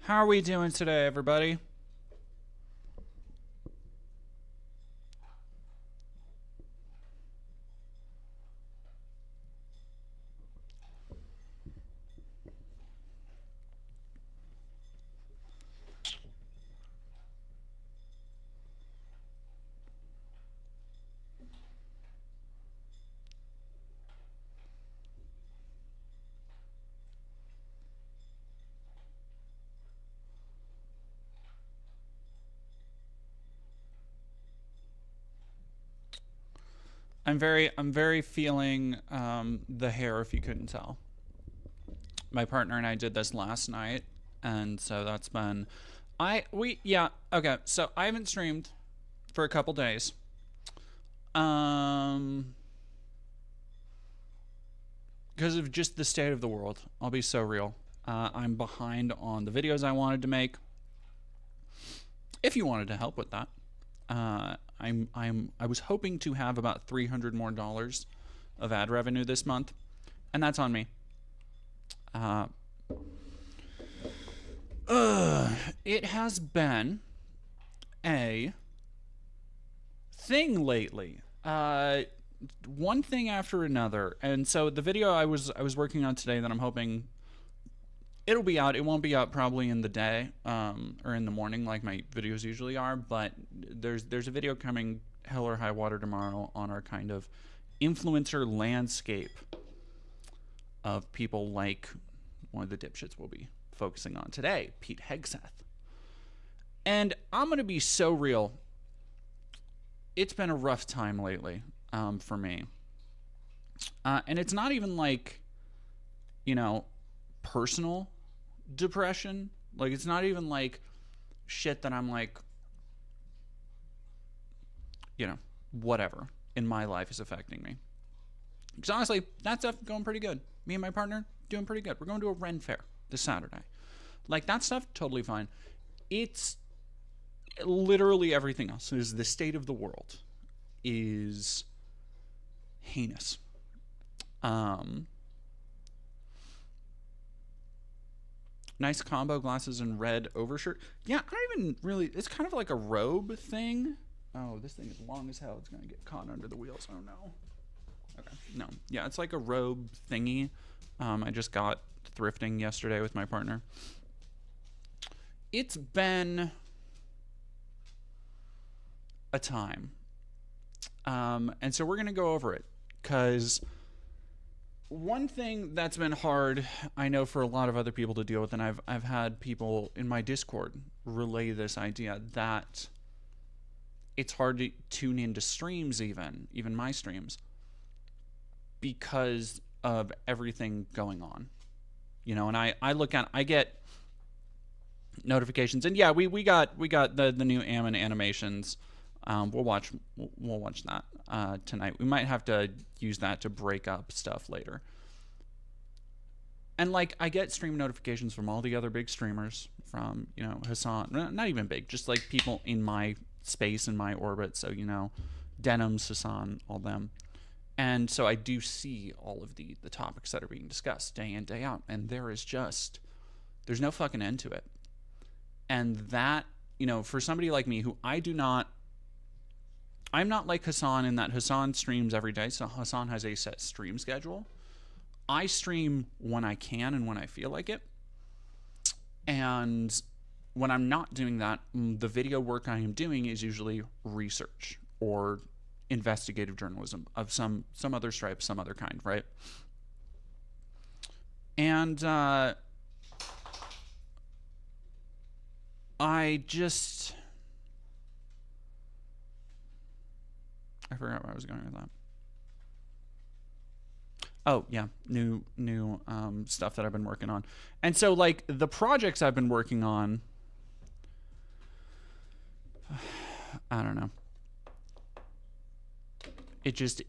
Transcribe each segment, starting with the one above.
How are we doing today, everybody? I'm very feeling the hair, if you couldn't tell. My partner and I did this last night, and so that's been yeah, okay. So I haven't streamed for a couple days. Um because of just the state of the world. I'll be so real. I'm behind on the videos I wanted to make. If you wanted to help with that, I was hoping to have about $300 more of ad revenue this month, and that's on me. It has been a thing lately. One thing after another, and so the video I was working on today that I'm hoping it'll be out. It won't be out probably in the day or in the morning like my videos usually are, but there's a video coming hell or high water tomorrow on our kind of influencer landscape of people like one of the dipshits we'll be focusing on today, Pete Hegseth. And I'm going to be so real. It's been a rough time lately for me. And it's not even like, personal depression. Like, it's not even like shit that I'm like, whatever in my life is affecting me. Because honestly, that stuff going pretty good. Me and my partner doing pretty good. We're going to a Ren fair this Saturday. Like, that stuff, totally fine. It's literally everything else. Is the state of the world is heinous. Nice combo glasses and red overshirt. Yeah, I don't even really. It's kind of like a robe thing. Oh, this thing is long as hell. It's gonna get caught under the wheels. Oh no. Okay. No. Yeah, it's like a robe thingy. I just got thrifting yesterday with my partner. It's been a time. And so we're gonna go over it because one thing that's been hard, I know, for a lot of other people to deal with, and I've had people in my Discord relay this idea that it's hard to tune into streams, even my streams, because of everything going on. And I get notifications, and yeah, we got the new Ammon animations. We'll watch that tonight. We might have to use that to break up stuff later. And like, I get stream notifications from all the other big streamers, from Hassan, not even big, just like people in my space, in my orbit. So Denims, Hassan, all them. And so I do see all of the topics that are being discussed day in, day out, and there's no fucking end to it. And that, for somebody like me who I'm not like Hassan in that Hassan streams every day. So Hassan has a set stream schedule. I stream when I can and when I feel like it. And when I'm not doing that, the video work I am doing is usually research or investigative journalism of some other stripe, some other kind, right? And I forgot where I was going with that. Oh yeah, new stuff that I've been working on. And so like the projects I've been working on, I don't know. It's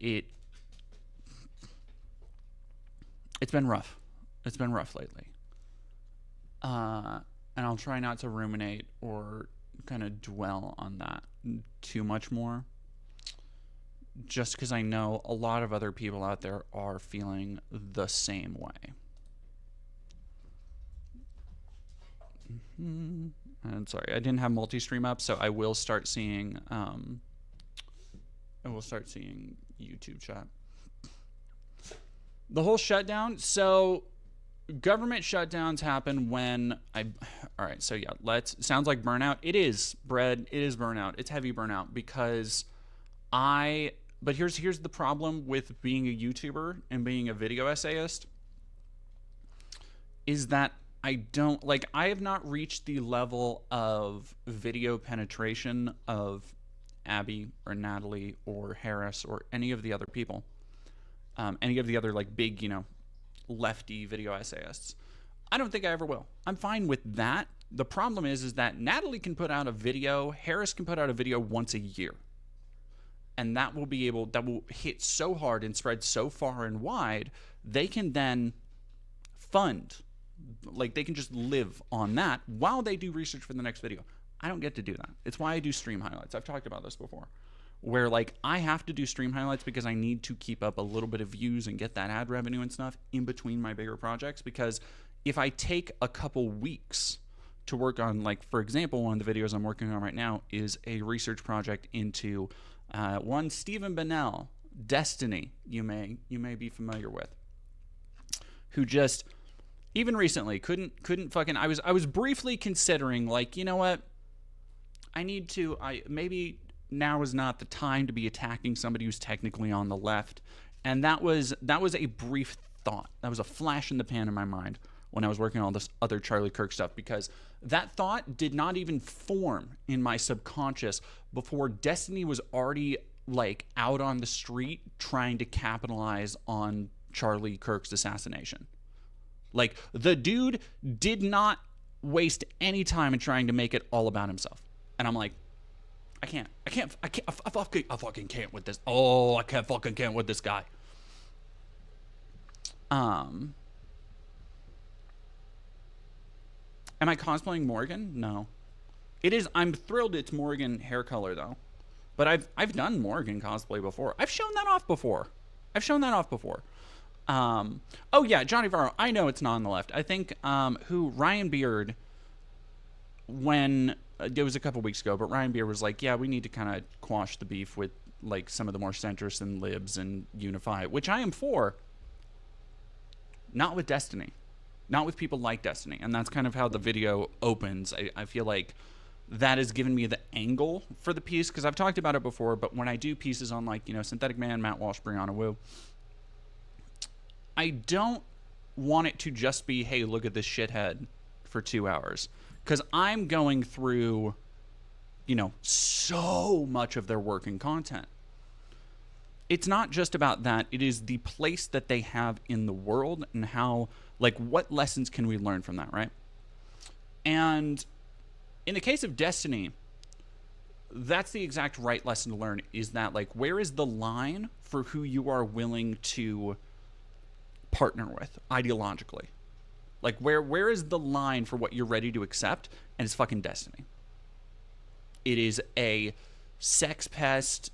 been rough. It's been rough lately. And I'll try not to ruminate or kind of dwell on that too much more, just because I know a lot of other people out there are feeling the same way. And sorry, I didn't have multi-stream up, so I will start seeing YouTube chat. The whole shutdown. So government shutdowns happen when all right, so yeah, sounds like burnout. It is, Bread. It is burnout. It's heavy burnout because but here's the problem with being a YouTuber and being a video essayist is that I have not reached the level of video penetration of Abby or Natalie or Harris or any of the other people, any of the other like big, lefty video essayists. I don't think I ever will. I'm fine with that. The problem is that Natalie can put out a video, Harris can put out a video once a year. And that will hit so hard and spread so far and wide, they can then fund, like they can just live on that while they do research for the next video. I don't get to do that. It's why I do stream highlights. I've talked about this before, where like I have to do stream highlights because I need to keep up a little bit of views and get that ad revenue and stuff in between my bigger projects. Because if I take a couple weeks to work on, like, for example, one of the videos I'm working on right now is a research project into one Stephen Bennell, Destiny, you may be familiar with, who just even recently couldn't fucking. I was briefly considering, like, you know what, maybe now is not the time to be attacking somebody who's technically on the left, and that was a brief thought. That was a flash in the pan in my mind when I was working on all this other Charlie Kirk stuff, because that thought did not even form in my subconscious before Destiny was already like out on the street trying to capitalize on Charlie Kirk's assassination. Like, the dude did not waste any time in trying to make it all about himself. And I'm like, I fucking can't with this. Oh, I fucking can't with this guy. Am I cosplaying Morgan? No. It is. I'm thrilled it's Morgan hair color though. But I've done Morgan cosplay before. I've shown that off before. Oh yeah, Johnny Varro. I know it's not on the left. I think Ryan Beard, when it was a couple weeks ago, but Ryan Beard was like, yeah, we need to kind of quash the beef with like some of the more centrist and libs and unify it, which I am for. Not with Destiny. Not with people like Destiny. And that's kind of how the video opens. I feel like that has given me the angle for the piece, because I've talked about it before, but when I do pieces on, like, Synthetic Man, Matt Walsh, Brianna Wu, I don't want it to just be, hey, look at this shithead for 2 hours. Because I'm going through, so much of their work and content. It's not just about that. It is the place that they have in the world and how, like, what lessons can we learn from that, right? And in the case of Destiny, that's the exact right lesson to learn, is that, like, where is the line for who you are willing to partner with ideologically? Like, where is the line for what you're ready to accept? And it's fucking Destiny. It is a sex pest,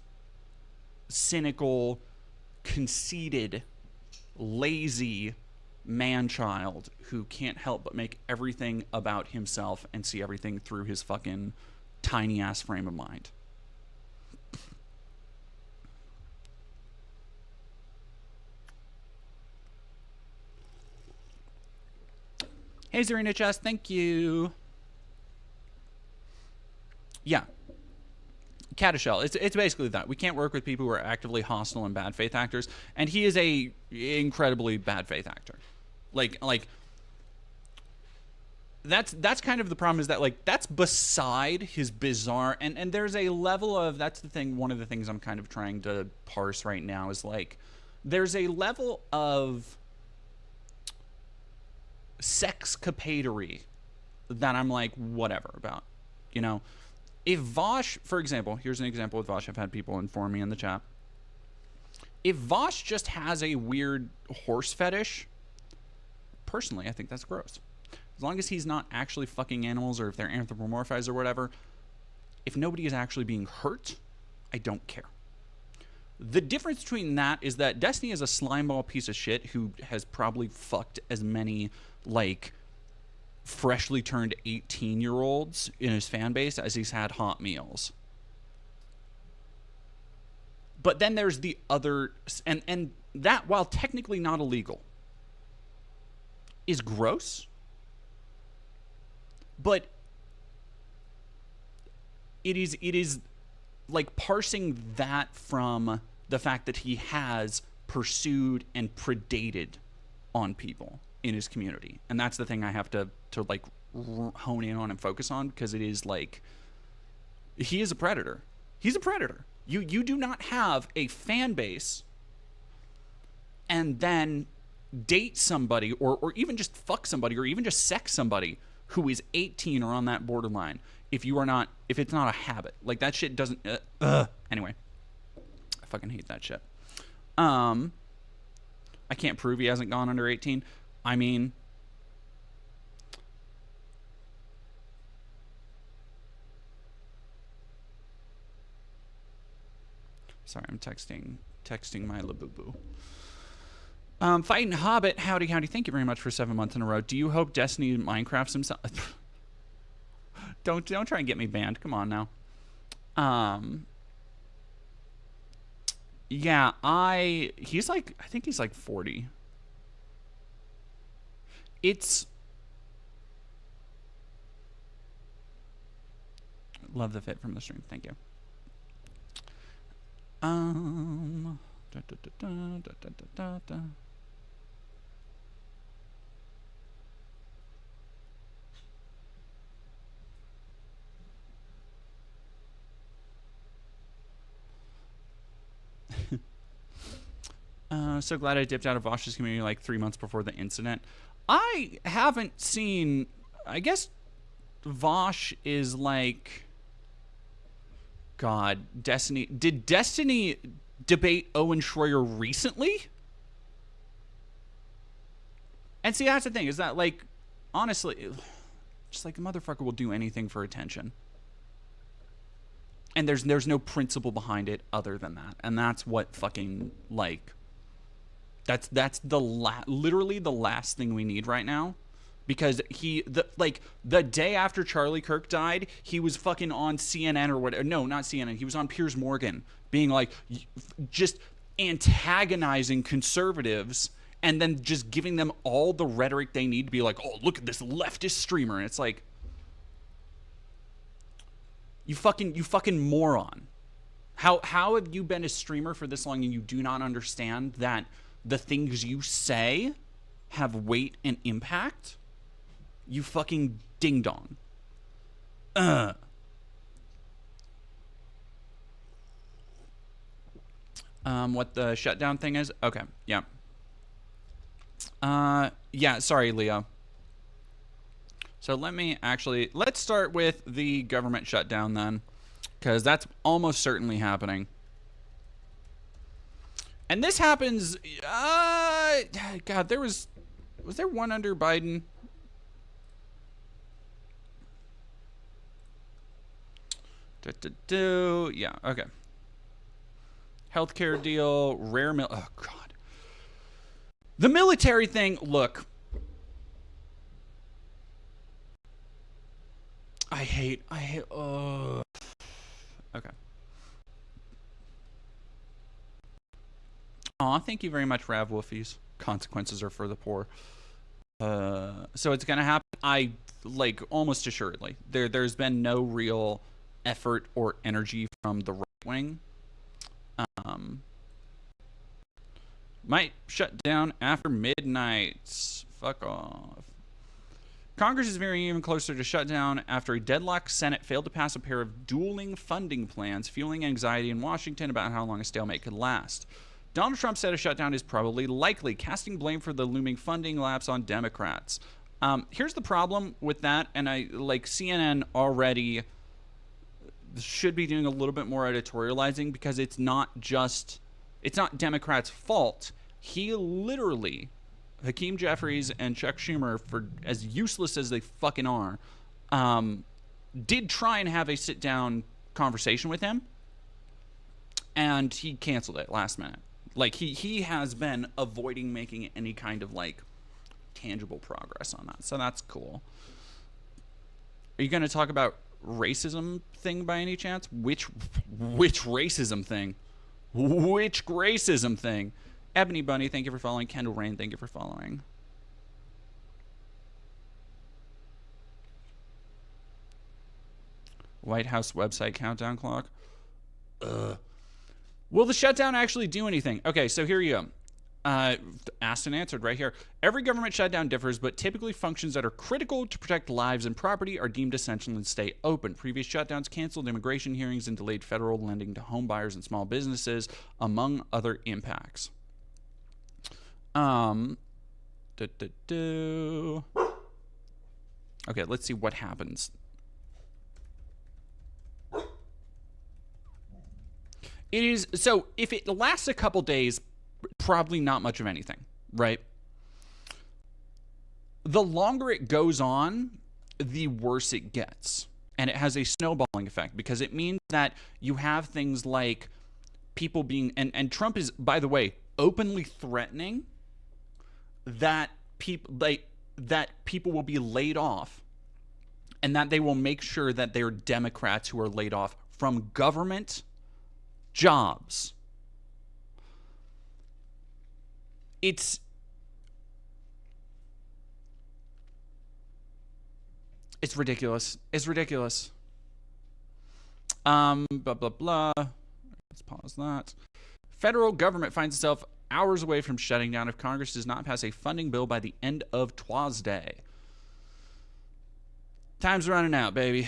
cynical, conceited, lazy man-child who can't help but make everything about himself and see everything through his fucking tiny-ass frame of mind. Hey, Zarina Chess, thank you. Yeah. Catashell. It's basically that. We can't work with people who are actively hostile and bad faith actors, and he is a incredibly bad faith actor. Like that's kind of the problem, is that, like, that's beside his bizarre, and there's a level of, that's the thing, one of the things I'm kind of trying to parse right now is, like, there's a level of sexcapadery that I'm like, whatever about, If Vosh, for example, here's an example with Vosh. I've had people inform me in the chat. If Vosh just has a weird horse fetish, personally, I think that's gross. As long as he's not actually fucking animals, or if they're anthropomorphized or whatever, if nobody is actually being hurt, I don't care. The difference between that is that Destiny is a slimeball piece of shit who has probably fucked as many, like, freshly turned 18-year-olds in his fan base as he's had hot meals. But then there's the other, and that, while technically not illegal, is gross. But it is like parsing that from the fact that he has pursued and predated on people in his community. And that's the thing I have to like hone in on and focus on, because it is like, he is a predator. He's a predator. You do not have a fan base and then date somebody or even just fuck somebody or even just sex somebody who is 18 or on that borderline if it's not a habit. Like, that shit doesn't anyway, I fucking hate that shit. I can't prove he hasn't gone under 18. I mean, sorry, I'm texting my labubu. Fighting Hobbit, howdy. Thank you very much for 7 months in a row. Do you hope Destiny Minecrafts himself? Don't try and get me banned. Come on now. Yeah, I think he's like 40. Love the fit from the stream. Thank you. So glad I dipped out of Vosh's community like 3 months before the incident. I haven't seen, I guess Vosh is like, God, Destiny. Did Destiny debate Owen Schroyer recently? And see, that's the thing, is that, like, honestly, just like the motherfucker will do anything for attention. And there's no principle behind it other than that. And that's what fucking, like, that's literally the last thing we need right now. Because the day after Charlie Kirk died, he was fucking on CNN or whatever. No, not CNN. He was on Piers Morgan being like, just antagonizing conservatives and then just giving them all the rhetoric they need to be like, oh, look at this leftist streamer. And it's like, you fucking moron. How have you been a streamer for this long and you do not understand that the things you say have weight and impact? You fucking ding dong. What the shutdown thing is? Okay, yeah. Yeah, sorry, Leo. So let's start with the government shutdown then, because that's almost certainly happening. And this happens, God, was there one under Biden? Yeah, okay. Healthcare deal, oh God. The military thing, look. I hate, okay. Aw, thank you very much, Rav Wolfies. Consequences are for the poor. So it's gonna happen, like, almost assuredly. There's been no real effort or energy from the right wing. Might shut down after midnight. Fuck off. Congress is veering even closer to shutdown after a deadlocked Senate failed to pass a pair of dueling funding plans, fueling anxiety in Washington about how long a stalemate could last. Donald Trump said a shutdown is probably likely, casting blame for the looming funding lapse on Democrats. Here's the problem with that, and CNN already should be doing a little bit more editorializing, because it's not Democrats' fault. He literally, Hakeem Jeffries and Chuck Schumer, for as useless as they fucking are, did try and have a sit-down conversation with him, and he canceled it last minute. Like, he has been avoiding making any kind of, like, tangible progress on that. So that's cool. Are you going to talk about racism thing by any chance? Which racism thing? Which racism thing? Ebony Bunny, thank you for following. Kendall Rain, thank you for following. White House website countdown clock. Will the shutdown actually do anything? Okay, so here you go. Asked and answered right here. Every government shutdown differs, but typically functions that are critical to protect lives and property are deemed essential and stay open. Previous shutdowns canceled immigration hearings and delayed federal lending to home buyers and small businesses, among other impacts. Okay, let's see what happens. It is, so if it lasts a couple days, probably not much of anything, right? The longer it goes on, the worse it gets. And it has a snowballing effect because it means that you have things like people being, and Trump is, by the way, openly threatening that people will be laid off and that they will make sure that they're Democrats who are laid off from government jobs. It's ridiculous. It's ridiculous. Blah, blah, blah. Let's pause that. Federal government finds itself hours away from shutting down if Congress does not pass a funding bill by the end of Tuesday. Time's running out, baby.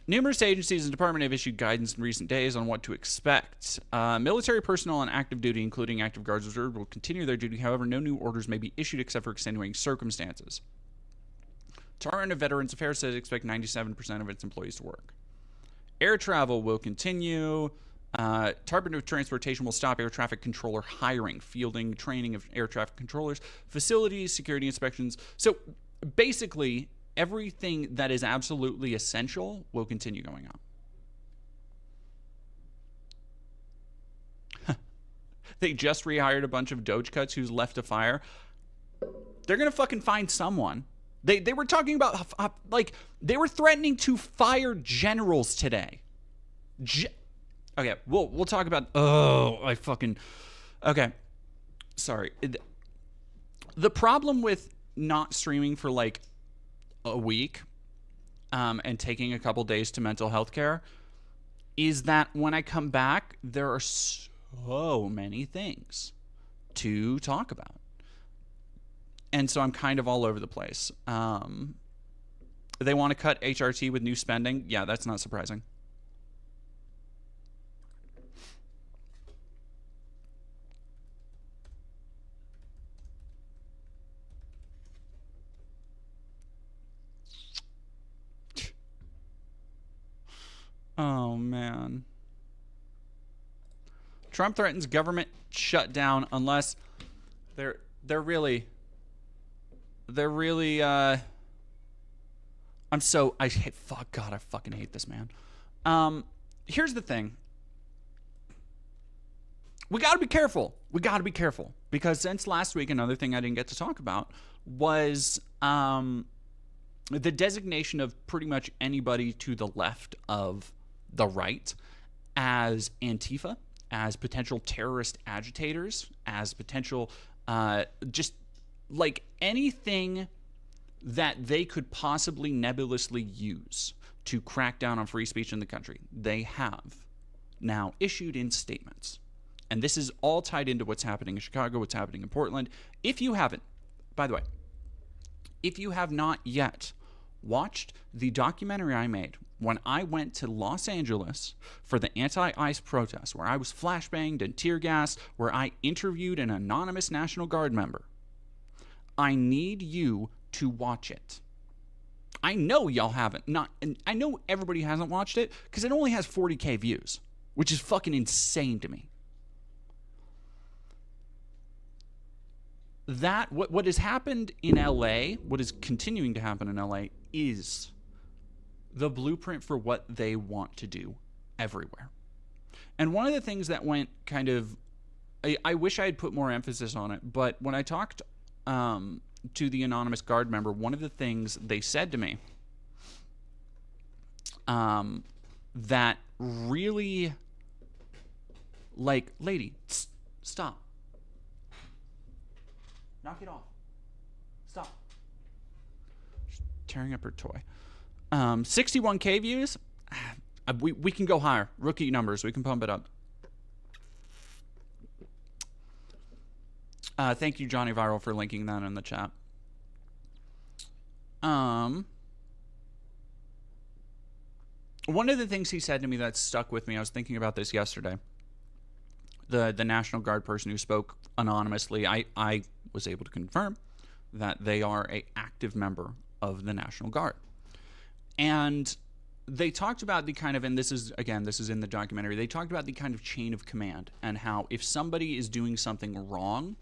Numerous agencies and departments have issued guidance in recent days on what to expect. Military personnel on active duty, including active guards reserve, will continue their duty. However, no new orders may be issued except for extenuating circumstances. Department of Veterans Affairs says expect 97% of its employees to work. Air travel will continue. Department of Transportation will stop air traffic controller hiring, fielding, training of air traffic controllers, facilities, security inspections. So basically, everything that is absolutely essential will continue going on. They just rehired a bunch of Doge cuts who's left to fire. They're going to fucking find someone. They were talking about, like, they were threatening to fire generals today. Okay, we'll talk about, okay. Sorry. The problem with not streaming for, like, a week and taking a couple days to mental health care is that when I come back, there are so many things to talk about. And so I'm kind of all over the place. They want to cut HRT with new spending. Yeah, that's not surprising. Oh, man. Trump threatens government shutdown unless they're really I fucking hate this man. Here's the thing. We got to be careful. Because since last week, another thing I didn't get to talk about was the designation of pretty much anybody to the left of the right as Antifa, as potential terrorist agitators, as potential just like anything that they could possibly nebulously use to crack down on free speech in the country. They have now issued in statements. And this is all tied into what's happening in Chicago, what's happening in Portland. If you haven't, by the way, if you have not yet watched the documentary I made when I went to Los Angeles for the anti-ICE protest, where I was flashbanged and tear gassed, where I interviewed an anonymous National Guard member, I need you to watch it. I know y'all haven't. I know everybody hasn't watched it because it only has 40,000 views, which is fucking insane to me. That what has happened in LA, what is continuing to happen in LA, is the blueprint for what they want to do everywhere. And one of the things that went kind of, I wish I had put more emphasis on it, but when I talked to the anonymous guard member, one of the things they said to me that really, like, lady, stop. Knock it off. Stop. She's tearing up her toy. 61K views. We can go higher. Rookie numbers. We can pump it up. Thank you, Johnny Viral, for linking that in the chat. One of the things he said to me that stuck with me, I was thinking about this yesterday. The National Guard person who spoke anonymously, I was able to confirm that they are an active member of the National Guard. And they talked about the kind of, and this is in the documentary, they talked about the kind of chain of command and how if somebody is doing something wrong,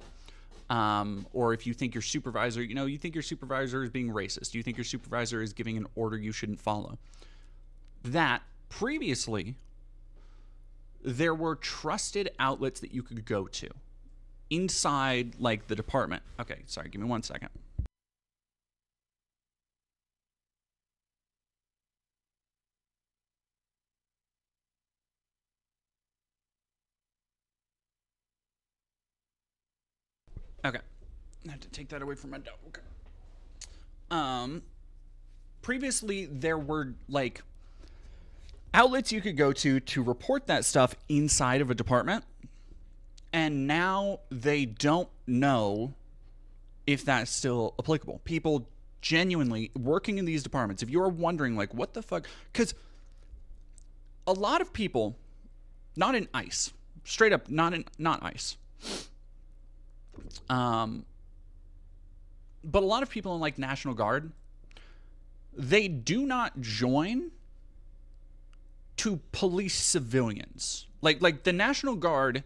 or if you think your supervisor, you think your supervisor is being racist, you think your supervisor is giving an order you shouldn't follow, that previously there were trusted outlets that you could go to inside, like, the department. Okay, sorry, give me 1 second. Okay, I have to take that away from my dog. Okay. Previously there were, like, outlets you could go to report that stuff inside of a department, and now they don't know if that's still applicable. People genuinely working in these departments, if you're wondering, like, what the fuck, because a lot of people, not in ICE, straight up not ICE, but a lot of people in, like, National Guard, they do not join to police civilians. Like the National Guard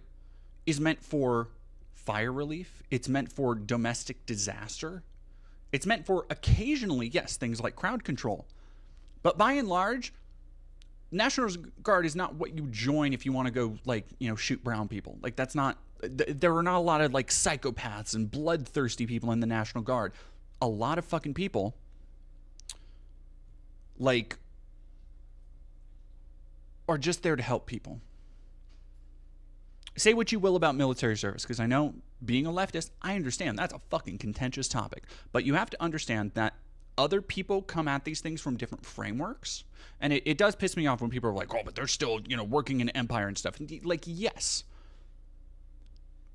is meant for fire relief. It's meant for domestic disaster. It's meant for occasionally, yes, things like crowd control. But by and large, National Guard is not what you join if you want to go, like, shoot brown people. Like, that's not, there are not a lot of, like, psychopaths and bloodthirsty people in the National Guard. A lot of fucking people, like, are just there to help people. Say what you will about military service, because I know, being a leftist, I understand that's a fucking contentious topic. But you have to understand that other people come at these things from different frameworks. And it does piss me off when people are like, oh, but they're still, working in empire and stuff. Like, yes.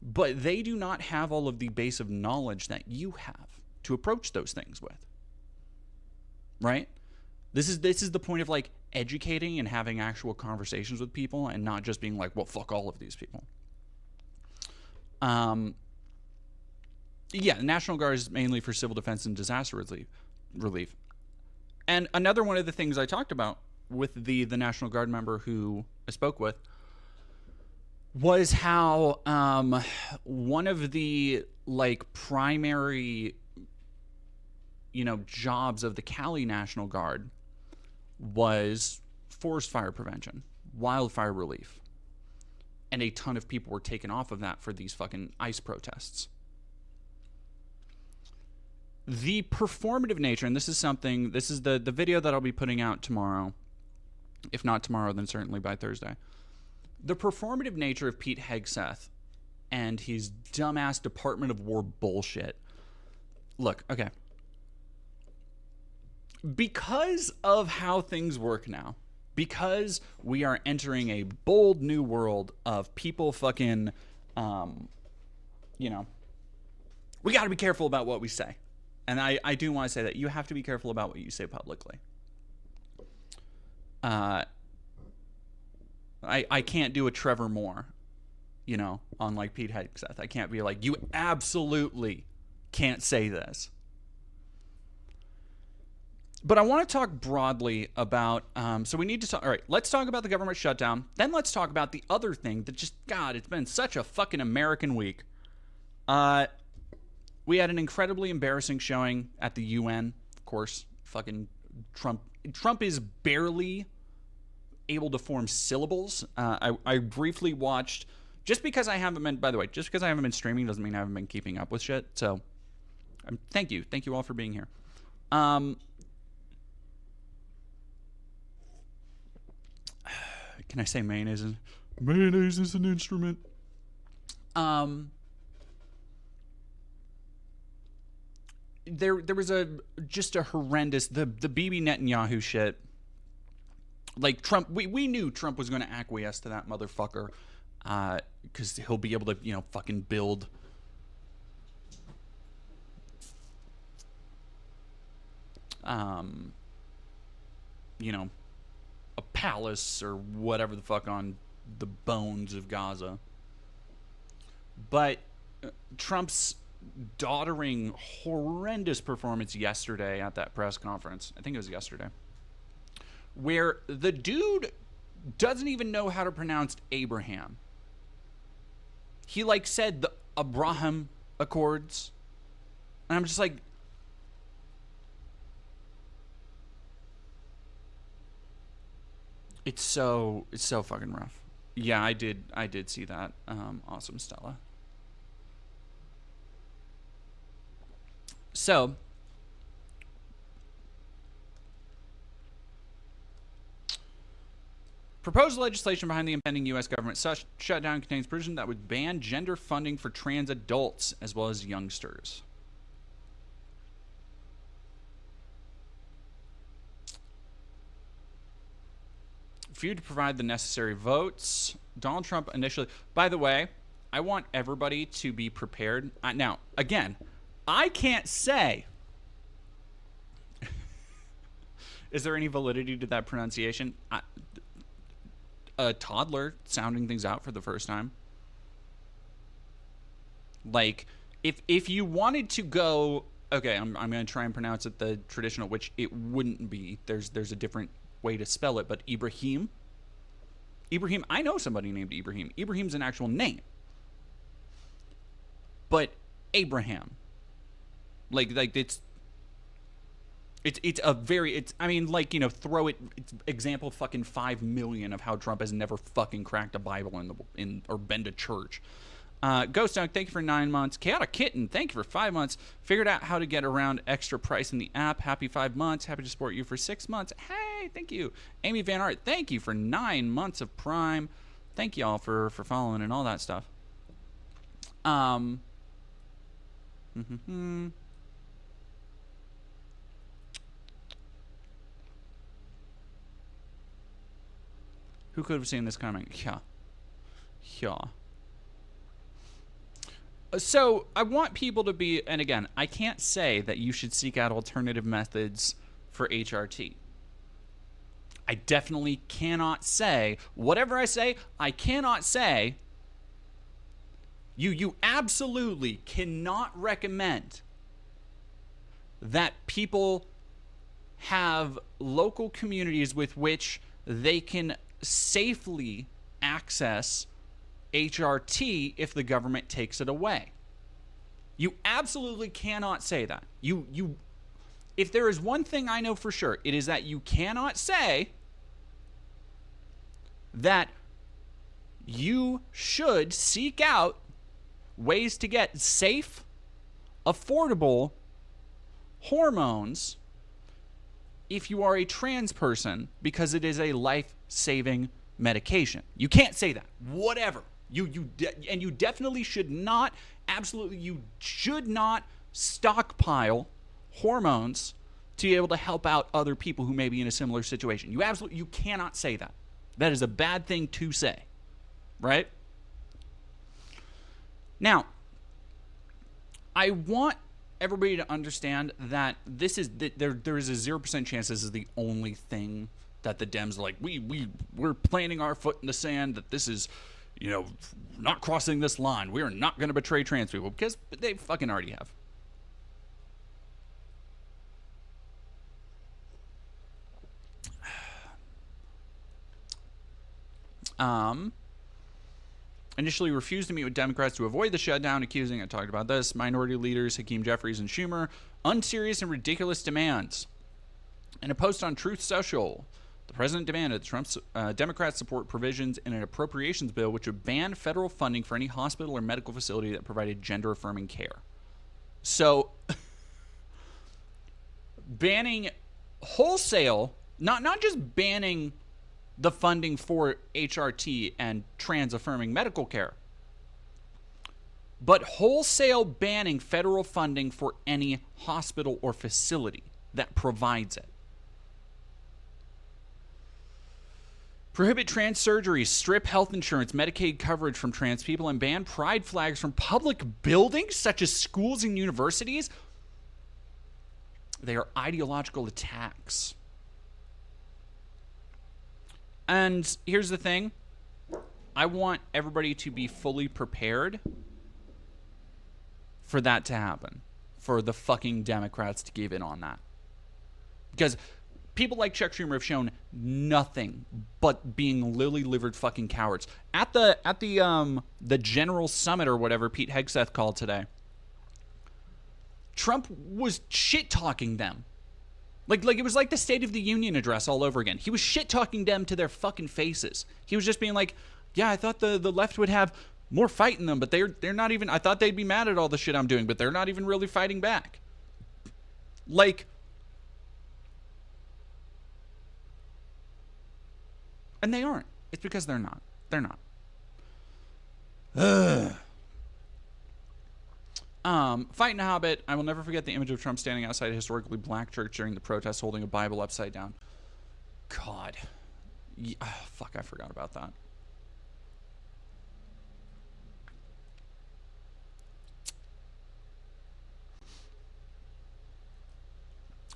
But they do not have all of the base of knowledge that you have to approach those things with. Right? This is the point of, like, educating and having actual conversations with people and not just being like, well, fuck all of these people. Yeah, the National Guard is mainly for civil defense and disaster relief. And another one of the things I talked about with the National Guard member who I spoke with was how one of the, like, primary, jobs of the Cali National Guard was forest fire prevention, wildfire relief. And a ton of people were taken off of that for these fucking ICE protests. The performative nature, and this is the video that I'll be putting out tomorrow. If not tomorrow, then certainly by Thursday. The performative nature of Pete Hegseth and his dumbass Department of War bullshit. Look, okay. Because of how things work now, because we are entering a bold new world of people fucking, we got to be careful about what we say. And I do want to say that you have to be careful about what you say publicly. I can't do a Trevor Moore, on, like, Pete Hegseth. I can't be like, you absolutely can't say this. But I want to talk broadly about, so we need to talk, all right, let's talk about the government shutdown. Then let's talk about the other thing that just, God, it's been such a fucking American week. We had an incredibly embarrassing showing at the UN. Of course, fucking Trump is barely able to form syllables. I briefly watched, just because I haven't been streaming doesn't mean I haven't been keeping up with shit. So, thank you all for being here. Can I say mayonnaise? Mayonnaise is an instrument. There was just a horrendous the Bibi Netanyahu shit. Like Trump, we knew Trump was going to acquiesce to that motherfucker, because he'll be able to fucking build a palace or whatever the fuck on the bones of Gaza. But Trump's doddering, horrendous performance yesterday at that press conference, I think it was yesterday, where the dude doesn't even know how to pronounce Abraham. He said the Abraham Accords. And I'm just like, it's so fucking rough. Yeah, I did see that. Awesome, Stella. So, proposed legislation behind the impending U.S. government shutdown contains provision that would ban gender funding for trans adults as well as youngsters. Few to provide the necessary votes. Donald Trump initially... By the way, I want everybody to be prepared. Now, again, I can't say... Is there any validity to that pronunciation? A toddler sounding things out for the first time. Like, if you wanted to go... Okay, I'm going to try and pronounce it the traditional, which it wouldn't be. There's a different way to spell it, but Ibrahim, I know somebody named Ibrahim. Ibrahim's an actual name. But Abraham, like it's a very, throw it, it's example fucking 5 million of how Trump has never fucking cracked a Bible or been to church. Ghost Dog, thank you for 9 months. Chaotic Kitten, thank you for 5 months. Figured out how to get around extra price in the app. Happy 5 months. Happy to support you for 6 months. Hey, thank you. Amy Van Art, thank you for 9 months of Prime. Thank you all for following and all that stuff. Who could have seen this coming? Yeah. So I want people to be, and again, I can't say that you should seek out alternative methods for HRT. I definitely cannot say, whatever I say, I cannot say, you absolutely cannot recommend that people have local communities with which they can safely access HRT if the government takes it away. You absolutely cannot say that. If there is one thing I know for sure, it is that you cannot say that you should seek out ways to get safe, affordable hormones if you are a trans person, because it is a life-saving medication. You can't say that. Whatever. And you definitely should not, absolutely, you should not stockpile hormones to be able to help out other people who may be in a similar situation. You cannot say that. That is a bad thing to say. Right? Now, I want everybody to understand that there is a 0% chance this is the only thing that the Dems are like, we're planting our foot in the sand, that this is, not crossing this line. We are not going to betray trans people, because they fucking already have. Initially refused to meet with Democrats to avoid the shutdown, accusing, I talked about this, minority leaders Hakeem Jeffries and Schumer, unserious and ridiculous demands. In a post on Truth Social, the president demanded that Democrats support provisions in an appropriations bill which would ban federal funding for any hospital or medical facility that provided gender-affirming care. So, banning wholesale, not just banning the funding for HRT and trans-affirming medical care, but wholesale banning federal funding for any hospital or facility that provides it. Prohibit trans surgeries, strip health insurance, Medicaid coverage from trans people, and ban pride flags from public buildings such as schools and universities. They are ideological attacks. And here's the thing. I want everybody to be fully prepared for that to happen. For the fucking Democrats to give in on that. Because people like Chuck Schumer have shown nothing but being lily-livered fucking cowards. At the General Summit or whatever Pete Hegseth called today, Trump was shit-talking them. Like it was like the State of the Union address all over again. He was shit-talking them to their fucking faces. He was just being like, yeah, I thought the left would have more fight in them, but they're not even, I thought they'd be mad at all the shit I'm doing, but they're not even really fighting back. Like, and they aren't. It's because they're not. They're not. Fighting a Hobbit. I will never forget the image of Trump standing outside a historically black church during the protests holding a Bible upside down. God. Yeah, fuck, I forgot about that.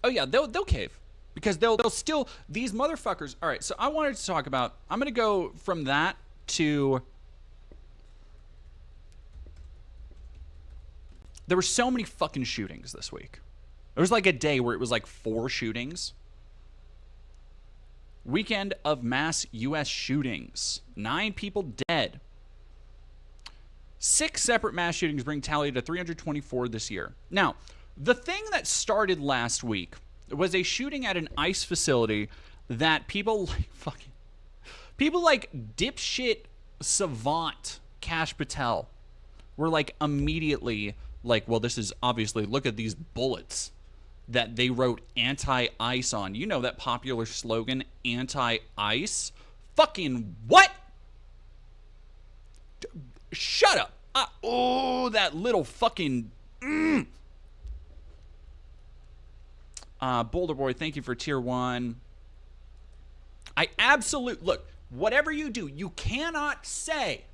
Oh yeah, they'll cave. Because they'll still, these motherfuckers. All right, so I wanted to talk about, I'm going to go from that to, there were so many fucking shootings this week. There was like a day where it was like 4 shootings. Weekend of mass U.S. shootings. 9 people dead. 6 separate mass shootings bring tally to 324 this year. Now, the thing that started last week was a shooting at an ICE facility that people like dipshit savant Kash Patel were like immediately like, well, this is obviously, look at these bullets that they wrote anti-ICE on. You know that popular slogan, anti-ICE? Fucking what? Shut up. Oh, that little fucking... Boulder Boy, thank you for tier 1. I absolutely... Look, whatever you do, you cannot say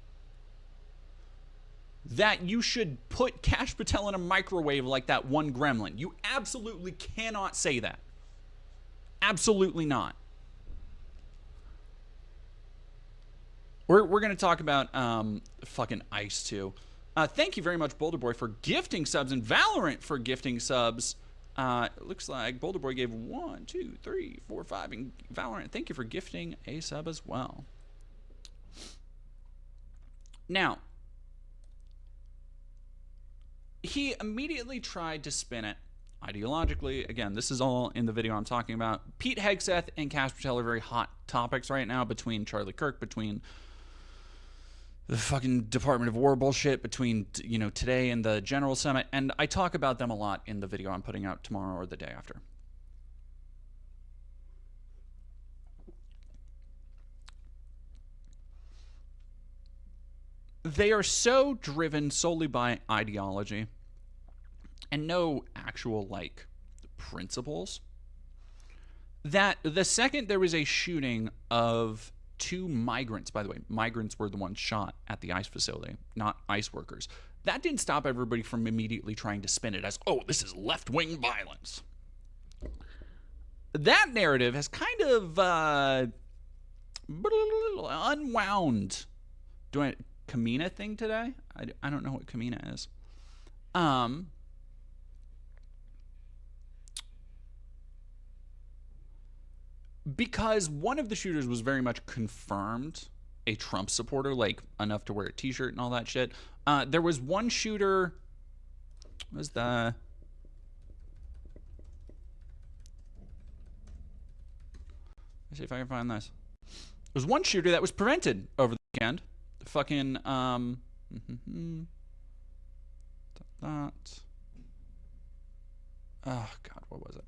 that you should put Kash Patel in a microwave like that one gremlin. You absolutely cannot say that. Absolutely not. We're going to talk about fucking ICE too. Thank you very much, Boulder Boy, for gifting subs, and Valorant for gifting subs. It looks like Boulder Boy gave 1, 2, 3, 4, 5 in Valorant. Thank you for gifting a sub as well. Now, he immediately tried to spin it ideologically. Again, this is all in the video I'm talking about. Pete Hegseth and Kash Patel are very hot topics right now, between Charlie Kirk, between the fucking Department of War bullshit, between, you know, today and the General Summit, and I talk about them a lot in the video I'm putting out tomorrow or the day after. They are so driven solely by ideology and no actual, like, principles that the second there was a shooting of 2 migrants, by the way, migrants were the ones shot at the ICE facility, not ICE workers. That didn't stop everybody from immediately trying to spin it as, oh, this is left-wing violence. That narrative has kind of unwound. Doing a Kamina thing today? I don't know what Kamina is. Because one of the shooters was very much confirmed a Trump supporter, like enough to wear a t-shirt and all that shit. There was one shooter, let's see if I can find this. There was one shooter that was prevented over the weekend. The fucking, that. Oh, God, what was it?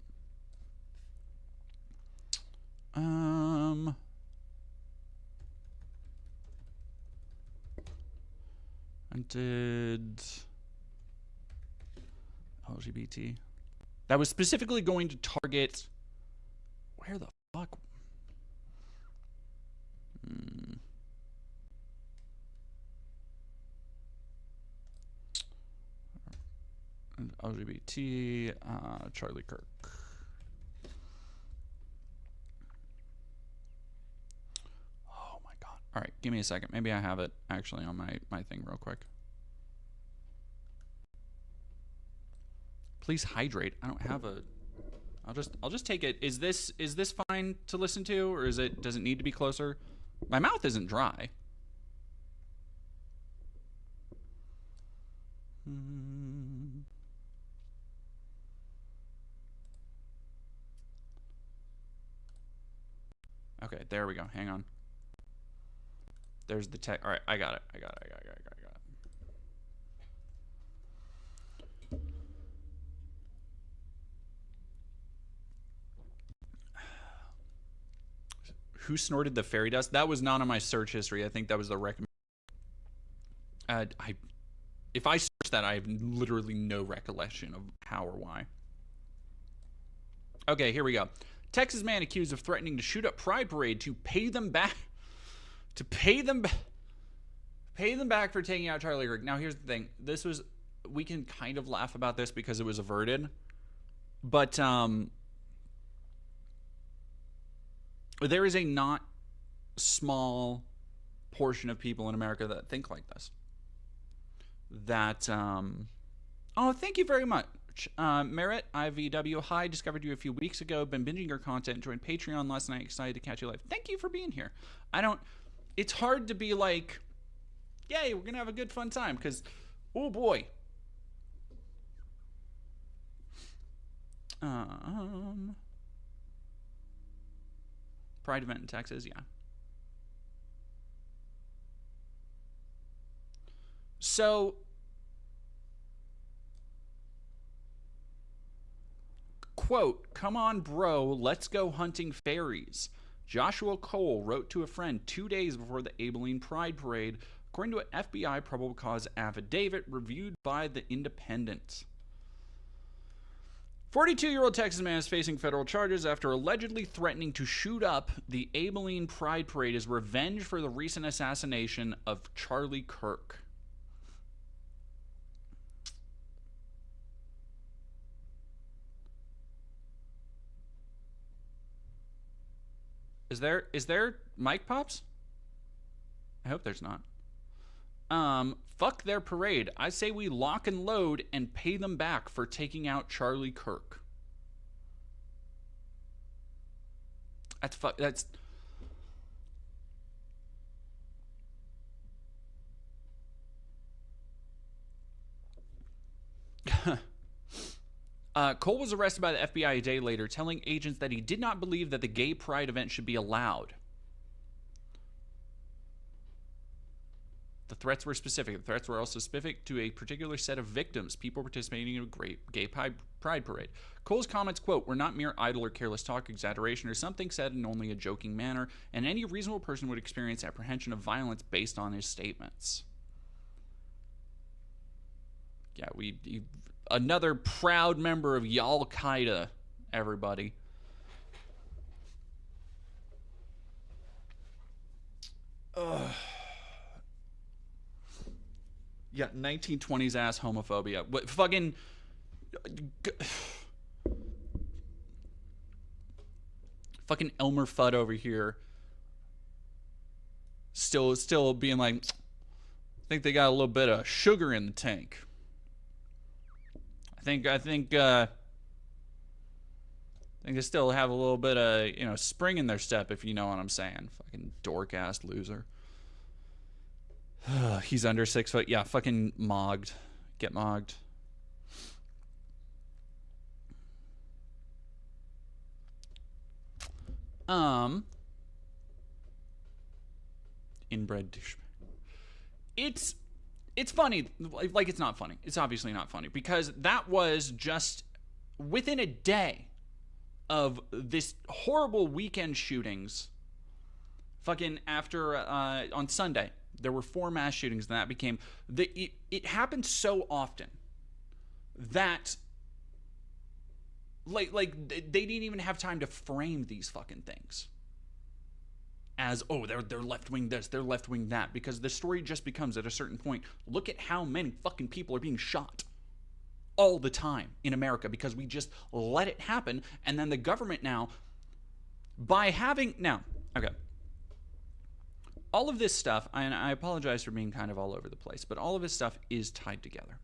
Pointed LGBT. That was specifically going to target. Where the fuck? LGBT, Charlie Kirk. Oh my god. All right, give me a second. Maybe I have it actually on my thing real quick. Please hydrate. I don't have a. I'll just take it. Is this fine to listen to, or does it need to be closer? My mouth isn't dry. Okay, there we go. Hang on. There's the tech. All right, I got it. I got it. Who snorted the fairy dust? That was not on my search history. I think that was the recommend. If I search that, I have literally no recollection of how or why. Okay, here we go. Texas man accused of threatening to shoot up Pride Parade to pay them back. To pay them back for taking out Charlie Kirk. Now, here's the thing. We can kind of laugh about this because it was averted. But, there is a not small portion of people in America that think like this. That, oh, thank you very much. Merritt, IVW, hi, discovered you a few weeks ago, been binging your content, joined Patreon last night, excited to catch you live. Thank you for being here. It's hard to be like, yay, we're going to have a good fun time, because, oh boy. Pride event in Texas, yeah. So, quote, come on, bro, let's go hunting fairies. Joshua Cole wrote to a friend 2 days before the Abilene Pride Parade, according to an FBI probable cause affidavit reviewed by The Independent. 42-year-old Texas man is facing federal charges after allegedly threatening to shoot up the Abilene Pride Parade as revenge for the recent assassination of Charlie Kirk. Is there mic pops? I hope there's not. Fuck their parade. I say we lock and load and pay them back for taking out Charlie Kirk. That's Cole was arrested by the FBI a day later, telling agents that he did not believe that the gay pride event should be allowed. The threats were specific. The threats were also specific to a particular set of victims, people participating in a great gay pride parade. Cole's comments, quote, were not mere idle or careless talk, exaggeration, or something said in only a joking manner, and any reasonable person would experience apprehension of violence based on his statements. Yeah, another proud member of Al-Qaeda, everybody. Ugh. Yeah, 1920s ass homophobia. What fucking fucking Elmer Fudd over here. Still being like, I think they got a little bit of sugar in the tank. I think they still have a little bit of, spring in their step, if you know what I'm saying. Fucking dork ass loser. He's under 6 foot. Yeah, fucking mogged. Get mogged. Inbred douchebag. It's funny. Like, it's not funny. It's obviously not funny, because that was just within a day of this horrible weekend shootings. Fucking after on Sunday, There were 4 mass shootings, and that became it happened so often that like they didn't even have time to frame these fucking things as, oh, they're left wing this, they're left wing that, because the story just becomes, at a certain point, look at how many fucking people are being shot all the time in America because we just let it happen. And then the government now, by having okay, all of this stuff, and I apologize for being kind of all over the place, but all of this stuff is tied together.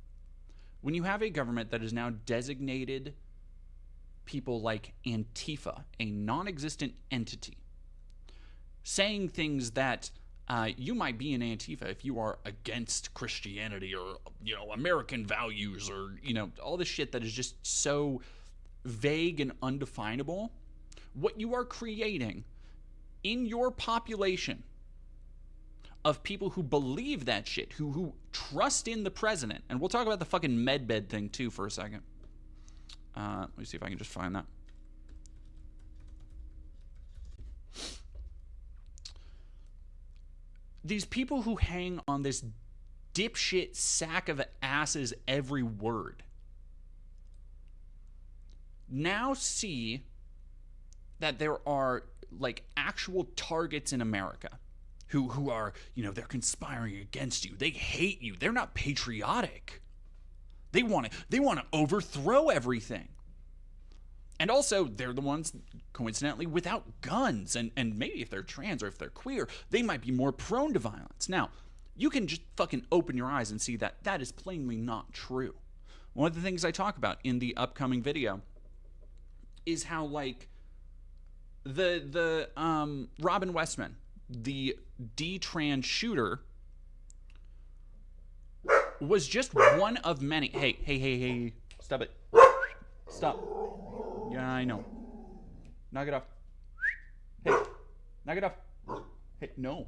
When you have a government that has now designated people like Antifa, a non-existent entity, saying things that you might be an Antifa if you are against Christianity or, American values, or, all this shit that is just so vague and undefinable. What you are creating in your population of people who believe that shit, who trust in the president, and we'll talk about the fucking medbed thing too for a second. Let me see if I can just find that. These people who hang on this dipshit sack of asses every word now see that there are like actual targets in America who are, they're conspiring against you. They hate you. They're not patriotic. They want to overthrow everything. And also, they're the ones, coincidentally, without guns. And maybe if they're trans or if they're queer, they might be more prone to violence. Now, you can just fucking open your eyes and see that that is plainly not true. One of the things I talk about in the upcoming video is how, like, the Robin Westman, the D-trans shooter, was just one of many. Hey, stop it. Stop. Yeah, I know. Knock it off. Hey, knock it off. Hey, no.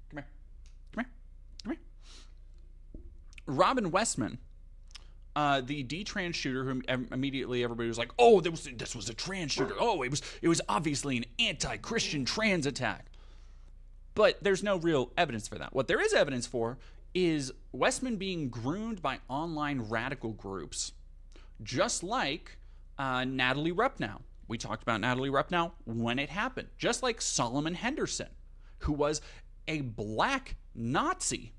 Come here. Robin Westman, the D-trans shooter, who immediately everybody was like, oh, this was a trans shooter. Oh, it was obviously an anti-Christian trans attack. But there's no real evidence for that. What there is evidence for is Westman being groomed by online radical groups, just like Natalie Rupnow. We talked about Natalie Rupnow when it happened. Just like Solomon Henderson, who was a black Nazi.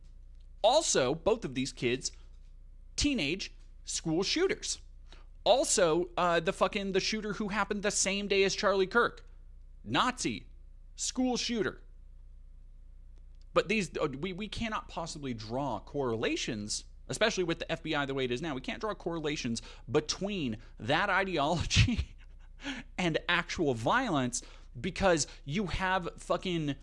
Also, both of these kids, teenage school shooters. Also, the shooter who happened the same day as Charlie Kirk. Nazi, school shooter. But these, we cannot possibly draw correlations, especially with the FBI the way it is now. We can't draw correlations between that ideology and actual violence, because you have fucking,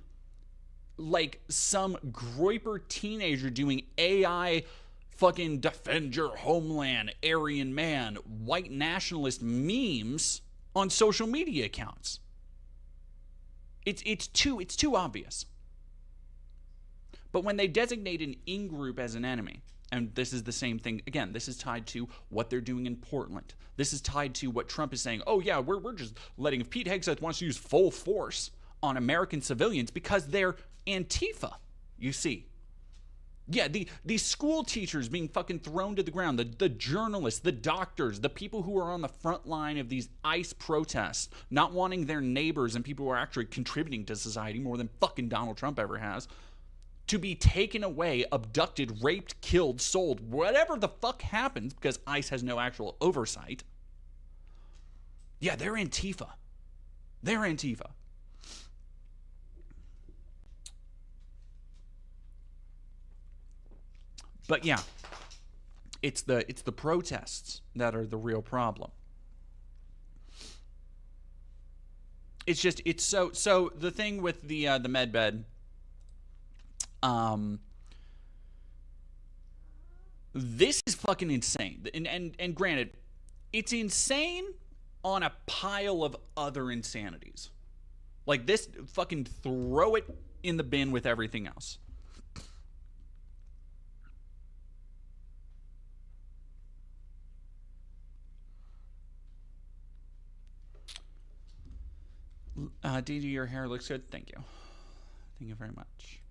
like, some groiper teenager doing AI fucking defend your homeland, Aryan man, white nationalist memes on social media accounts. It's too obvious. But when they designate an in-group as an enemy, and this is the same thing, again, this is tied to what they're doing in Portland. This is tied to what Trump is saying, oh yeah, we're just letting, if Pete Hegseth wants to use full force on American civilians because they're Antifa, you see. Yeah, these school teachers being fucking thrown to the ground, the journalists, the doctors, the people who are on the front line of these ICE protests, not wanting their neighbors and people who are actually contributing to society more than fucking Donald Trump ever has, to be taken away, abducted, raped, killed, sold, whatever the fuck happens, because ICE has no actual oversight. Yeah, they're Antifa. They're Antifa. But yeah, it's the protests that are the real problem. It's so the thing with the medbed. This is fucking insane. And granted, it's insane on a pile of other insanities. Like this, fucking throw it in the bin with everything else. DD, your hair looks good. Thank you. Thank you very much.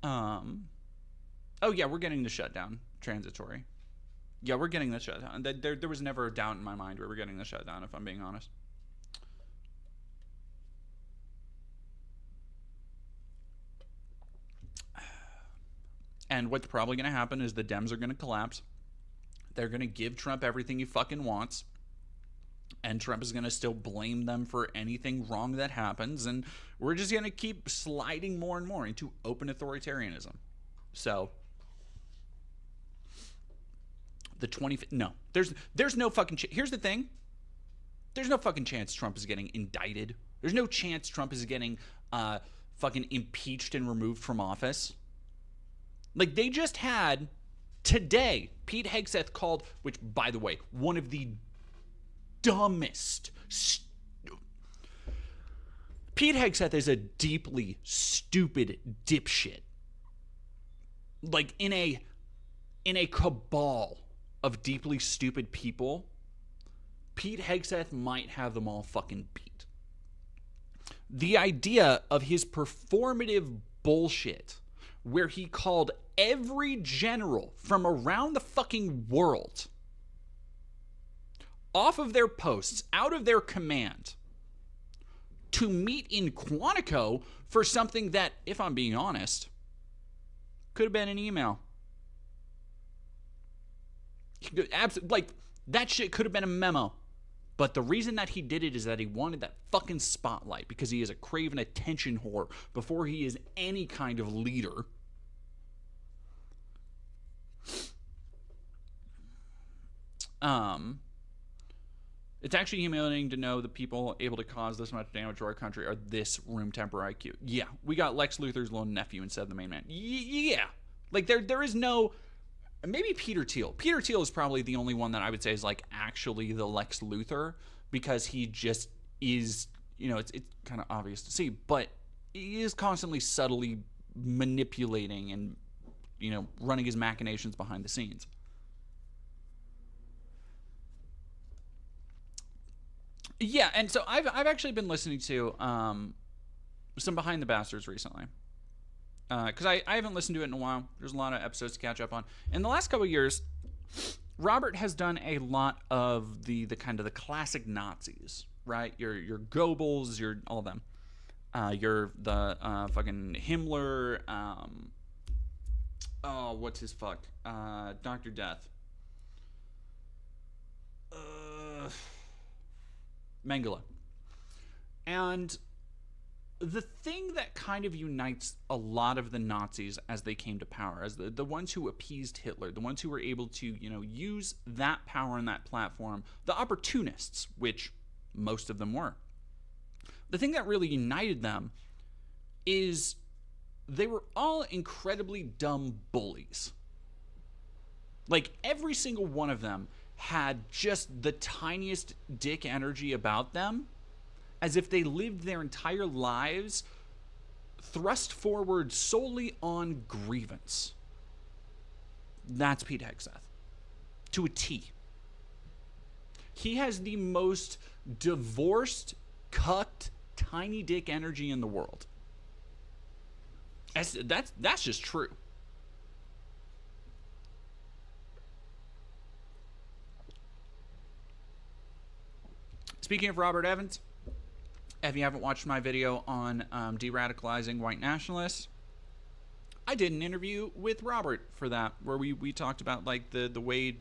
Oh yeah, we're getting the shutdown transitory. Yeah, we're getting the shutdown. There was never a doubt in my mind we were getting the shutdown, if I'm being honest. And what's probably going to happen is the Dems are going to collapse. They're going to give Trump everything he fucking wants. And Trump is going to still blame them for anything wrong that happens. And we're just going to keep sliding more and more into open authoritarianism. So, no. There's no fucking here's the thing. There's no fucking chance Trump is getting indicted. There's no chance Trump is getting fucking impeached and removed from office. Like, they just had today, Pete Hegseth called, which, by the way, one of the dumbest. Pete Hegseth is a deeply stupid dipshit. Like, in a cabal of deeply stupid people, Pete Hegseth might have them all fucking beat. The idea of his performative bullshit, where he called every general from around the fucking world off of their posts, out of their command, to meet in Quantico for something that, if I'm being honest, could have been an email. Like, that shit could have been a memo. But the reason that he did it is that he wanted that fucking spotlight, because he is a craven attention whore before he is any kind of leader. It's actually humiliating to know the people able to cause this much damage to our country are this room temper IQ. Yeah, we got Lex Luthor's little nephew instead of the main man. Yeah. Like, there is no... Maybe Peter Thiel. Peter Thiel is probably the only one that I would say is, like, actually the Lex Luthor, because he just is, you know, it's kind of obvious to see, but he is constantly subtly manipulating and, you know, running his machinations behind the scenes. Yeah, and so I've actually been listening to some Behind the Bastards recently. Because I haven't listened to it in a while. There's a lot of episodes to catch up on. In the last couple of years, Robert has done a lot of the kind of the classic Nazis, right? Your Goebbels, your all of them. You're the fucking Himmler. What's his fuck? Dr. Death. Mengele. And the thing that kind of unites a lot of the Nazis as they came to power, as the ones who appeased Hitler, the ones who were able to, you know, use that power and that platform, the opportunists, which most of them were. The thing that really united them is they were all incredibly dumb bullies. Like, every single one of them had just the tiniest dick energy about them, as if they lived their entire lives thrust forward solely on grievance. That's Pete Hegseth. To a T. He has the most divorced, cucked, tiny dick energy in the world. That's just true. Speaking of Robert Evans, if you haven't watched my video on de-radicalizing white nationalists, I did an interview with Robert for that, where we talked about, like, the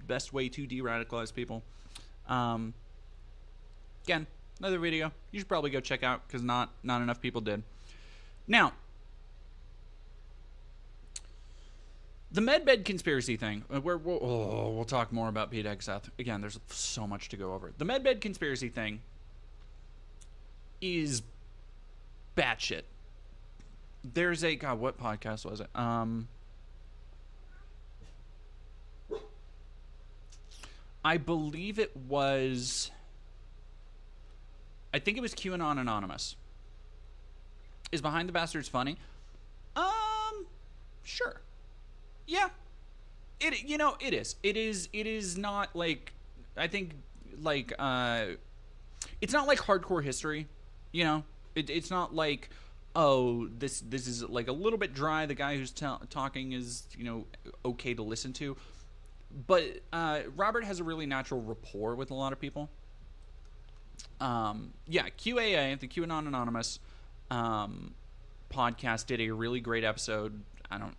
best way to de-radicalize people. Again, another video you should probably go check out, because not enough people did. Now, the medbed conspiracy thing, we'll talk more about Pete Hegseth. Again, there's so much to go over. The medbed conspiracy thing is batshit. There's a... God, what podcast was it? I believe it was... I think it was QAnon Anonymous. Is Behind the Bastards funny? Sure. Yeah. It is. It is not like... I think, like... it's not like hardcore history. You know, it's not like oh, this is like a little bit dry. The guy who's talking is, okay to listen to. But Robert has a really natural rapport with a lot of people. QAA, the QAnon Anonymous podcast, did a really great episode,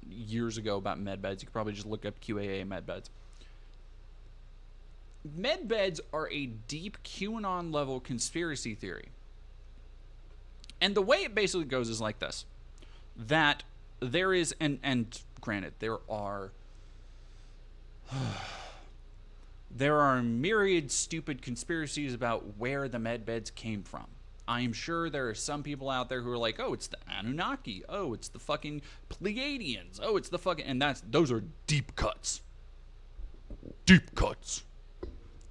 years ago, about medbeds. You could probably just look up QAA medbeds. Medbeds are a deep QAnon level conspiracy theory. And the way it basically goes is like this. That there is, and granted, there are myriad stupid conspiracies about where the medbeds came from. I'm sure there are some people out there who are like, oh, it's the Anunnaki. Oh, it's the fucking Pleiadians. Oh, it's the fucking... And those are deep cuts. Deep cuts.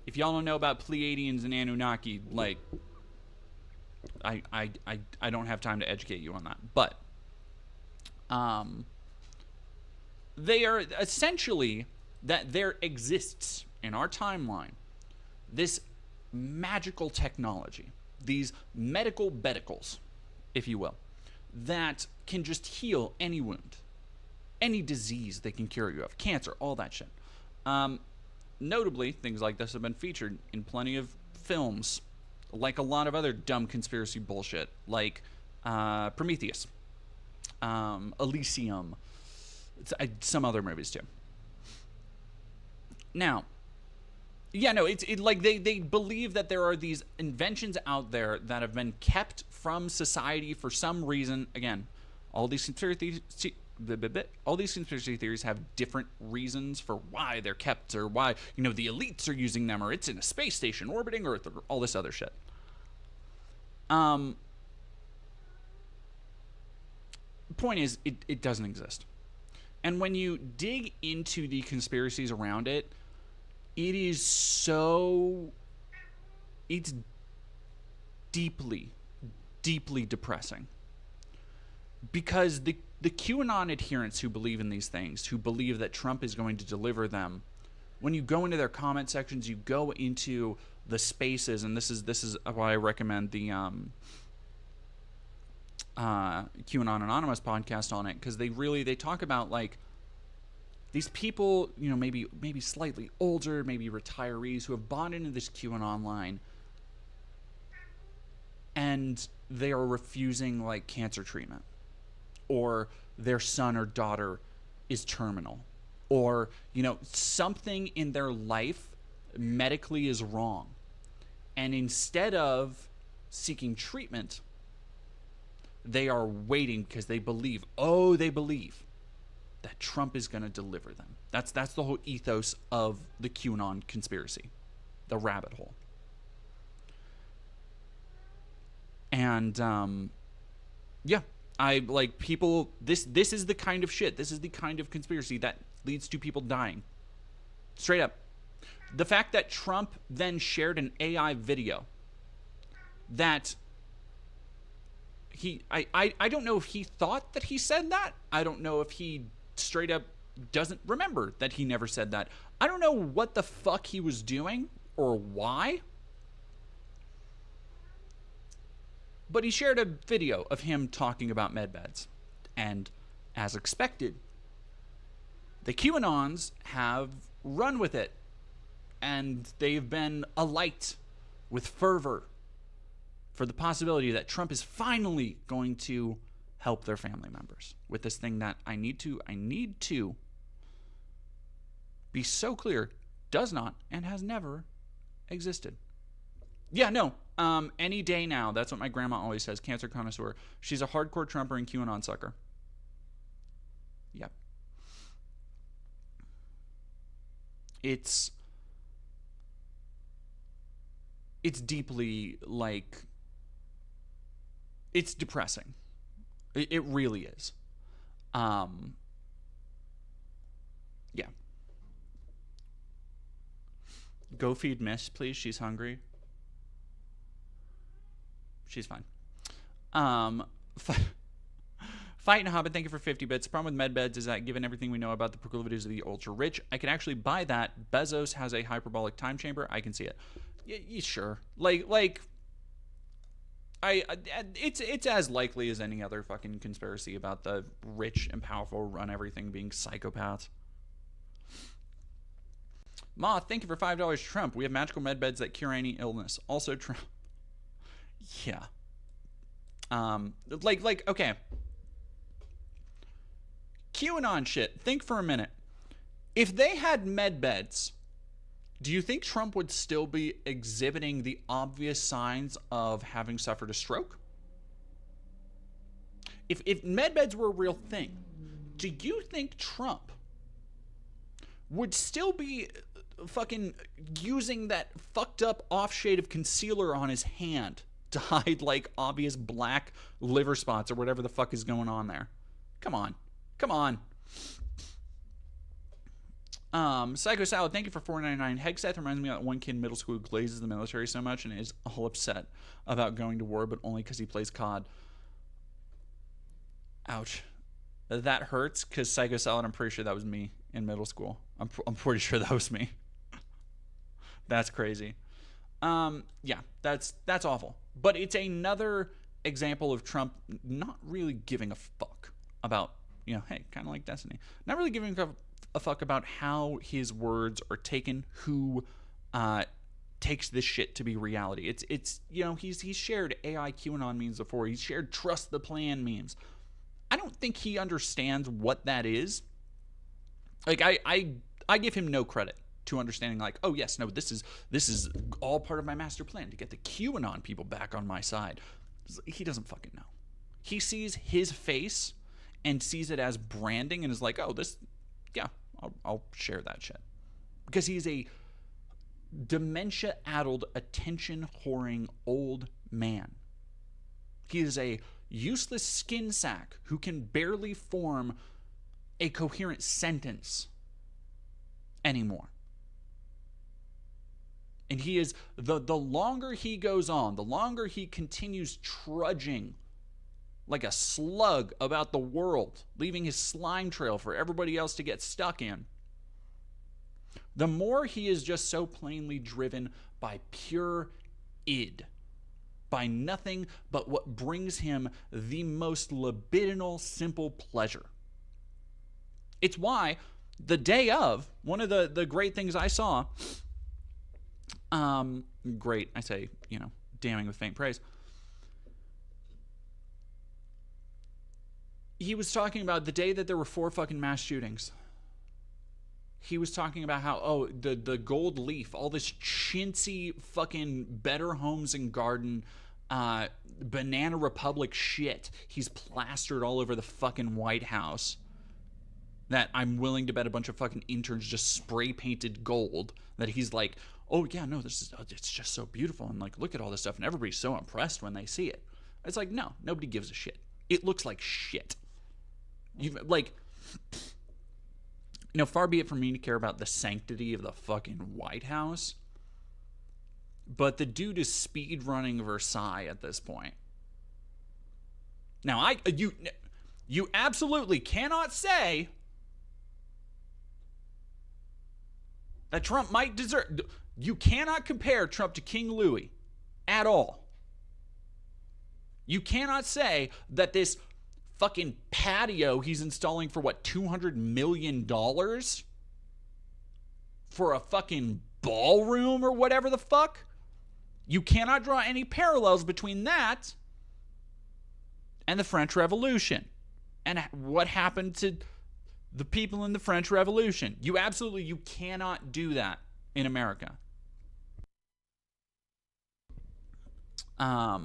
If y'all don't know about Pleiadians and Anunnaki, like... I don't have time to educate you on that. But... they are essentially that there exists in our timeline this magical technology, these medical bedicles, if you will, that can just heal any wound, any disease they can cure you of, cancer, all that shit. Notably, things like this have been featured in plenty of films, like a lot of other dumb conspiracy bullshit, like Prometheus, Elysium, some other movies too. Now, it's like they believe that there are these inventions out there that have been kept from society for some reason. Again, all these conspiracy theories have different reasons for why they're kept, or why, the elites are using them, or it's in a space station orbiting Earth, or all this other shit. Point is, it doesn't exist. And when you dig into the conspiracies around it, it's deeply, deeply depressing. Because the QAnon adherents who believe in these things, who believe that Trump is going to deliver them, when you go into their comment sections, you go into the spaces, and this is why I recommend the QAnon Anonymous podcast on it, because they talk about, like, these people, maybe slightly older, maybe retirees, who have bought into this QAnon line, and they are refusing, like, cancer treatment, or their son or daughter is terminal, or something in their life medically is wrong, and instead of seeking treatment, they are waiting because they believe that Trump is going to deliver them. That's the whole ethos of the QAnon conspiracy, the rabbit hole. And I like people. This is the kind of shit. This is the kind of conspiracy that leads to people dying. Straight up. The fact that Trump then shared an AI video that I don't know if he thought that he said that. I don't know if he straight up doesn't remember that he never said that. I don't know what the fuck he was doing or why. But he shared a video of him talking about medbeds. And as expected, the QAnons have run with it. And they've been alight with fervor for the possibility that Trump is finally going to help their family members with this thing that I need to be so clear does not and has never existed. Any day now. That's what my grandma always says. Cancer connoisseur. She's a hardcore Trumper and QAnon sucker. Yep. It's deeply, like, it's depressing. It really is. Yeah. Go feed Miss, please. She's hungry. She's fine. Fight and Hobbit, thank you for 50 bits. The problem with medbeds is that given everything we know about the proclivities of the ultra-rich, I can actually buy that. Bezos has a hyperbolic time chamber. I can see it. Sure. Like, It's as likely as any other fucking conspiracy about the rich and powerful run everything being psychopaths. Ma, thank you for $5. Trump, we have magical med beds that cure any illness. Also Trump. Yeah. Okay. QAnon shit. Think for a minute. If they had med beds, do you think Trump would still be exhibiting the obvious signs of having suffered a stroke? If med beds were a real thing, do you think Trump would still be fucking using that fucked up off shade of concealer on his hand to hide like obvious black liver spots or whatever the fuck is going on there? Come on. Psycho Salad, thank you for $4.99. Hegseth reminds me of that one kid in middle school who glazes the military so much and is all upset about going to war, but only because he plays COD. Ouch. That hurts, because Psycho Salad, I'm pretty sure that was me in middle school. I'm pretty sure that was me. That's crazy. Yeah, that's awful. But it's another example of Trump not really giving a fuck about, hey, kind of like Destiny. Not really giving a fuck about how his words are taken, who takes this shit to be reality. It's he's shared AI QAnon memes before. He's shared trust the plan memes. I don't think he understands what that is. Like I give him no credit to understanding, like, oh yes, no, this is all part of my master plan to get the QAnon people back on my side. He doesn't fucking know. He sees his face and sees it as branding and is like, oh, this, yeah, I'll share that shit. Because he's a dementia-addled, attention-whoring old man. He is a useless skin sack who can barely form a coherent sentence anymore. And he is, the longer he goes on, the longer he continues trudging like a slug about the world, leaving his slime trail for everybody else to get stuck in, the more he is just so plainly driven by pure id, by nothing but what brings him the most libidinal, simple pleasure. It's why the day of, one of the great things I saw, great, I say, damning with faint praise, he was talking about the day that there were 4 fucking mass shootings. He was talking about how, the gold leaf, all this chintzy fucking Better Homes and Garden, Banana Republic shit he's plastered all over the fucking White House, that I'm willing to bet a bunch of fucking interns just spray painted gold, that he's like, oh yeah, no, it's just so beautiful, and like, look at all this stuff, and everybody's so impressed when they see it. It's like, no, nobody gives a shit. It looks like shit. Far be it from me to care about the sanctity of the fucking White House, but the dude is speed running Versailles at this point. Now, you absolutely cannot say that Trump might deserve. You cannot compare Trump to King Louis at all. You cannot say that this fucking patio he's installing for what, $200 million for a fucking ballroom or whatever the fuck? You cannot draw any parallels between that and the French Revolution and what happened to the people in the French Revolution. You cannot do that in America. Yeah.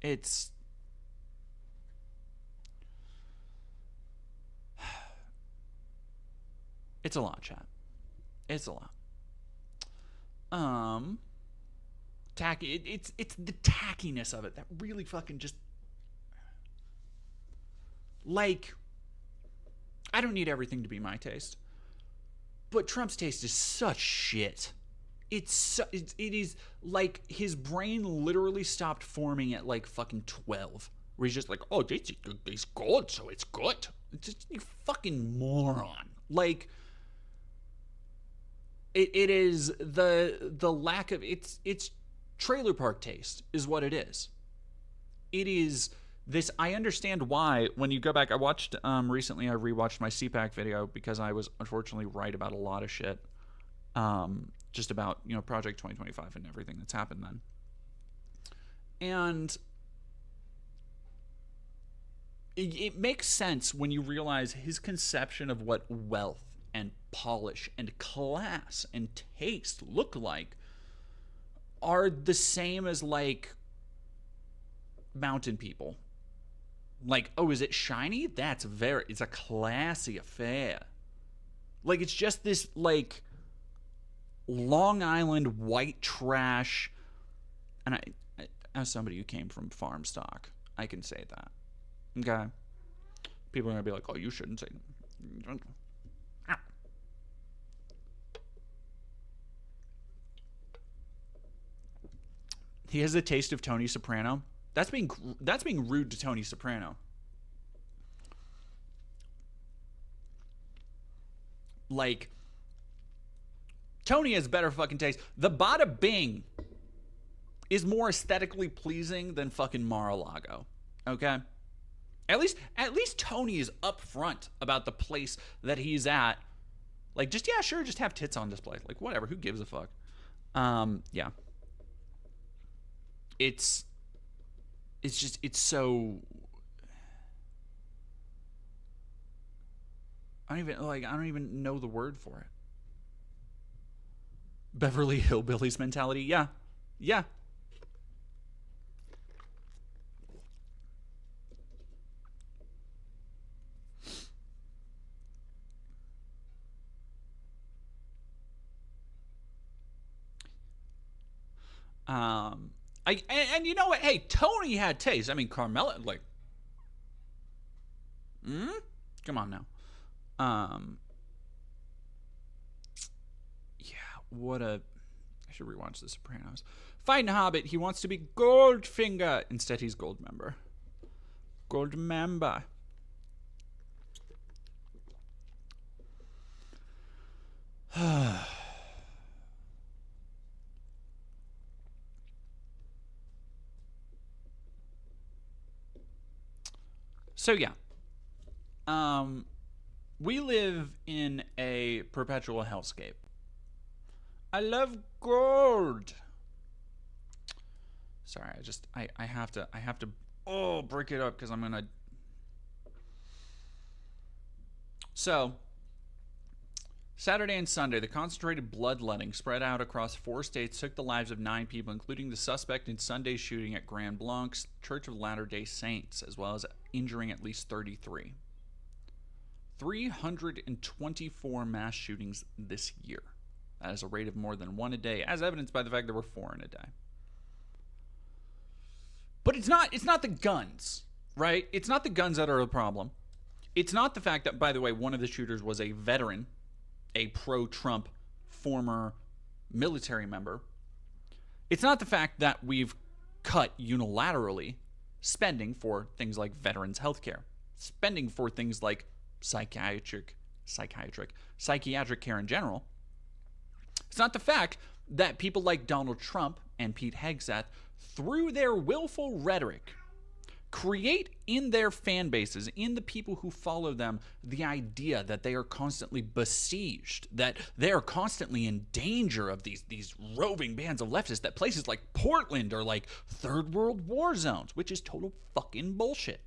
It's a lot, chat. It's a lot. Tacky. It's the tackiness of it that really fucking just, like, I don't need everything to be my taste, but Trump's taste is such shit. It is like his brain literally stopped forming at like fucking 12, where he's just like, oh, it's good, so it's good. It's just, you fucking moron. Like, it is the lack of it's trailer park taste is what it is. It is this. I understand why when you go back. I watched recently. I rewatched my CPAC video because I was unfortunately right about a lot of shit. Just about Project 2025 and everything that's happened then. And it makes sense when you realize his conception of what wealth and polish and class and taste look like are the same as like mountain people. Like, oh, is it shiny? It's a classy affair. Like, it's just this like Long Island white trash. And as somebody who came from farm stock, I can say that. Okay. People are going to be like, oh, you shouldn't say that. He has the taste of Tony Soprano. That's being rude to Tony Soprano. Like, Tony has better fucking taste. The Bada Bing is more aesthetically pleasing than fucking Mar-a-Lago. Okay? At least Tony is upfront about the place that he's at. Like, just have tits on display. Like, whatever, who gives a fuck? Yeah. It's so I don't even know the word for it. Beverly Hillbillies mentality. Yeah. Yeah. And you know what? Hey, Tony had taste. I mean, Carmela, like, come on now. Yeah, what a. I should rewatch The Sopranos. Fighting Hobbit. He wants to be Goldfinger. Instead, he's Goldmember. Goldmember. So yeah, we live in a perpetual hellscape. I love gold. Sorry, I have to break it up because I'm gonna. So Saturday and Sunday, the concentrated bloodletting spread out across 4 states took the lives of 9 people, including the suspect in Sunday's shooting at Grand Blanc's Church of Latter-day Saints, as well as injuring at least 33. 324 mass shootings this year. That is a rate of more than 1 a day, as evidenced by the fact there were 4 in a day. But it's not the guns, right? It's not the guns that are the problem. It's not the fact that, by the way, one of the shooters was a veteran, a pro-Trump former military member. It's not the fact that we've cut unilaterally spending for things like veterans health care, spending for things like psychiatric care in general. It's not the fact that people like Donald Trump and Pete Hegseth, through their willful rhetoric, create in their fan bases, in the people who follow them, the idea that they are constantly besieged, that they are constantly in danger of these roving bands of leftists, that places like Portland are like third world war zones, which is total fucking bullshit.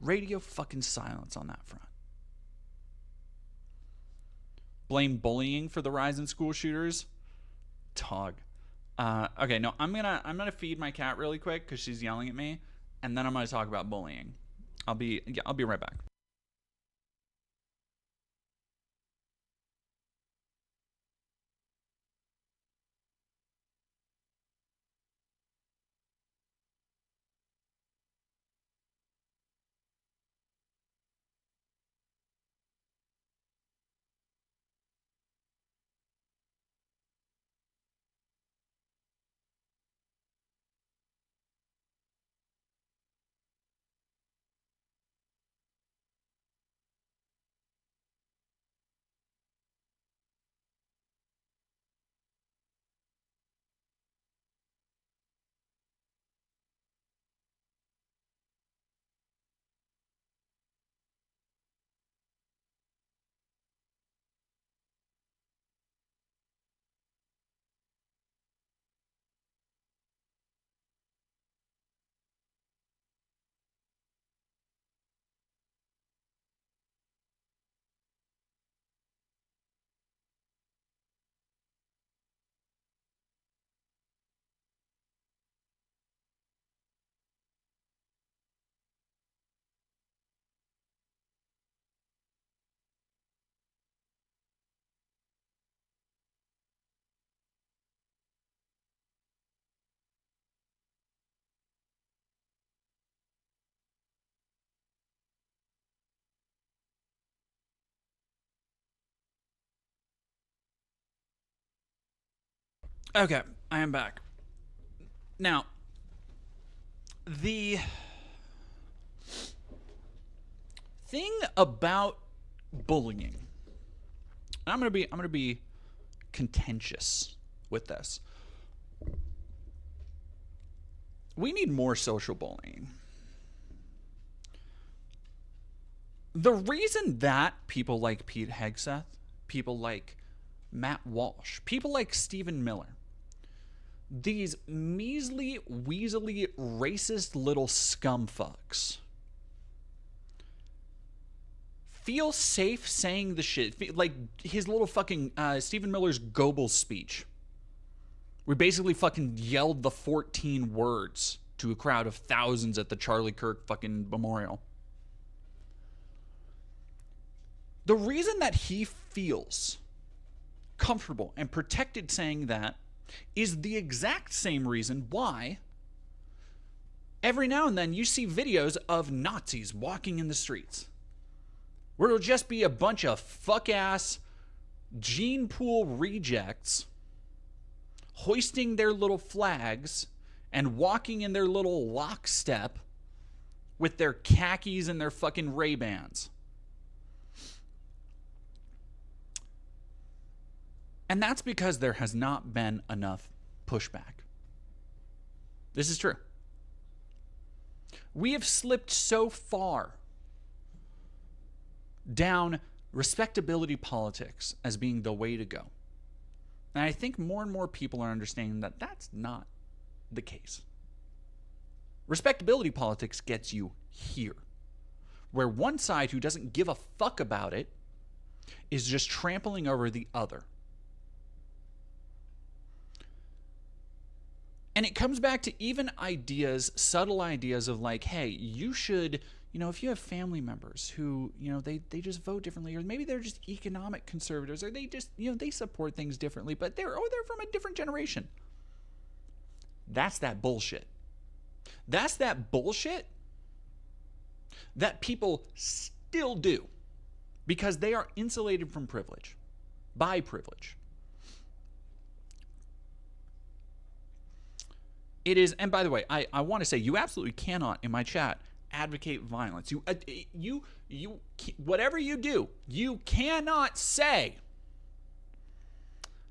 Radio fucking silence on that front. Blame bullying for the rise in school shooters? Dog. Okay, no, I'm gonna feed my cat really quick because she's yelling at me, and then I'm gonna talk about bullying. I'll be right back. Okay, I am back. Now, the thing about bullying, and I'm gonna be contentious with this. We need more social bullying. The reason that people like Pete Hegseth, people like Matt Walsh, people like Stephen Miller, these measly, weaselly, racist little scumfucks feel safe saying the shit. Like his little fucking Stephen Miller's Goebbels speech. We basically fucking yelled the 14 words to a crowd of thousands at the Charlie Kirk fucking memorial. The reason that he feels comfortable and protected saying that is the exact same reason why every now and then you see videos of Nazis walking in the streets, where it'll just be a bunch of fuck-ass gene pool rejects hoisting their little flags and walking in their little lockstep with their khakis and their fucking Ray-Bans. And that's because there has not been enough pushback. This is true. We have slipped so far down respectability politics as being the way to go. And I think more and more people are understanding that that's not the case. Respectability politics gets you here, where one side who doesn't give a fuck about it is just trampling over the other. And it comes back to even ideas, subtle ideas of like, hey, you should, if you have family members who, they just vote differently, or maybe they're just economic conservatives, or they just, they support things differently, but they're from a different generation. That's that bullshit. That's that bullshit that people still do because they are insulated from privilege, by privilege. It is, and by the way, I want to say you absolutely cannot in my chat advocate violence. You whatever you do, you cannot say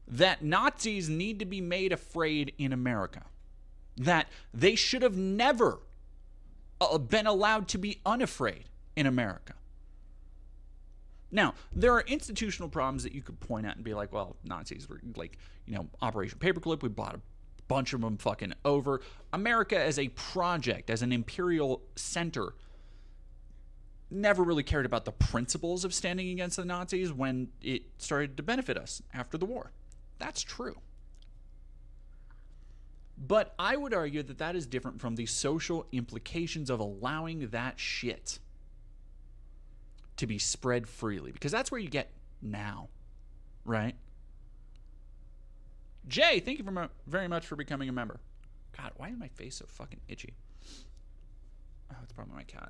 that Nazis need to be made afraid in America, that they should have never been allowed to be unafraid in America. Now, there are institutional problems that you could point at and be like, well, Nazis were like, Operation Paperclip, we bought a bunch of them fucking over. America as a project, as an imperial center, never really cared about the principles of standing against the Nazis when it started to benefit us after the war. That's true. But I would argue that that is different from the social implications of allowing that shit to be spread freely, because that's where you get now, right? Jay, thank you very much for becoming a member. God, why is my face so fucking itchy? Oh, it's probably my cat.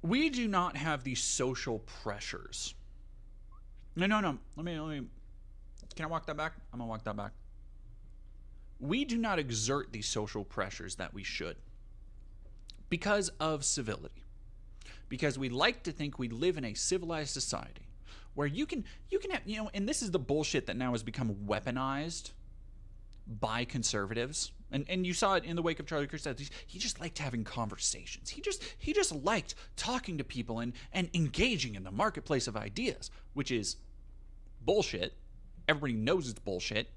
We do not have these social pressures. No. Let me. Can I walk that back? I'm going to walk that back. We do not exert these social pressures that we should because of civility. Because we like to think we live in a civilized society where you can have, and this is the bullshit that now has become weaponized by conservatives. And you saw it in the wake of Charlie Kirk. He just liked having conversations. He just liked talking to people and engaging in the marketplace of ideas, which is bullshit. Everybody knows it's bullshit.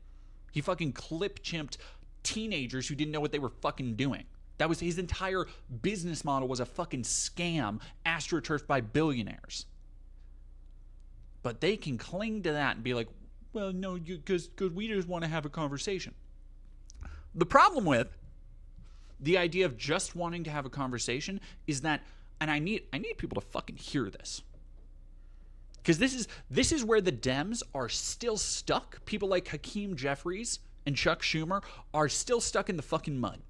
He fucking clip-chimped teenagers who didn't know what they were fucking doing. That was his entire business model, was a fucking scam astroturfed by billionaires. But they can cling to that and be like, well, no, because we just want to have a conversation. The problem with the idea of just wanting to have a conversation is that, and I need people to fucking hear this, because this is where the Dems are still stuck. People like Hakeem Jeffries and Chuck Schumer are still stuck in the fucking mud.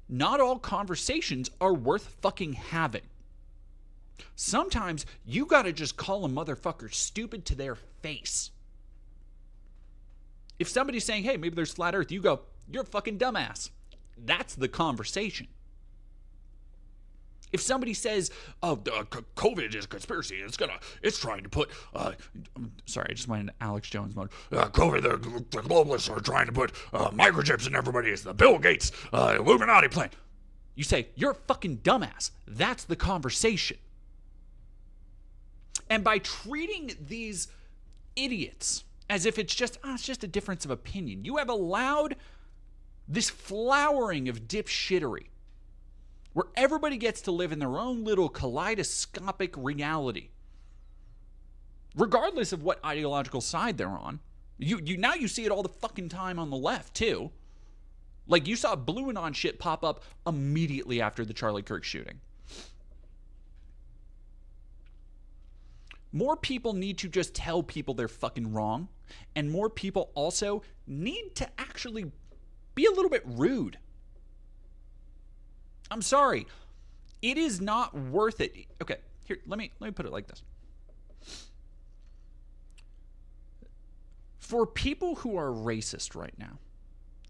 not all conversations are worth fucking having. Sometimes you gotta just call a motherfucker stupid to their face. If somebody's saying, hey, maybe there's flat earth, you go, you're a fucking dumbass. That's the conversation. If somebody says, oh, COVID is a conspiracy, it's trying to put, sorry, I just went into Alex Jones mode. COVID, the globalists are trying to put microchips in everybody. It's the Bill Gates Illuminati plan. You say, you're a fucking dumbass. That's the conversation. And by treating these idiots as if it's just a difference of opinion, you have allowed this flowering of dipshittery where everybody gets to live in their own little kaleidoscopic reality, regardless of what ideological side they're on. Now you see it all the fucking time on the left, too. Like, you saw Blue Anon shit pop up immediately after the Charlie Kirk shooting. More people need to just tell people they're fucking wrong, and more people also need to actually be a little bit rude. I'm sorry. It is not worth it. Okay, here, let me put it like this. For people who are racist right now,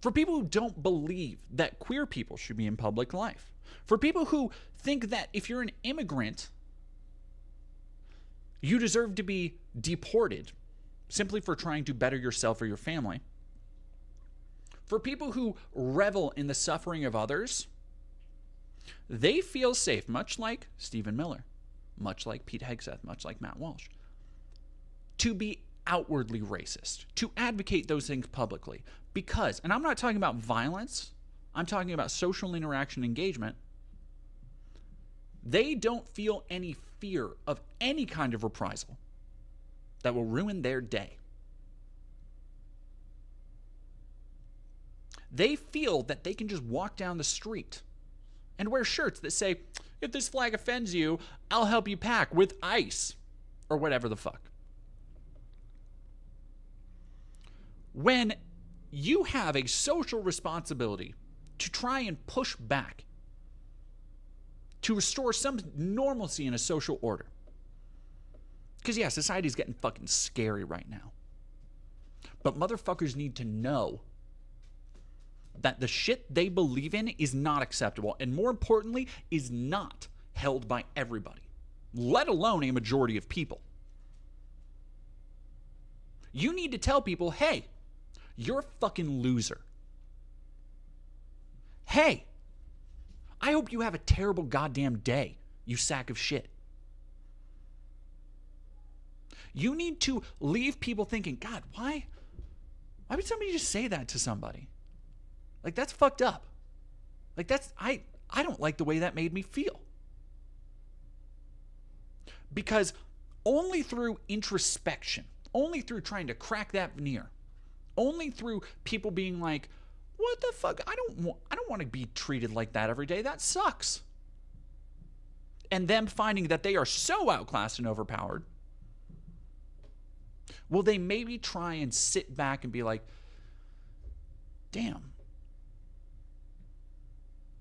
for people who don't believe that queer people should be in public life, for people who think that if you're an immigrant, you deserve to be deported simply for trying to better yourself or your family, for people who revel in the suffering of others, they feel safe, much like Stephen Miller, much like Pete Hegseth, much like Matt Walsh, to be outwardly racist, to advocate those things publicly. Because, and I'm not talking about violence, I'm talking about social interaction engagement, they don't feel any fear of any kind of reprisal that will ruin their day. They feel that they can just walk down the street and wear shirts that say, if this flag offends you, I'll help you pack with ice, or whatever the fuck. When you have a social responsibility to try and push back, to restore some normalcy in a social order, because yeah, society's getting fucking scary right now, but motherfuckers need to know that the shit they believe in is not acceptable, and more importantly, is not held by everybody, let alone a majority of people. You need to tell people, hey, you're a fucking loser. Hey, I hope you have a terrible goddamn day, you sack of shit. You need to leave people thinking, God, why would somebody just say that to somebody? Like, that's fucked up. Like, I don't like the way that made me feel. Because only through introspection, only through trying to crack that veneer, only through people being like, what the fuck? I don't want to be treated like that every day. That sucks. And them finding that they are so outclassed and overpowered, will they maybe try and sit back and be like, damn,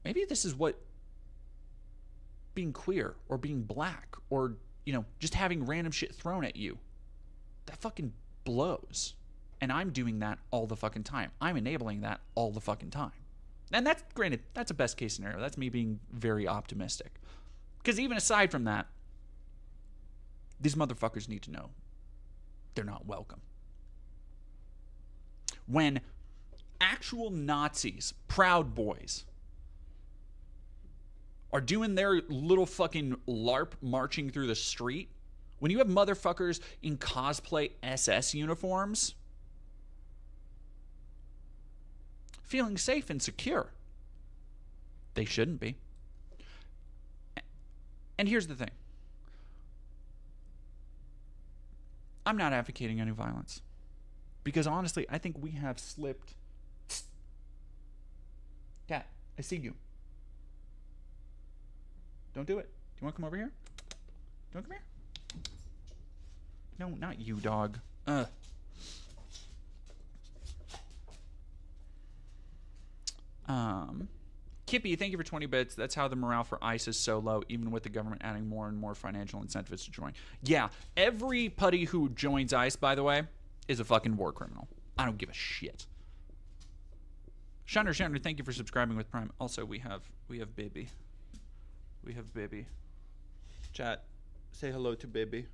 maybe this is what being queer or being black or, just having random shit thrown at you, that fucking blows. And I'm doing that all the fucking time. I'm enabling that all the fucking time. And that's, granted, that's a best case scenario. That's me being very optimistic. Because even aside from that, these motherfuckers need to know they're not welcome. When actual Nazis, Proud Boys, are doing their little fucking LARP marching through the street, when you have motherfuckers in cosplay SS uniforms feeling safe and secure, they shouldn't be. And here's the thing. I'm not advocating any violence. Because honestly, I think we have slipped. Cat, I see you. Don't do it. Do you want to come over here? Do you want to come here? No, not you, dog. Kippy, thank you for 20 bits. That's how the morale for ICE is so low, even with the government adding more and more financial incentives to join. Yeah, everybody who joins ICE, by the way, is a fucking war criminal. I don't give a shit. Shunder, thank you for subscribing with Prime. Also, we have Baby. We have Baby. Chat, say hello to Baby.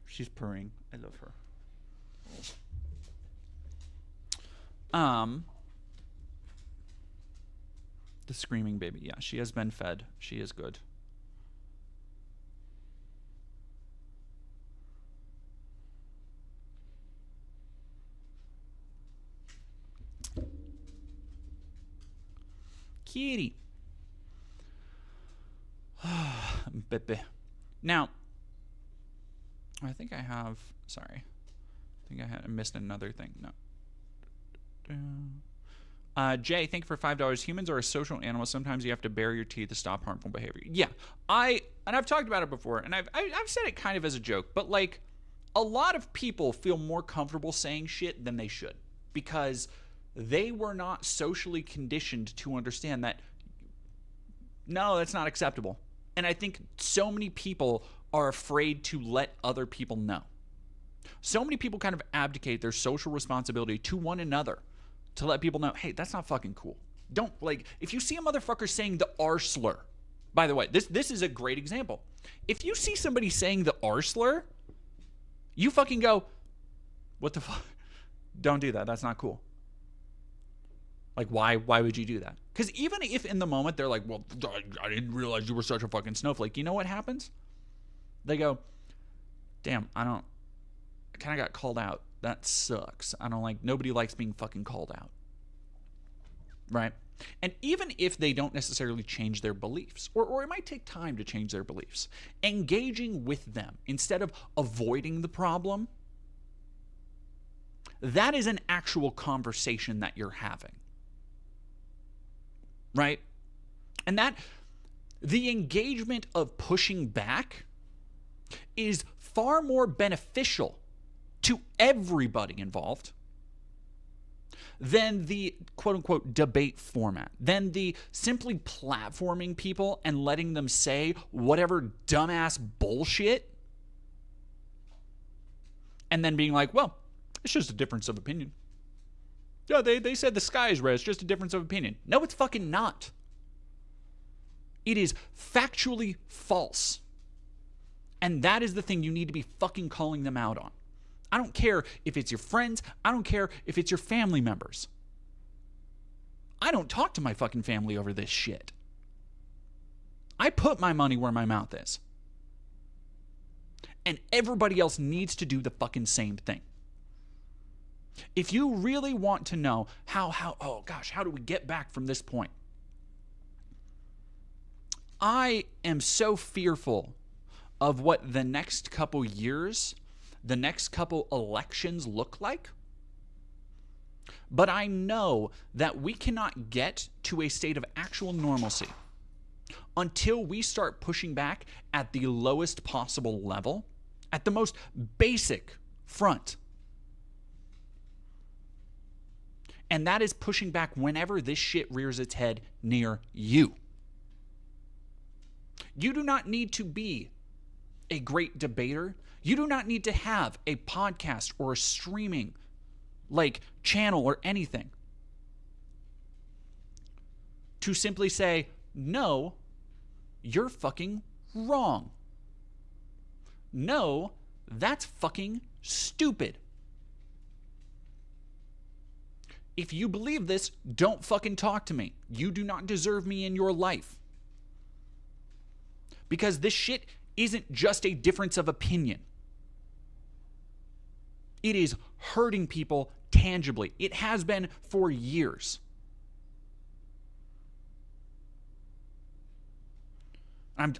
She's purring. I love her. The screaming baby. Yeah, she has been fed. She is good. Kitty. Baby. Now, I think I have. Sorry. I think I missed another thing. No. Jay, thank you for $5. Humans are a social animal. Sometimes you have to bare your teeth to stop harmful behavior. Yeah, I've talked about it before, and I've said it kind of as a joke, but like, a lot of people feel more comfortable saying shit than they should because they were not socially conditioned to understand that. No, that's not acceptable. And I think so many people are afraid to let other people know. So many people kind of abdicate their social responsibility to one another to let people know, hey, that's not fucking cool. Don't, like, if you see a motherfucker saying the R slur, by the way, this is a great example. If you see somebody saying the R slur, you fucking go, what the fuck? Don't do that. That's not cool. Like, why would you do that? Because even if in the moment they're like, well, I didn't realize you were such a fucking snowflake. You know what happens? They go, damn, I kind of got called out. That sucks. Nobody likes being fucking called out. Right? And even if they don't necessarily change their beliefs, or it might take time to change their beliefs, engaging with them instead of avoiding the problem, that is an actual conversation that you're having. Right? And that the engagement of pushing back is far more beneficial to everybody involved than the quote-unquote debate format, than the simply platforming people and letting them say whatever dumbass bullshit and then being like, well, it's just a difference of opinion. Yeah, they said the sky is red. It's just a difference of opinion. No, it's fucking not. It is factually false. And that is the thing you need to be fucking calling them out on. I don't care if it's your friends. I don't care if it's your family members. I don't talk to my fucking family over this shit. I put my money where my mouth is. And everybody else needs to do the fucking same thing. If you really want to know how do we get back from this point? I am so fearful of what the next couple years, the next couple elections look like. But I know that we cannot get to a state of actual normalcy until we start pushing back at the lowest possible level, at the most basic front. And that is pushing back whenever this shit rears its head near you. You do not need to be a great debater. You do not need to have a podcast or a streaming channel or anything to simply say, no, you're fucking wrong. No, that's fucking stupid. If you believe this, don't fucking talk to me. You do not deserve me in your life. Because this shit isn't just a difference of opinion. It is hurting people tangibly. It has been for years. I'm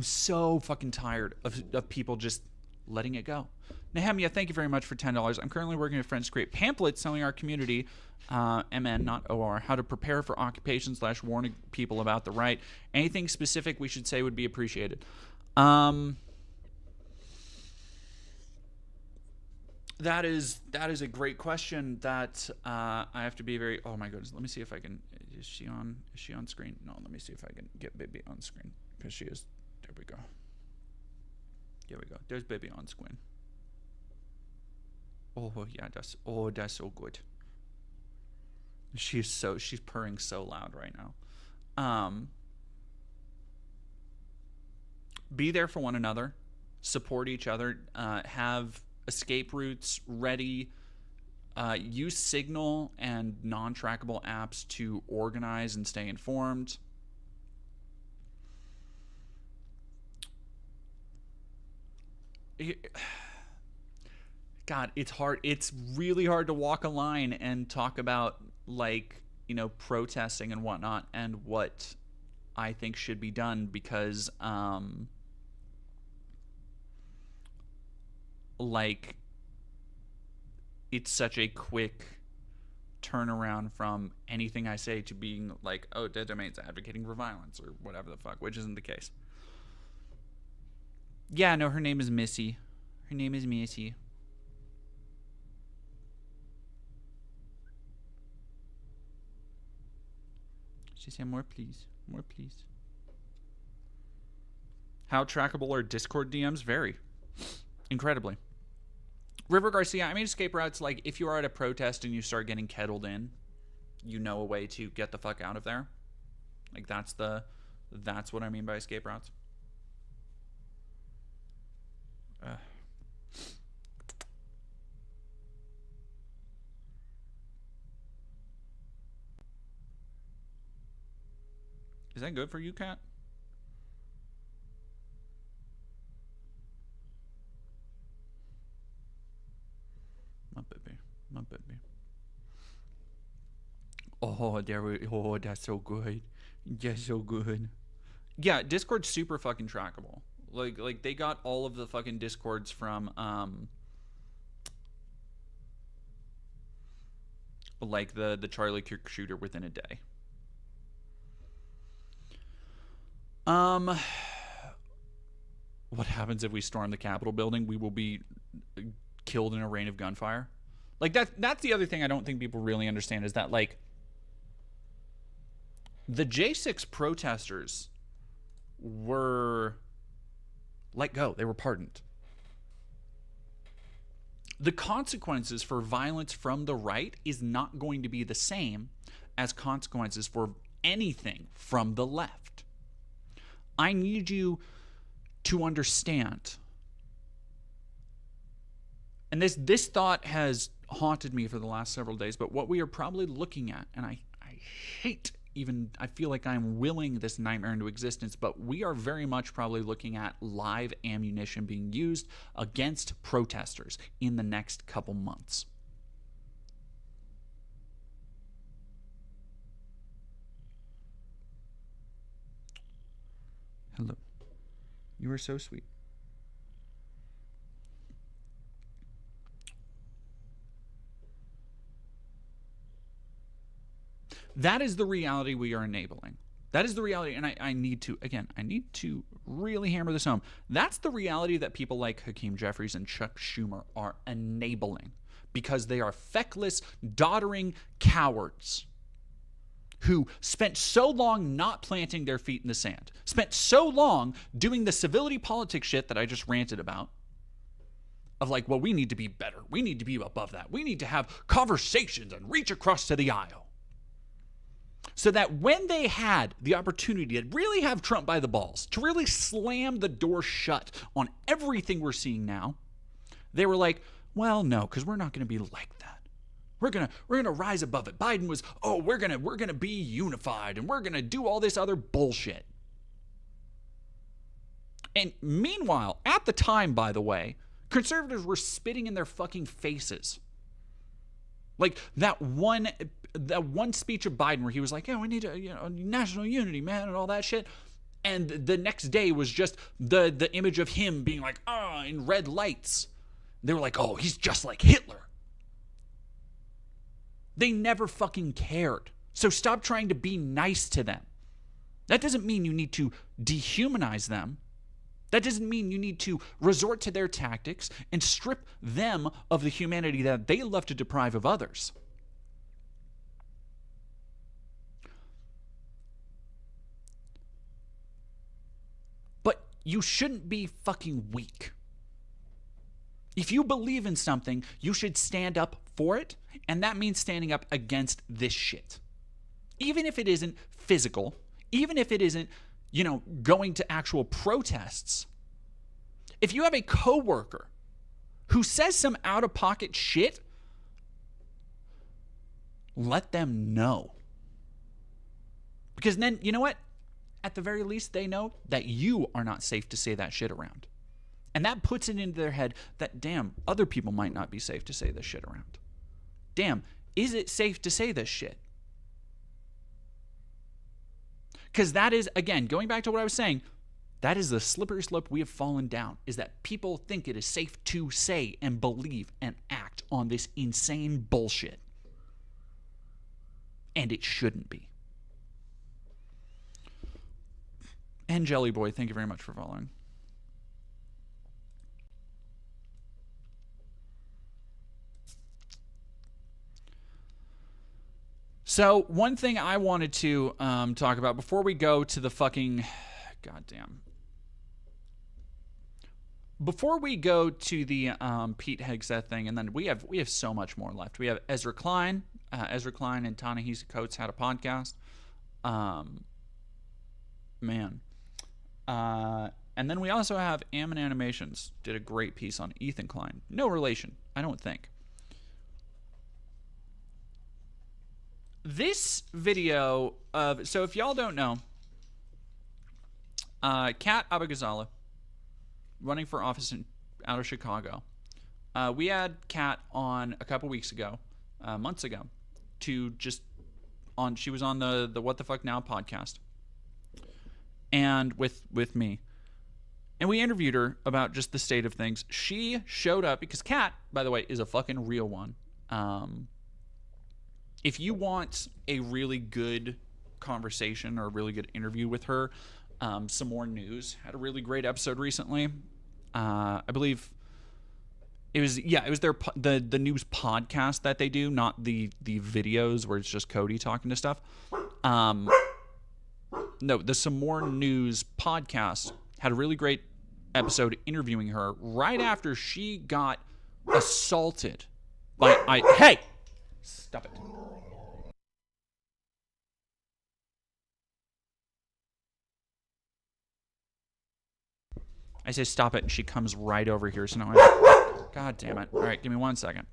so fucking tired of people just letting it go. Nehemiah, thank you very much for $10. I'm currently working with friends to create pamphlets telling our community, MN, not OR, how to prepare for occupation / warning people about the right. Anything specific we should say would be appreciated. That is a great question that I have to be very. Oh my goodness, let me see if I can. Is she on screen? No, let me see if I can get Baby on screen, because she is. There we go. There we go. There's Baby on screen. Oh yeah, that's so good. She's purring so loud right now. Be there for one another, support each other, have escape routes ready, use Signal and non-trackable apps to organize and stay informed. God, it's hard. It's really hard to walk a line and talk about, like, protesting and whatnot and what I think should be done, because like, it's such a quick turnaround from anything I say to being like, oh, Dead Domain's advocating for violence or whatever the fuck, which isn't the case. Yeah, no, her name is Missy. Her name is Missy. She said, more please. More please. How trackable are Discord DMs? Very. Incredibly. River Garcia, I mean, escape routes, like, if you are at a protest and you start getting kettled in, you know a way to get the fuck out of there. Like, that's what I mean by escape routes. Is that good for you, Kat? My baby. My baby. Oh, that's so good. That's so good. Yeah, Discord's super fucking trackable. Like they got all of the fucking Discords from like the Charlie Kirk shooter within a day. What happens if we storm the Capitol building? We will be killed in a rain of gunfire. Like, that's the other thing I don't think people really understand, is that, like, the J6 protesters were let go. They were pardoned. The consequences for violence from the right is not going to be the same as consequences for anything from the left. I need you to understand. And this thought has haunted me for the last several days, but what we are probably looking at, and I feel like I'm willing this nightmare into existence, but we are very much probably looking at live ammunition being used against protesters in the next couple months. Hello. You are so sweet. That is the reality we are enabling. That is the reality, and I need to really hammer this home. That's the reality that people like Hakeem Jeffries and Chuck Schumer are enabling, because they are feckless, doddering cowards who spent so long not planting their feet in the sand, spent so long doing the civility politics shit that I just ranted about, of like, well, we need to be better. We need to be above that. We need to have conversations and reach across to the aisle. So that when they had the opportunity to really have Trump by the balls, to really slam the door shut on everything we're seeing now, they were like, well, no, because we're not going to be like that. We're gonna rise above it. Biden was, oh, we're gonna be unified, and we're gonna do all this other bullshit. And meanwhile, at the time, by the way, conservatives were spitting in their fucking faces. Like that one speech of Biden where he was like, yeah, we need national unity, man, and all that shit. And the next day was just the image of him being like, in red lights. They were like, oh, he's just like Hitler. They never fucking cared. So stop trying to be nice to them. That doesn't mean you need to dehumanize them. That doesn't mean you need to resort to their tactics and strip them of the humanity that they love to deprive of others. But you shouldn't be fucking weak. If you believe in something, you should stand up for it, and that means standing up against this shit. Even if it isn't physical, even if it isn't, going to actual protests. If you have a coworker who says some out-of-pocket shit, let them know. Because then, you know what? At the very least, they know that you are not safe to say that shit around. And that puts it into their head that, damn, other people might not be safe to say this shit around. Damn, is it safe to say this shit? Because that is, again, going back to what I was saying, that is the slippery slope we have fallen down, is that people think it is safe to say and believe and act on this insane bullshit. And it shouldn't be. And Jelly Boy, thank you very much for following. So one thing I wanted to talk about before we go to the fucking goddamn, before we go to the Pete Hegseth thing, and then we have so much more left. We have Ezra Klein. Ezra Klein and Ta-Nehisi Coates had a podcast. And then we also have Ammon Animations did a great piece on Ethan Klein. No relation, I don't think. This video of, so if y'all don't know, Kat Abou-Ghazaleh, running for office out of Chicago. We had Kat on a couple weeks ago, months ago, she was on the What the Fuck Now podcast, and with me, and we interviewed her about just the state of things. She showed up because Kat, by the way, is a fucking real one. If you want a really good conversation or a really good interview with her, Some More News had a really great episode recently. I believe it was their the news podcast that they do, not the videos where it's just Cody talking to stuff. No, the Some More News podcast had a really great episode interviewing her right after she got assaulted by hey, stop it. I say stop it, and she comes right over here. So now God damn it. All right, give me 1 second.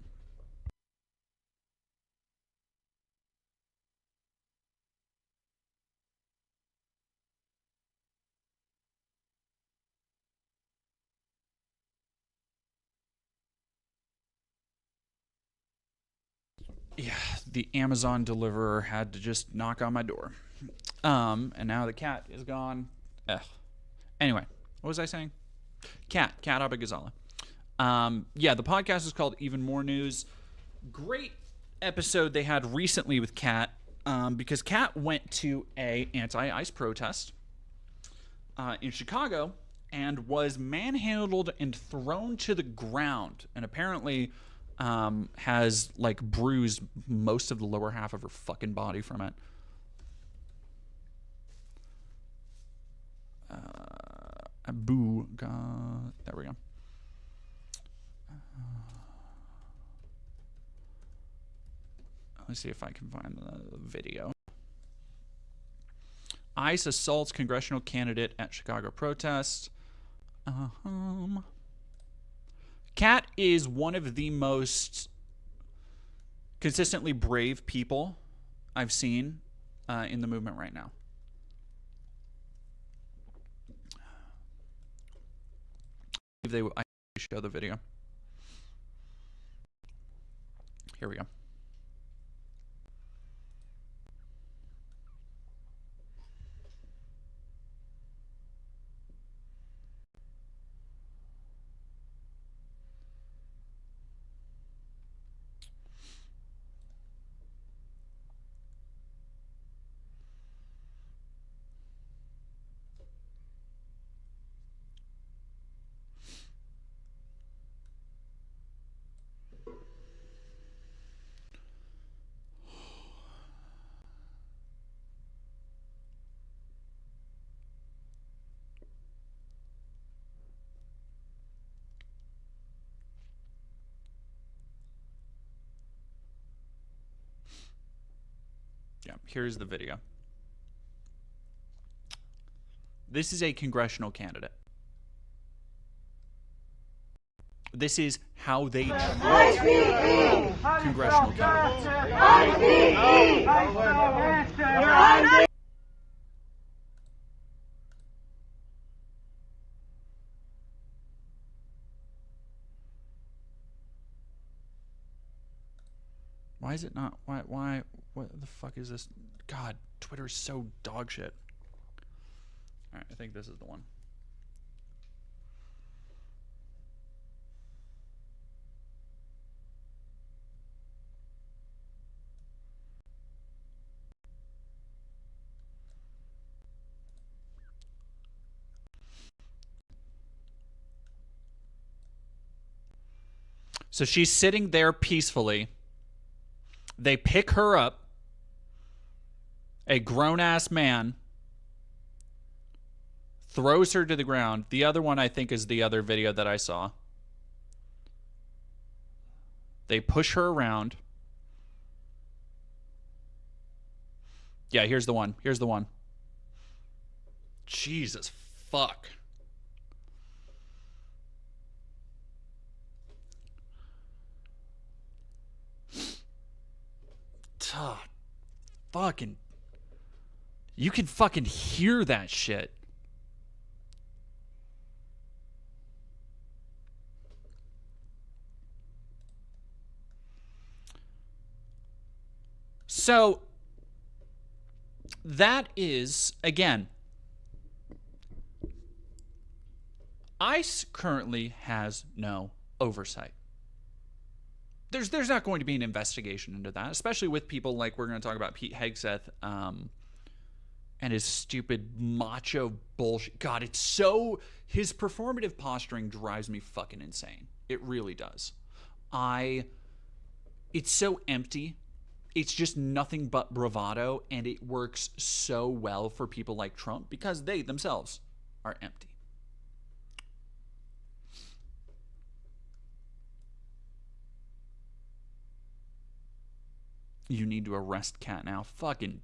Yeah, the Amazon deliverer had to just knock on my door. And now the cat is gone. Ugh. Anyway, what was I saying? Kat Abou-Ghazaleh. Yeah, the podcast is called Even More News. Great episode they had recently with Kat, because Kat went to a anti-ICE protest in Chicago and was manhandled and thrown to the ground, and apparently has like bruised most of the lower half of her fucking body from it. Boo, God, there we go. Let's see if I can find the video. ICE assaults congressional candidate at Chicago protest. Kat is one of the most consistently brave people I've seen in the movement right now. I show the video. Here we go. Here's the video. This is a congressional candidate. This is how they treat congressional candidates. Why is it not? Why? What the fuck is this? God, Twitter is so dog shit. All right, I think this is the one. So she's sitting there peacefully. They pick her up, a grown-ass man, throws her to the ground. The other one, I think, is the other video that I saw. They push her around. Yeah, here's the one. Here's the one. Jesus fuck. Fucking, you can fucking hear that shit. So that is, again, ICE currently has no oversight. There's not going to be an investigation into that, especially with people like we're going to talk about Pete Hegseth and his stupid macho bullshit. God, it's so, his performative posturing drives me fucking insane. It really does. It's so empty. It's just nothing but bravado, and it works so well for people like Trump because they themselves are empty. You need to arrest Cat now. Fucking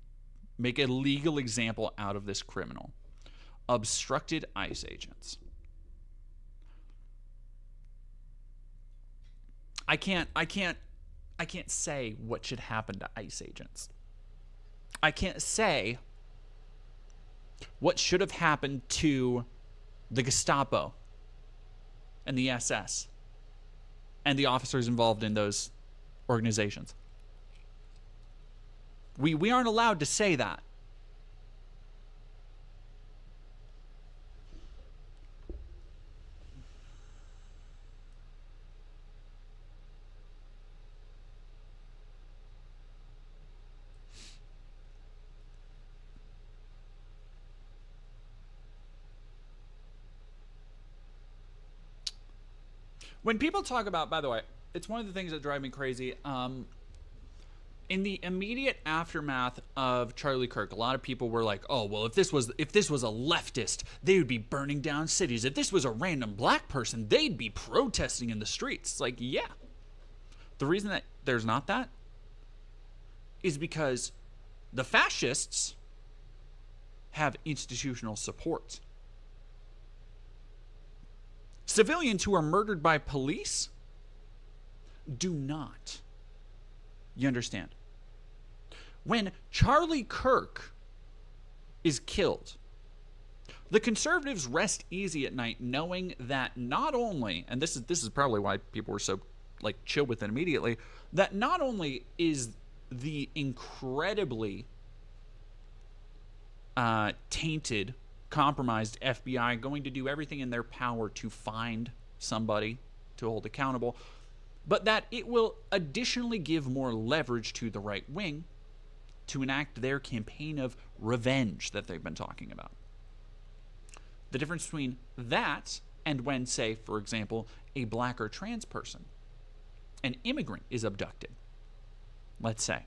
make a legal example out of this criminal. Obstructed ICE agents. I can't say what should happen to ICE agents. I can't say what should have happened to the Gestapo and the SS and the officers involved in those organizations. We aren't allowed to say that. When people talk about, by the way, it's one of the things that drive me crazy. In the immediate aftermath of Charlie Kirk, a lot of people were like, "Oh, well, if this was a leftist, they would be burning down cities. If this was a random black person, they'd be protesting in the streets." It's like, yeah. The reason that there's not that is because the fascists have institutional support. Civilians who are murdered by police do not. You understand? When Charlie Kirk is killed, the conservatives rest easy at night knowing that not only, and this is probably why people were so like chill with it immediately, that not only is the incredibly tainted, compromised FBI going to do everything in their power to find somebody to hold accountable, but that it will additionally give more leverage to the right wing to enact their campaign of revenge that they've been talking about. The difference between that and when, say, for example, a black or trans person, an immigrant, is abducted, let's say,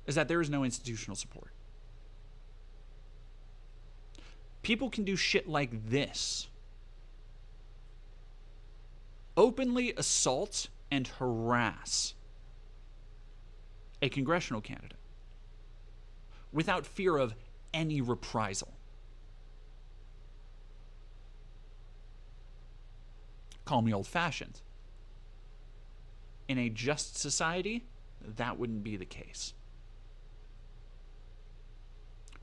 is that there is no institutional support. People can do shit like this. Openly assault and harass a congressional candidate without fear of any reprisal. Call me old-fashioned. In a just society, that wouldn't be the case.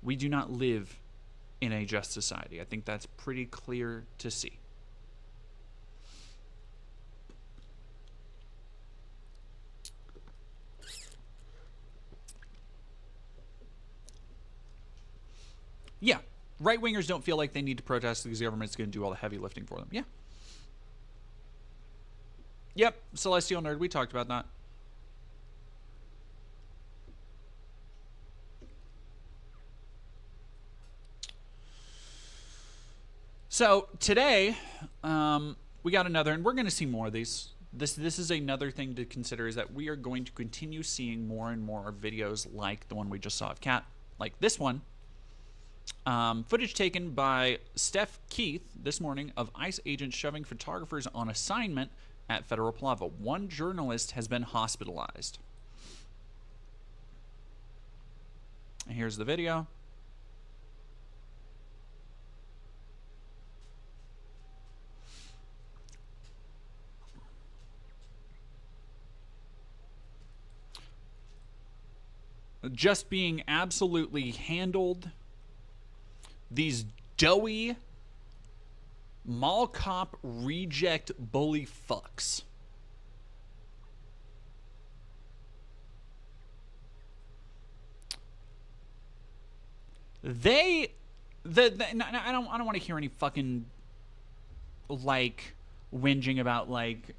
We do not live in a just society. I think that's pretty clear to see. Yeah, right-wingers don't feel like they need to protest because the government's going to do all the heavy lifting for them. Yeah. Yep, Celestial Nerd, we talked about that. So today, we got another, and we're going to see more of these. This is another thing to consider, is that we are going to continue seeing more and more videos like the one we just saw of Kat, like this one. Footage taken by Steph Keith this morning of ICE agents shoving photographers on assignment at Federal Plaza. One journalist has been hospitalized. And here's the video. Just being absolutely handled. These doughy mall cop reject bully fucks. I don't want to hear any fucking like whinging about like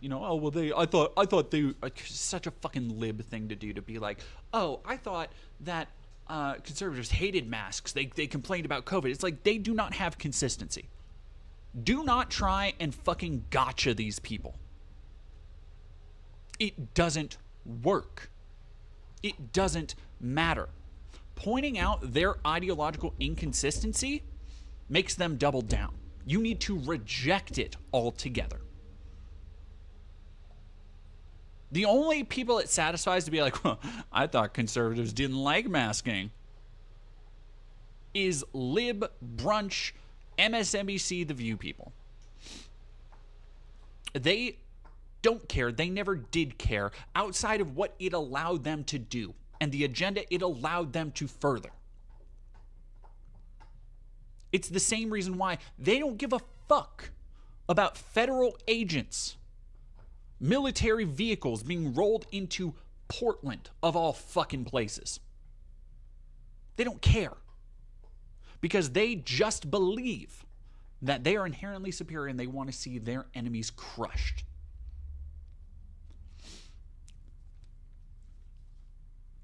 you know, oh well I thought they such a fucking lib thing to do, to be like, oh, I thought that conservatives hated masks. They complained about COVID. It's like, they do not have consistency. Do not try and fucking gotcha these people. It doesn't work. It doesn't matter. Pointing out their ideological inconsistency makes them double down. You need to reject it altogether. The only people it satisfies to be like, well, I thought conservatives didn't like masking, is lib, brunch, MSNBC, The View people. They don't care. They never did care, outside of what it allowed them to do and the agenda it allowed them to further. It's the same reason why they don't give a fuck about federal agents, military vehicles being rolled into Portland, of all fucking places. They don't care. Because they just believe that they are inherently superior and they want to see their enemies crushed.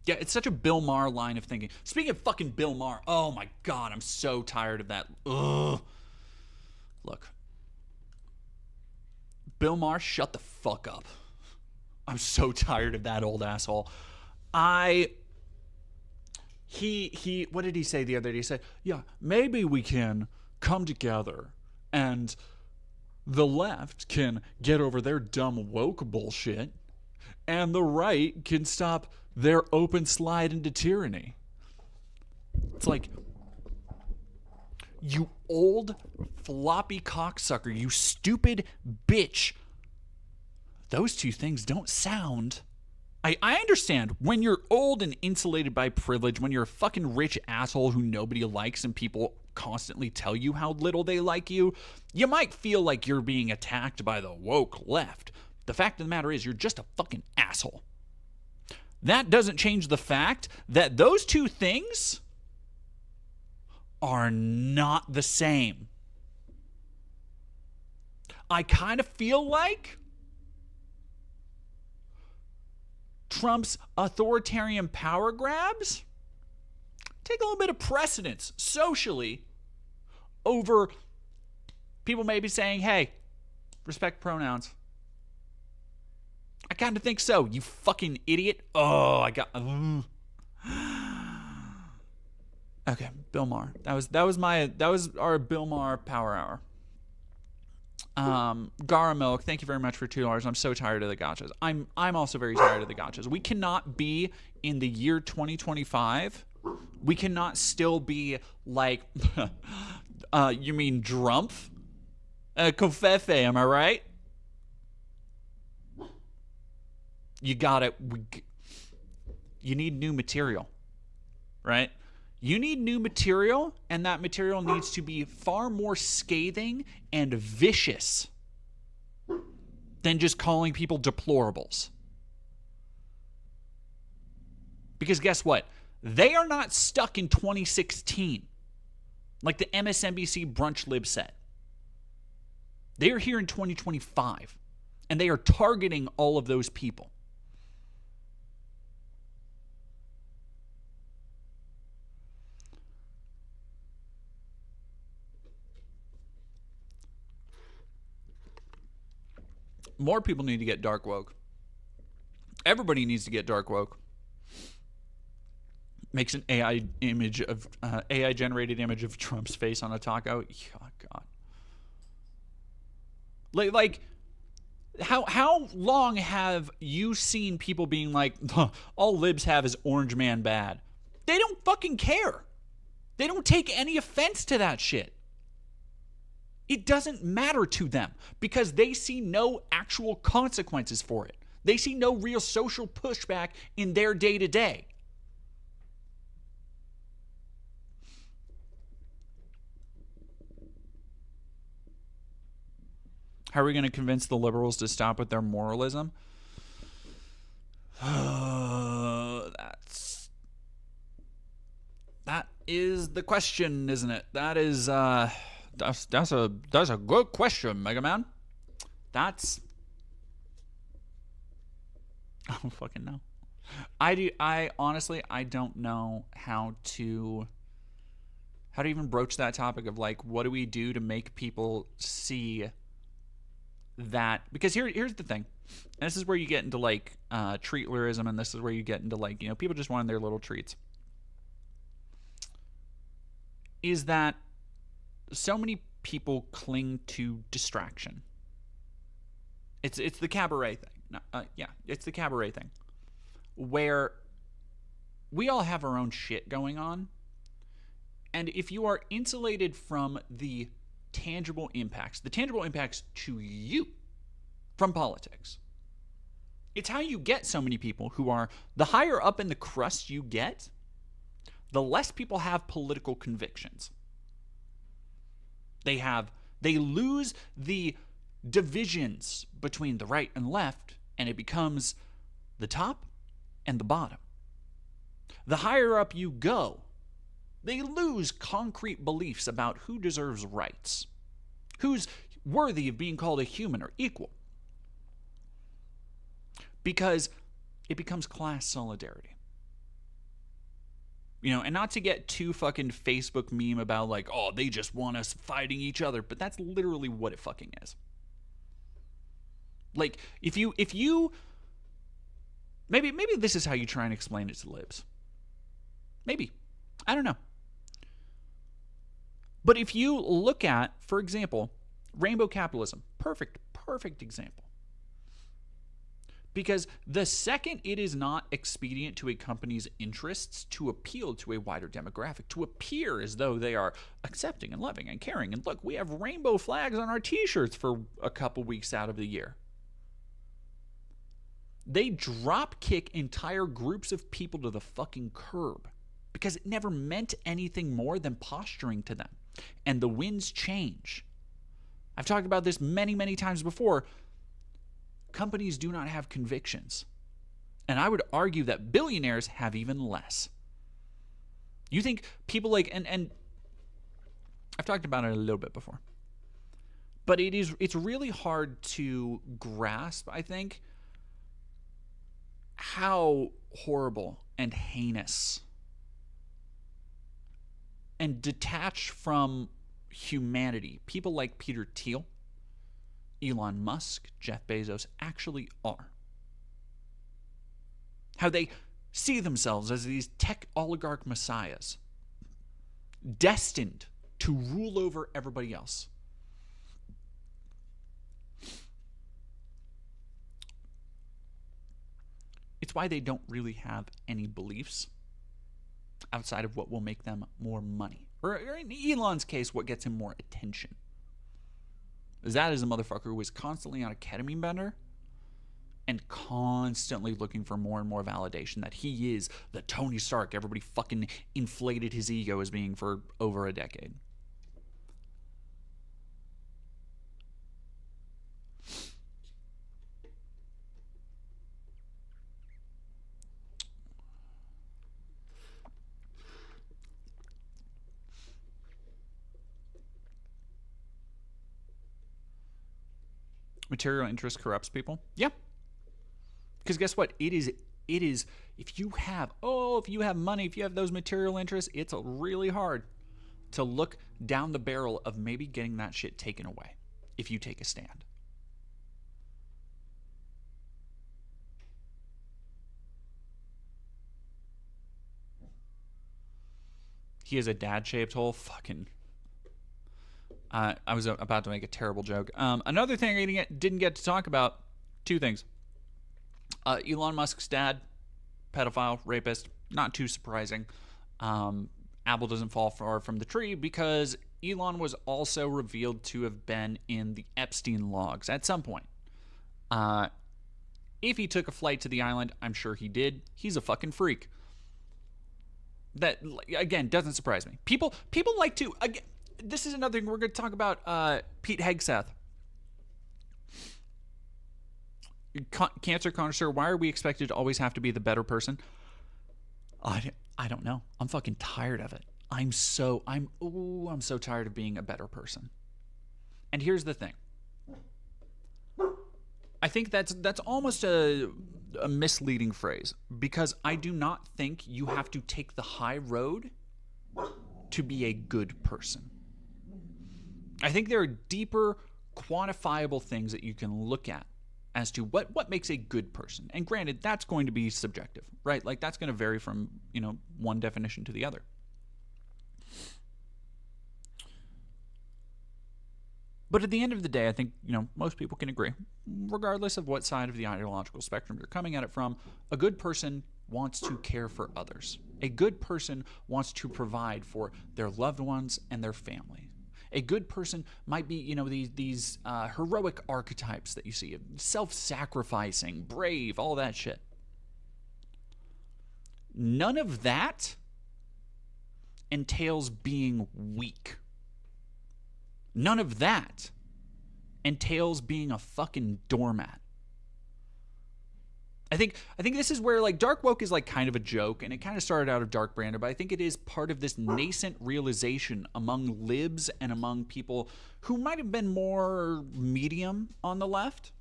Yeah, it's such a Bill Maher line of thinking. Speaking of fucking Bill Maher, oh my God, I'm so tired of that. Ugh. Look. Bill Maher, shut the fuck up. I'm so tired of that old asshole. He what did he say the other day? He said, yeah, maybe we can come together and the left can get over their dumb woke bullshit and the right can stop their open slide into tyranny. It's like, you old floppy cocksucker, you stupid bitch. Those two things don't sound... I understand when you're old and insulated by privilege, when you're a fucking rich asshole who nobody likes and people constantly tell you how little they like you, you might feel like you're being attacked by the woke left. The fact of the matter is, you're just a fucking asshole. That doesn't change the fact that those two things are not the same. I kind of feel like Trump's authoritarian power grabs take a little bit of precedence socially over people maybe saying, hey, respect pronouns. I kind of think so, you fucking idiot. Oh, I got... Okay, Bill Maher. That was our Bill Maher Power Hour. Gara Milk, thank you very much for $2. I'm so tired of the gotchas. I'm also very tired of the gotchas. We cannot be in the year 2025. We cannot still be like, you mean Drumpf? Kofefe, am I right? You got it. You need new material, right? You need new material, and that material needs to be far more scathing and vicious than just calling people deplorables. Because guess what? They are not stuck in 2016 like the MSNBC brunch lib said. They are here in 2025, and they are targeting all of those people. More people need to get dark woke. Everybody needs to get dark woke. Makes an AI generated image of Trump's face on a taco. Oh, God. Like, how long have you seen people being like, all libs have is orange man bad? They don't fucking care. They don't take any offense to that shit. It doesn't matter to them because they see no actual consequences for it. They see no real social pushback in their day-to-day. How are we going to convince the liberals to stop with their moralism? That is the question, isn't it? That's a good question, Mega Man. I don't fucking know. I honestly don't know how to even broach that topic of like, what do we do to make people see that? Because here's the thing, and this is where you get into like treatlerism, and this is where you get into like, people just wanting their little treats, is that so many people cling to distraction. It's the cabaret thing. It's the cabaret thing, where we all have our own shit going on, and if you are insulated from the tangible impacts to you from politics, it's how you get so many people who are, the higher up in the crust you get, the less people have political convictions. They lose the divisions between the right and left, and it becomes the top and the bottom. The higher up you go, they lose concrete beliefs about who deserves rights, who's worthy of being called a human or equal, because it becomes class solidarity. And not to get too fucking Facebook meme about like, oh, they just want us fighting each other, but that's literally what it fucking is. Like, if you maybe this is how you try and explain it to libs. Maybe. I don't know. But if you look at, for example, rainbow capitalism, perfect example. Because the second it is not expedient to a company's interests to appeal to a wider demographic, to appear as though they are accepting and loving and caring, and look, we have rainbow flags on our t-shirts for a couple weeks out of the year, they drop kick entire groups of people to the fucking curb because it never meant anything more than posturing to them. And the winds change. I've talked about this many, many times before. Companies do not have convictions. And I would argue that billionaires have even less. You think people like, and I've talked about it a little bit before, but it's really hard to grasp, I think, how horrible and heinous and detached from humanity people like Peter Thiel, Elon Musk, Jeff Bezos actually are. How they see themselves as these tech oligarch messiahs, destined to rule over everybody else. It's why they don't really have any beliefs outside of what will make them more money. Or in Elon's case, what gets him more attention. That is a motherfucker who is constantly on a ketamine bender and constantly looking for more and more validation that he is the Tony Stark everybody fucking inflated his ego as being for over a decade. Material interest corrupts people. Yeah. Because guess what? It is if you have money, if you have those material interests, it's really hard to look down the barrel of maybe getting that shit taken away if you take a stand. He has a dad-shaped hole. Fucking. I was about to make a terrible joke. Another thing I didn't get to talk about, two things. Elon Musk's dad, pedophile, rapist, not too surprising. Apple doesn't fall far from the tree because Elon was also revealed to have been in the Epstein logs at some point. If he took a flight to the island, I'm sure he did. He's a fucking freak. That, again, doesn't surprise me. People like to... Again, this is another thing we're going to talk about. Pete Hegseth. Cancer connoisseur, why are we expected to always have to be the better person? I don't know. I'm fucking tired of it. I'm so tired of being a better person. And here's the thing. I think that's almost a misleading phrase, because I do not think you have to take the high road to be a good person. I think there are deeper, quantifiable things that you can look at as to what makes a good person. And granted, that's going to be subjective, right? Like, that's going to vary from, one definition to the other. But at the end of the day, I think, most people can agree, regardless of what side of the ideological spectrum you're coming at it from, a good person wants to care for others. A good person wants to provide for their loved ones and their family. A good person might be, these heroic archetypes that you see, self-sacrificing, brave, all that shit. None of that entails being weak. None of that entails being a fucking doormat. I think this is where, like, dark woke is like kind of a joke, and it kind of started out of Dark Brandon, but I think it is part of this nascent realization among libs and among people who might have been more medium on the left.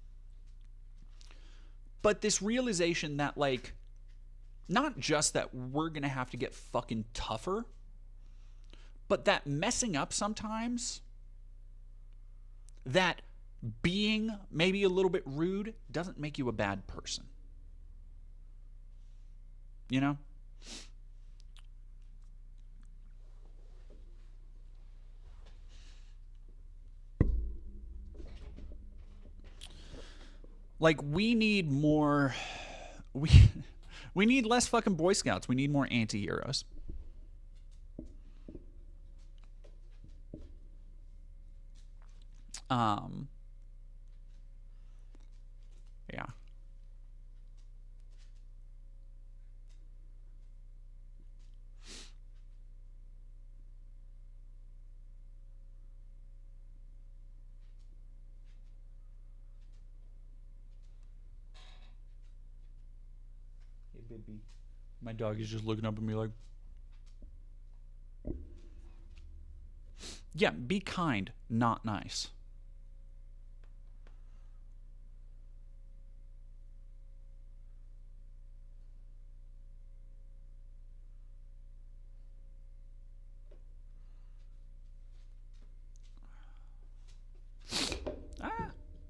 But this realization that, like, not just that we're going to have to get fucking tougher, but that messing up sometimes, that being maybe a little bit rude doesn't make you a bad person. Like, we need more... We need less fucking Boy Scouts. We need more anti-heroes. Yeah. Hey, baby. My dog is just looking up at me like... Yeah, be kind, not nice.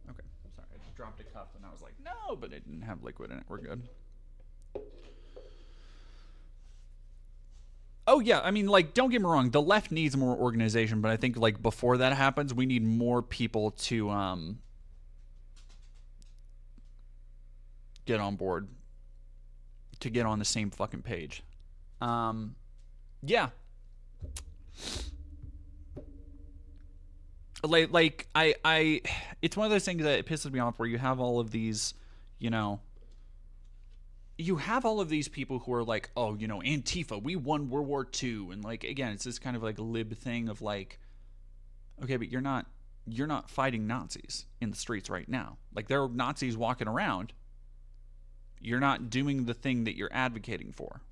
Okay. Sorry, I just dropped a cup and I was like, no, but it didn't have liquid in it. We're good. Oh, yeah, I mean, like, don't get me wrong. The left needs more organization, but I think, like, before that happens, we need more people to get on board to get on the same fucking page. Yeah. Like I it's one of those things that it pisses me off where you have all of these, you know, you have all of these people who are like, oh, you know, Antifa, we won World War II. And like, again, it's this kind of like lib thing of like, okay, but you're not fighting Nazis in the streets right now. Like, there are Nazis walking around. You're not doing the thing that you're advocating for.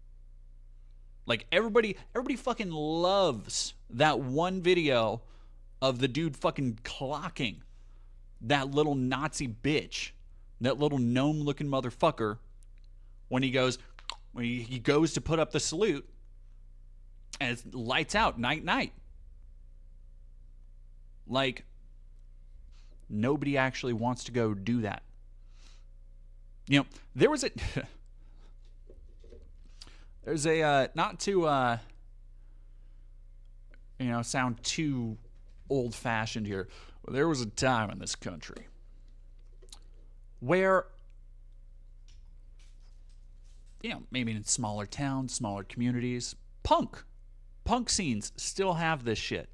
Like, everybody fucking loves that one video of the dude fucking clocking that little Nazi bitch, that little gnome-looking motherfucker, when he goes to put up the salute, and it's lights out, night. Like, nobody actually wants to go do that. You know, there's a not to sound too old-fashioned here, but there was a time in this country where, you know, maybe in smaller towns, smaller communities, punk scenes still have this shit.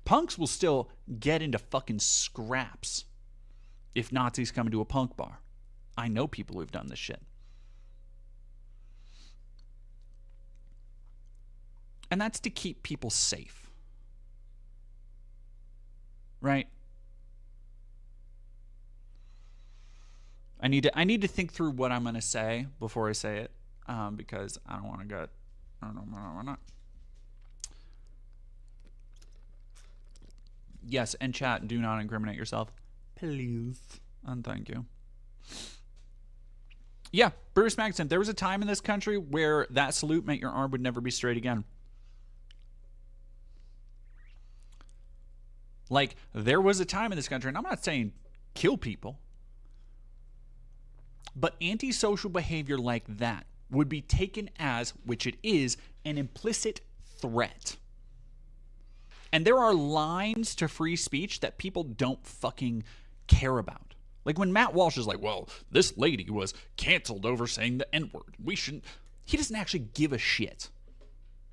Punks will still get into fucking scraps if Nazis come into a punk bar. I know people who've done this shit. And that's to keep people safe. Right? I need to think through what I'm going to say before I say it, because I don't want to get, I don't know, why not. Yes, and chat, do not incriminate yourself, please, and thank you. Yeah, Bruce Magson, there was a time in this country where that salute meant your arm would never be straight again. Like, there was a time in this country, and I'm not saying kill people, but antisocial behavior like that would be taken as, which it is, an implicit threat. And there are lines to free speech that people don't fucking care about. Like when Matt Walsh is like, well, this lady was canceled over saying the N-word. We shouldn't. He doesn't actually give a shit.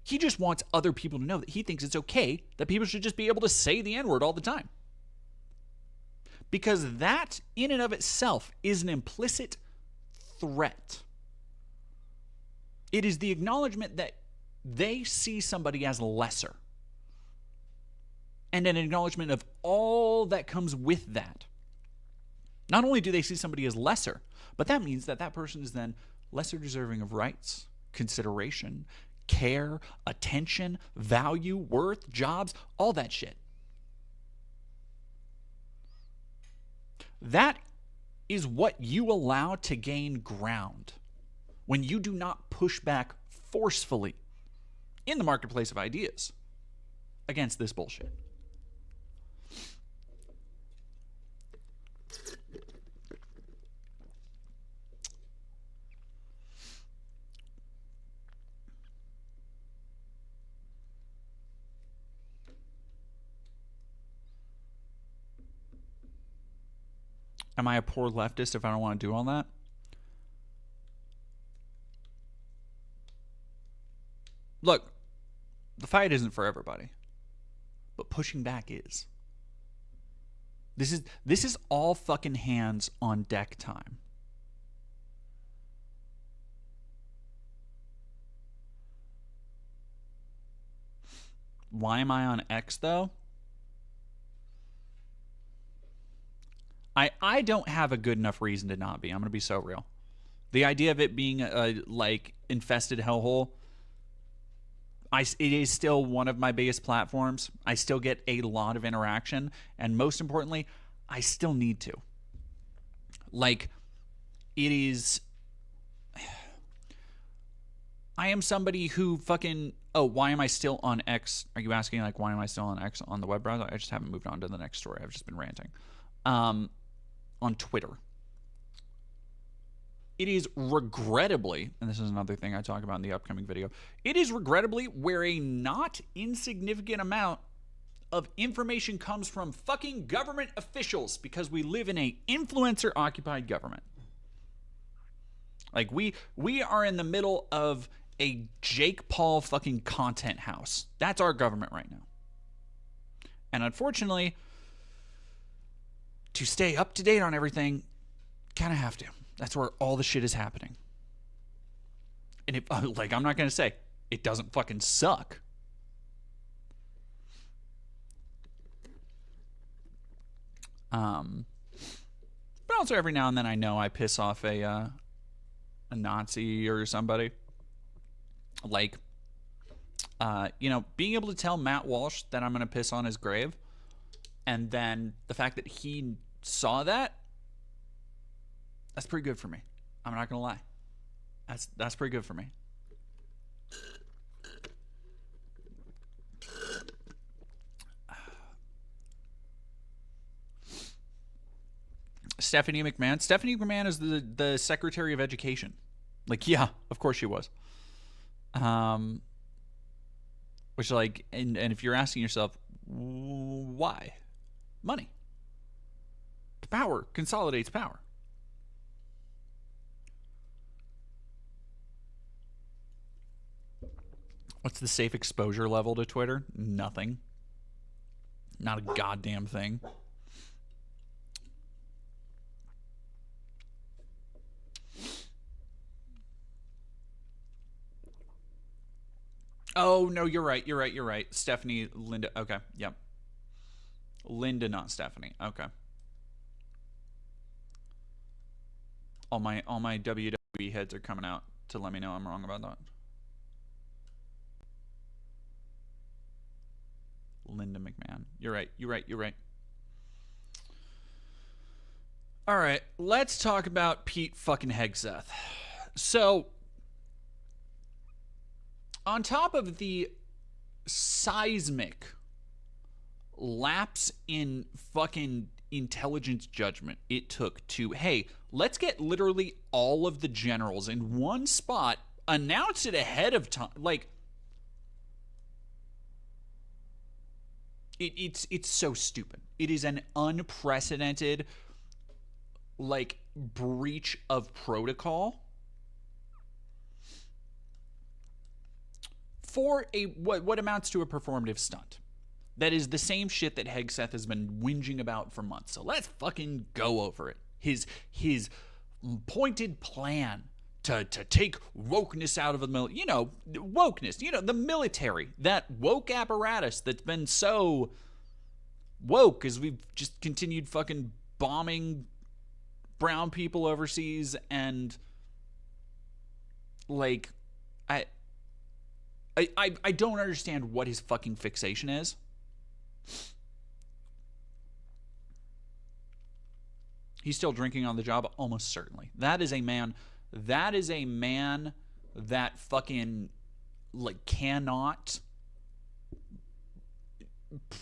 He just wants other people to know that he thinks it's okay that people should just be able to say the N-word all the time. Because that, in and of itself, is an implicit threat. It is the acknowledgement that they see somebody as lesser. And an acknowledgement of all that comes with that. Not only do they see somebody as lesser, but that means that that person is then lesser deserving of rights, consideration, care, attention, value, worth, jobs, all that shit. That is what you allow to gain ground when you do not push back forcefully in the marketplace of ideas against this bullshit. Am I a poor leftist if I don't want to do all that? Look, the fight isn't for everybody, but pushing back is. This is all fucking hands on deck time. Why am I on X though? I don't have a good enough reason to not be. I'm going to be so real. The idea of it being a like infested hellhole, it is still one of my biggest platforms. I still get a lot of interaction, and most importantly, I still need to. Like, it is. I am somebody who fucking. Oh, why am I still on X? Are you asking like why am I still on X on the web browser? I just haven't moved on to the next story. I've just been ranting. On Twitter. It is regrettably, and this is another thing I talk about in the upcoming video, it is regrettably where a not insignificant amount of information comes from fucking government officials because we live in a influencer-occupied government. Like, we are in the middle of a Jake Paul fucking content house. That's our government right now. And unfortunately, to stay up to date on everything, kind of have to. That's where all the shit is happening. And like, I'm not going to say it doesn't fucking suck. But also every now and then I know I piss off a Nazi or somebody. Like, being able to tell Matt Walsh that I'm going to piss on his grave, and then the fact that he saw that, that's pretty good for me. I'm not going to lie. That's pretty good for me. Stephanie McMahon. Stephanie McMahon is the Secretary of Education. Like, yeah, of course she was. Which, like, and if you're asking yourself, why? Money. Power consolidates power. What's the safe exposure level to Twitter? Nothing. Not a goddamn thing. Oh, no, you're right. Stephanie, Linda. Okay, yep. Linda, not Stephanie. Okay. All my WWE heads are coming out to let me know I'm wrong about that. Linda McMahon. You're right. All right, let's talk about Pete fucking Hegseth. So, on top of the seismic lapse in fucking intelligence judgment it took to, hey, let's get literally all of the generals in one spot, announce it ahead of time. Like, it's so stupid. It is an unprecedented, like, breach of protocol for a what amounts to a performative stunt. That is the same shit that Hegseth has been whinging about for months. So let's fucking go over it. His pointed plan to take wokeness out of the military. Wokeness. The military. That woke apparatus that's been so woke as we've just continued fucking bombing brown people overseas, and like I don't understand what his fucking fixation is. He's still drinking on the job, almost certainly. That is a man that fucking, like, cannot,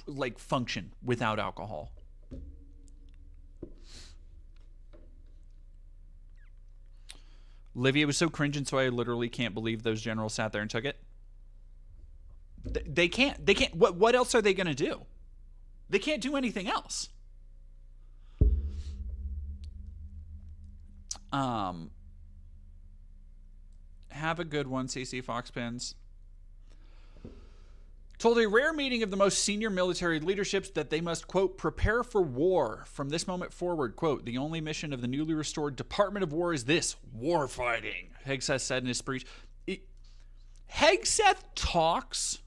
like, function without alcohol. Livia was so cringing, so I literally can't believe those generals sat there and took it. They can't. What else are they going to do? They can't do anything else. Have a good one, CC Foxpins. Told a rare meeting of the most senior military leaderships that they must, quote, prepare for war. From this moment forward, quote, the only mission of the newly restored Department of War is this, war fighting, Hegseth said in his speech. Hegseth talks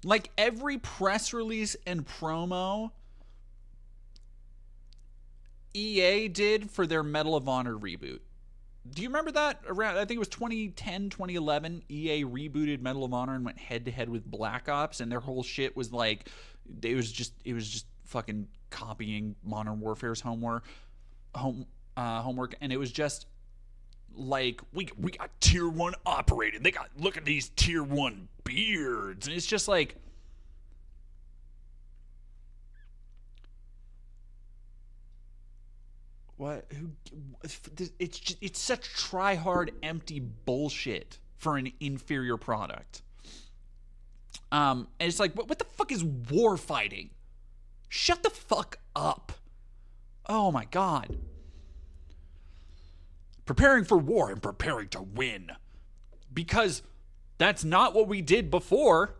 like every press release and promo EA did for their Medal of Honor reboot. Do you remember that? Around, I think it was 2010, 2011, EA rebooted Medal of Honor and went head-to-head with Black Ops, and their whole shit was like, it was just fucking copying Modern Warfare's homework, and it was just like, we got tier 1 operated. They got, look at these tier 1 beards, and it's just like, what? It's such try-hard, empty bullshit for an inferior product. And it's like, what the fuck is war fighting? Shut the fuck up. Oh my god. preparing for war and preparing to win. Because that's not what we did before.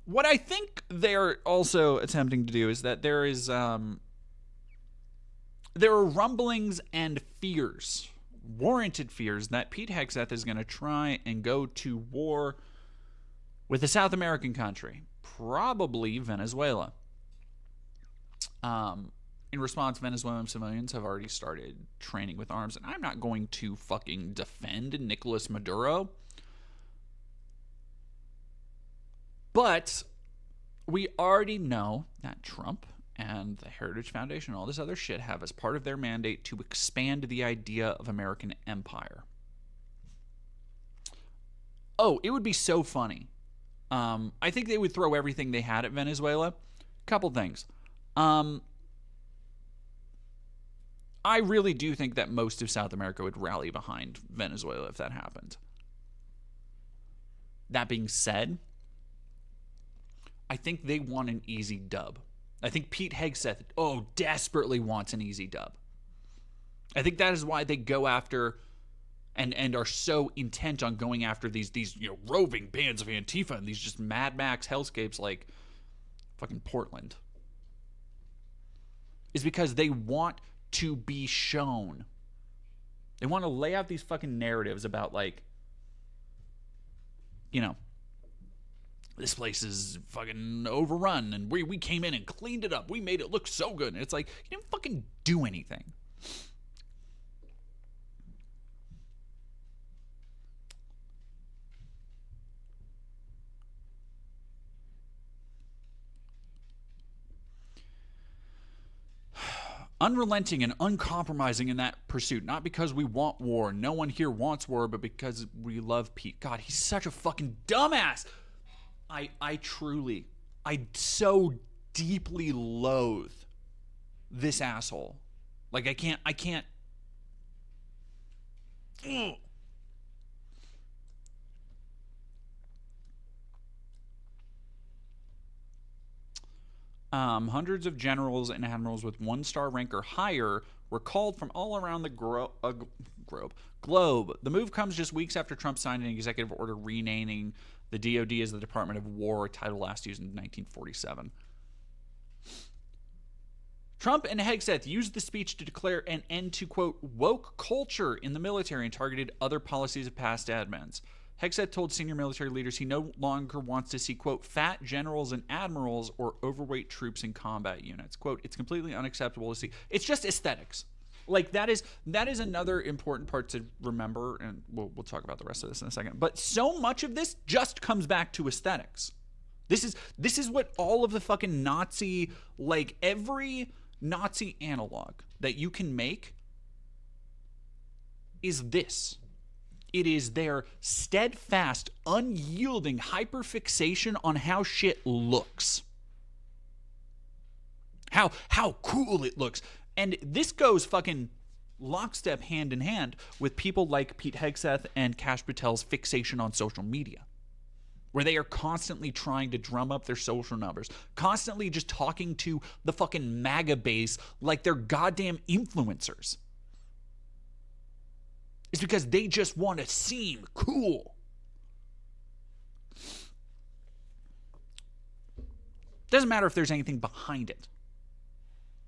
What I think they're also attempting to do is that there are rumblings and fears, warranted fears, that Pete Hegseth is going to try and go to war with a South American country, probably Venezuela. In response, Venezuelan civilians have already started training with arms, and I'm not going to fucking defend Nicolas Maduro. But we already know that Trump and the Heritage Foundation and all this other shit have as part of their mandate to expand the idea of American empire. Oh, it would be so funny. I think they would throw everything they had at Venezuela. Couple things. I really do think that most of South America would rally behind Venezuela if that happened. That being said, I think they want an easy dub. I think Pete Hegseth, desperately wants an easy dub. I think that is why they go after and are so intent on going after these roving bands of Antifa and these just Mad Max hellscapes like fucking Portland. Is because they want to be shown. They want to lay out these fucking narratives about this place is fucking overrun and we came in and cleaned it up. We made it look so good. And it's like, you didn't fucking do anything. Unrelenting and uncompromising in that pursuit, not because we want war. No one here wants war, but because we love Pete. God, he's such a fucking dumbass. I so deeply loathe this asshole. Like, I can't. Ugh. Hundreds of generals and admirals with 1-star rank or higher were called from all around the globe. The move comes just weeks after Trump signed an executive order renaming the DoD as the Department of War, a title last used in 1947. Trump and Hegseth used the speech to declare an end to, quote, woke culture in the military and targeted other policies of past admins. Hegseth told senior military leaders he no longer wants to see, quote, fat generals and admirals or overweight troops in combat units. Quote, it's completely unacceptable to see. It's just aesthetics. Like, that is another important part to remember, and we'll talk about the rest of this in a second. But so much of this just comes back to aesthetics. This is what all of the fucking Nazi, like, every Nazi analog that you can make is this. It is their steadfast, unyielding hyperfixation on how shit looks. How cool it looks. And this goes fucking lockstep hand in hand with people like Pete Hegseth and Kash Patel's fixation on social media, where they are constantly trying to drum up their social numbers, constantly just talking to the fucking MAGA base like they're goddamn influencers. It's because they just want to seem cool. Doesn't matter if there's anything behind it.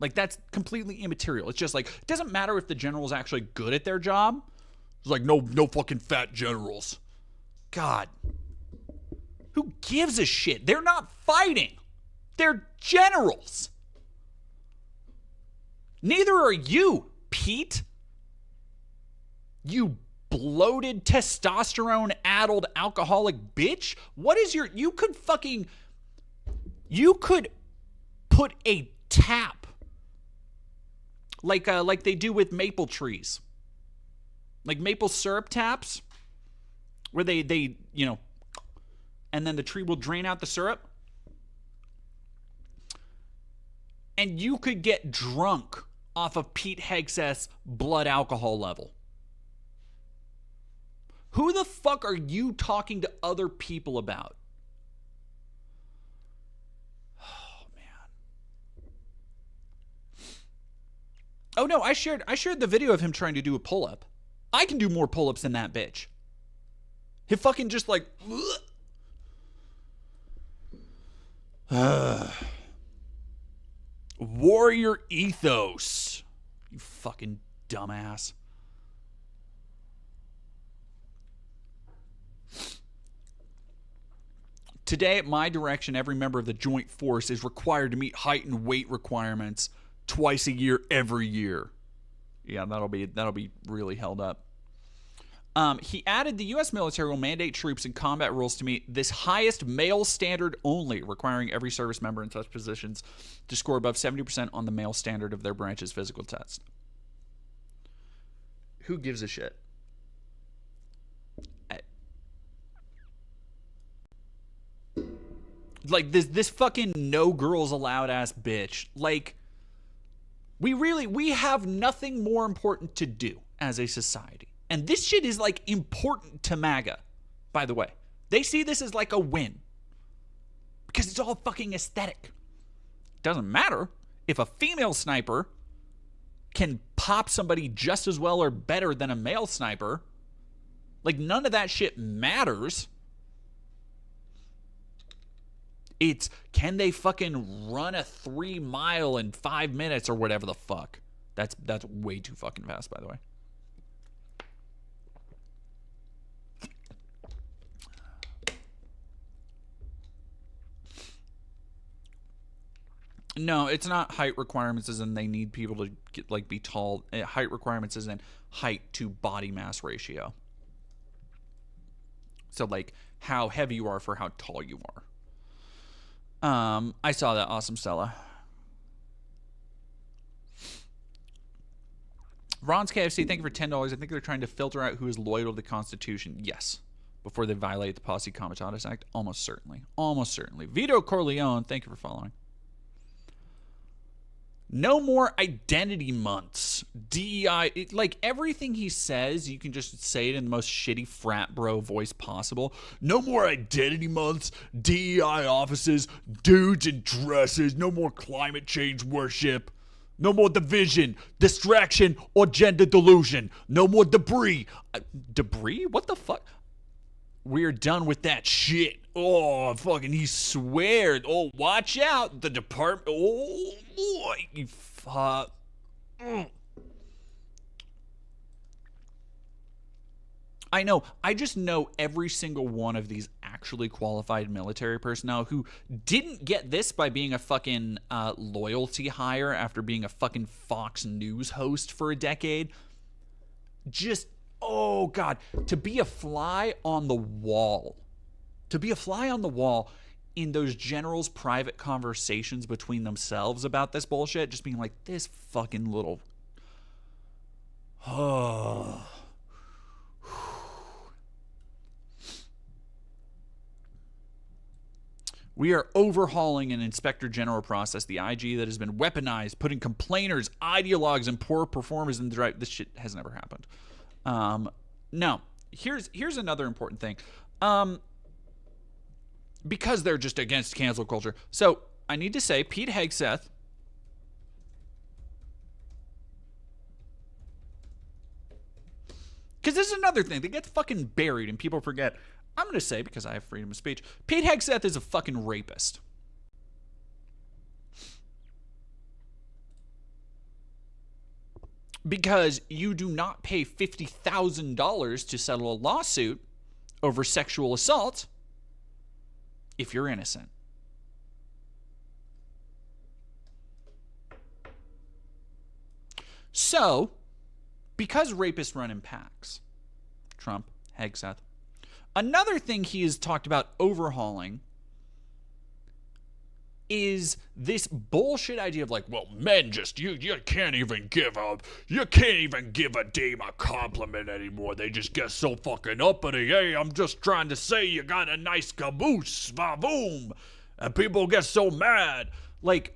Like, that's completely immaterial. It's just like, it doesn't matter if the general's actually good at their job. It's like, no fucking fat generals. God. Who gives a shit? They're not fighting. They're generals. Neither are you, Pete. You bloated, testosterone-addled, alcoholic bitch. What is your... You could put a tap like they do with maple trees. Like maple syrup taps where they and then the tree will drain out the syrup. And you could get drunk off of Pete Hegseth's blood alcohol level. Who the fuck are you talking to other people about? Oh, man. Oh no, I shared the video of him trying to do a pull-up. I can do more pull-ups than that bitch. He fucking just like warrior ethos. You fucking dumbass. Today, at my direction, every member of the joint force is required to meet height and weight requirements twice a year, every year. Yeah, that'll be really held up. He added the U.S. military will mandate troops in combat roles to meet this highest male standard only, requiring every service member in such positions to score above 70% on the male standard of their branch's physical test. Who gives a shit? Like this fucking no girls allowed ass bitch. Like, we have nothing more important to do as a society. And this shit is like important to MAGA, by the way. They see this as like a win. Because it's all fucking aesthetic. Doesn't matter if a female sniper can pop somebody just as well or better than a male sniper. Like, none of that shit matters. It's, can they fucking run a 3 mile in 5 minutes or whatever the fuck? That's way too fucking fast, by the way. No, it's not height requirements as in they need people to get, like, be tall. Height requirements as in height to body mass ratio. So, like, how heavy you are for how tall you are. I saw that. Awesome, Stella. Ron's KFC, thank you for $10. I think they're trying to filter out who is loyal to the Constitution. Yes. Before they violate the Posse Comitatus Act. Almost certainly. Almost certainly. Vito Corleone, thank you for following. No more identity months. DEI. Like, everything he says, you can just say it in the most shitty frat bro voice possible. No more identity months. DEI offices. Dudes in dresses. No more climate change worship. No more division, distraction, or gender delusion. No more debris. Debris? What the fuck? We're done with that shit. Oh, fucking, he swears. Oh, watch out. The department. Oh, boy. You fuck. I know. I just know every single one of these actually qualified military personnel who didn't get this by being a fucking loyalty hire after being a fucking Fox News host for a decade. Just, oh, God. To be a fly on the wall. To be a fly on the wall in those generals' private conversations between themselves about this bullshit, just being like, this fucking little... Oh... We are overhauling an inspector general process, the IG that has been weaponized, putting complainers, ideologues, and poor performers in the drive. This shit has never happened. No, here's another important thing. Because they're just against cancel culture. So I need to say, Pete Hegseth, because this is another thing that gets fucking buried and people forget. I'm going to say, because I have freedom of speech, Pete Hegseth is a fucking rapist. Because you do not pay $50,000 to settle a lawsuit over sexual assault if you're innocent. So, because rapists run in packs, Trump, Hegseth, another thing he has talked about overhauling is this bullshit idea of like, well, men just, you can't even give a dame a compliment anymore. They just get so fucking uppity. Hey, I'm just trying to say you got a nice caboose, va-boom. And people get so mad. Like,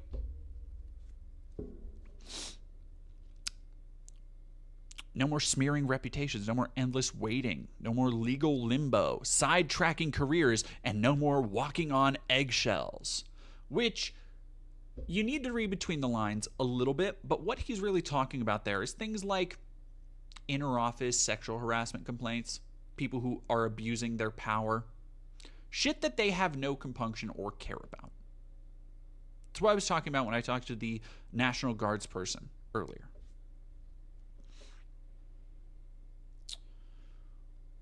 no more smearing reputations, no more endless waiting, no more legal limbo, sidetracking careers, and no more walking on eggshells. Which, You need to read between the lines a little bit, but what he's really talking about there is things like inner office sexual harassment complaints, people who are abusing their power, shit that they have no compunction or care about. That's what I was talking about when I talked to the National Guards person earlier.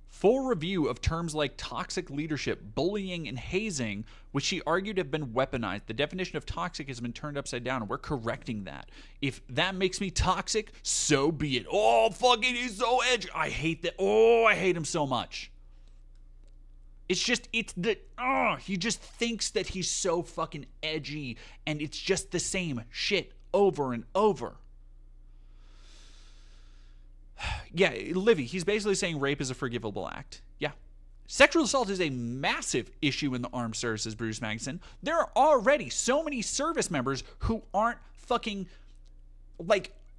Full review of terms like toxic leadership, bullying, and hazing, which she argued have been weaponized. The definition of toxic has been turned upside down, and we're correcting that. If that makes me toxic, so be it. Oh, fucking, he's so edgy. I hate that. Oh, I hate him so much. It's just, he just thinks that he's so fucking edgy, and it's just the same shit over and over. Yeah, Livy, he's basically saying rape is a forgivable act. Yeah. Sexual assault is a massive issue in the armed services, Bruce Magnuson. There are already so many service members who aren't fucking,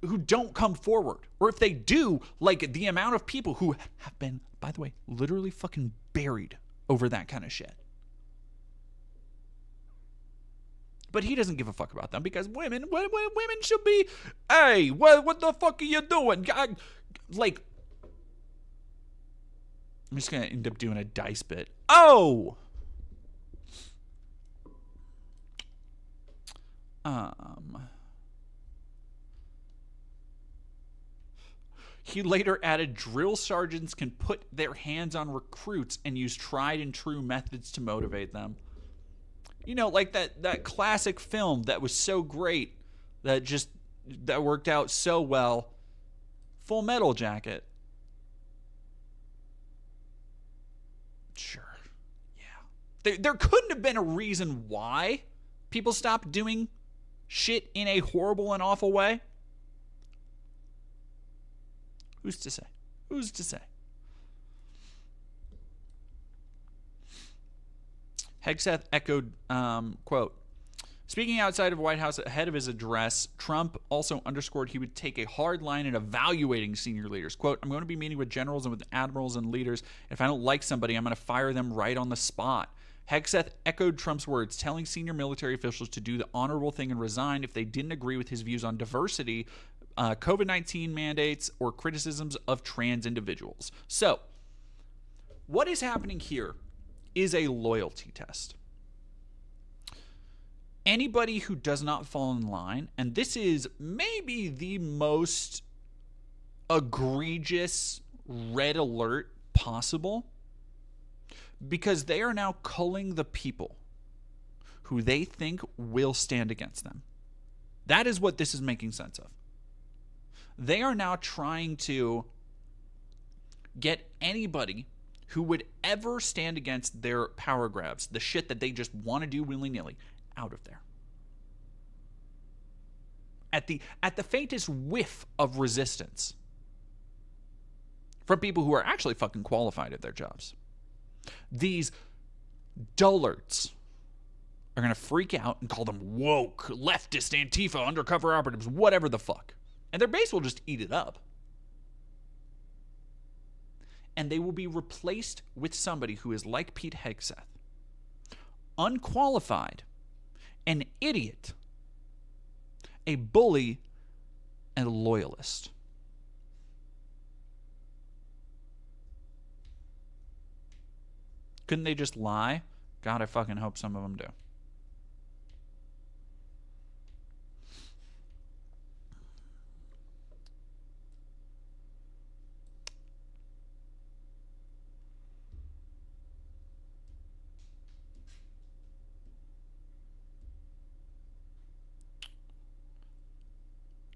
who don't come forward. Or if they do, the amount of people who have been, by the way, literally fucking buried over that kind of shit. But he doesn't give a fuck about them because women should be, hey, what the fuck are you doing? I'm just going to end up doing a dice bit. Oh! He later added, drill sergeants can put their hands on recruits and use tried and true methods to motivate them. You know, like that classic film that was so great that worked out so well. Full Metal Jacket. Sure. Yeah. There couldn't have been a reason why people stopped doing shit in a horrible and awful way. Who's to say? Who's to say? Hegseth echoed, quote, speaking outside of White House ahead of his address, Trump also underscored he would take a hard line in evaluating senior leaders. Quote, I'm going to be meeting with generals and with admirals and leaders. If I don't like somebody, I'm going to fire them right on the spot. Hegseth echoed Trump's words, telling senior military officials to do the honorable thing and resign if they didn't agree with his views on diversity, COVID-19 mandates, or criticisms of trans individuals. So, what is happening here is a loyalty test. Anybody who does not fall in line, and this is maybe the most egregious red alert possible, because they are now culling the people who they think will stand against them. That is what this is making sense of. They are now trying to get anybody who would ever stand against their power grabs, the shit that they just want to do willy-nilly, out of there. At the faintest whiff of resistance from people who are actually fucking qualified at their jobs, these dullards are going to freak out and call them woke, leftist, Antifa, undercover operatives, whatever the fuck. And their base will just eat it up. And they will be replaced with somebody who is like Pete Hegseth, unqualified, an idiot, a bully, and a loyalist. Couldn't they just lie? God, I fucking hope some of them do.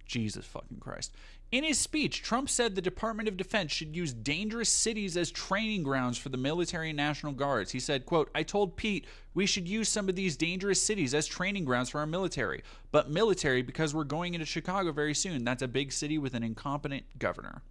Jesus fucking Christ. In his speech, Trump said the Department of Defense should use dangerous cities as training grounds for the military and National Guards. He said, quote, I told Pete we should use some of these dangerous cities as training grounds for our military. But military, because we're going into Chicago very soon. That's a big city with an incompetent governor.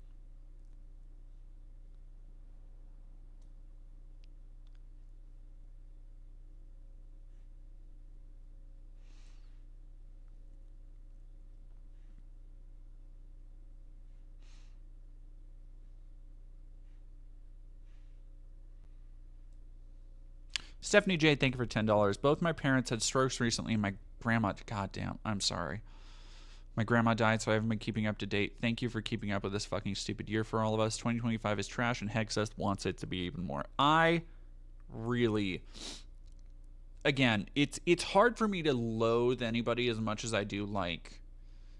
Stephanie J, thank you for $10. Both my parents had strokes recently, and my grandma, goddamn, I'm sorry. My grandma died, so I haven't been keeping up to date. Thank you for keeping up with this fucking stupid year for all of us. 2025 is trash, and Hegseth wants it to be even more. I really, again, it's hard for me to loathe anybody as much as I do like,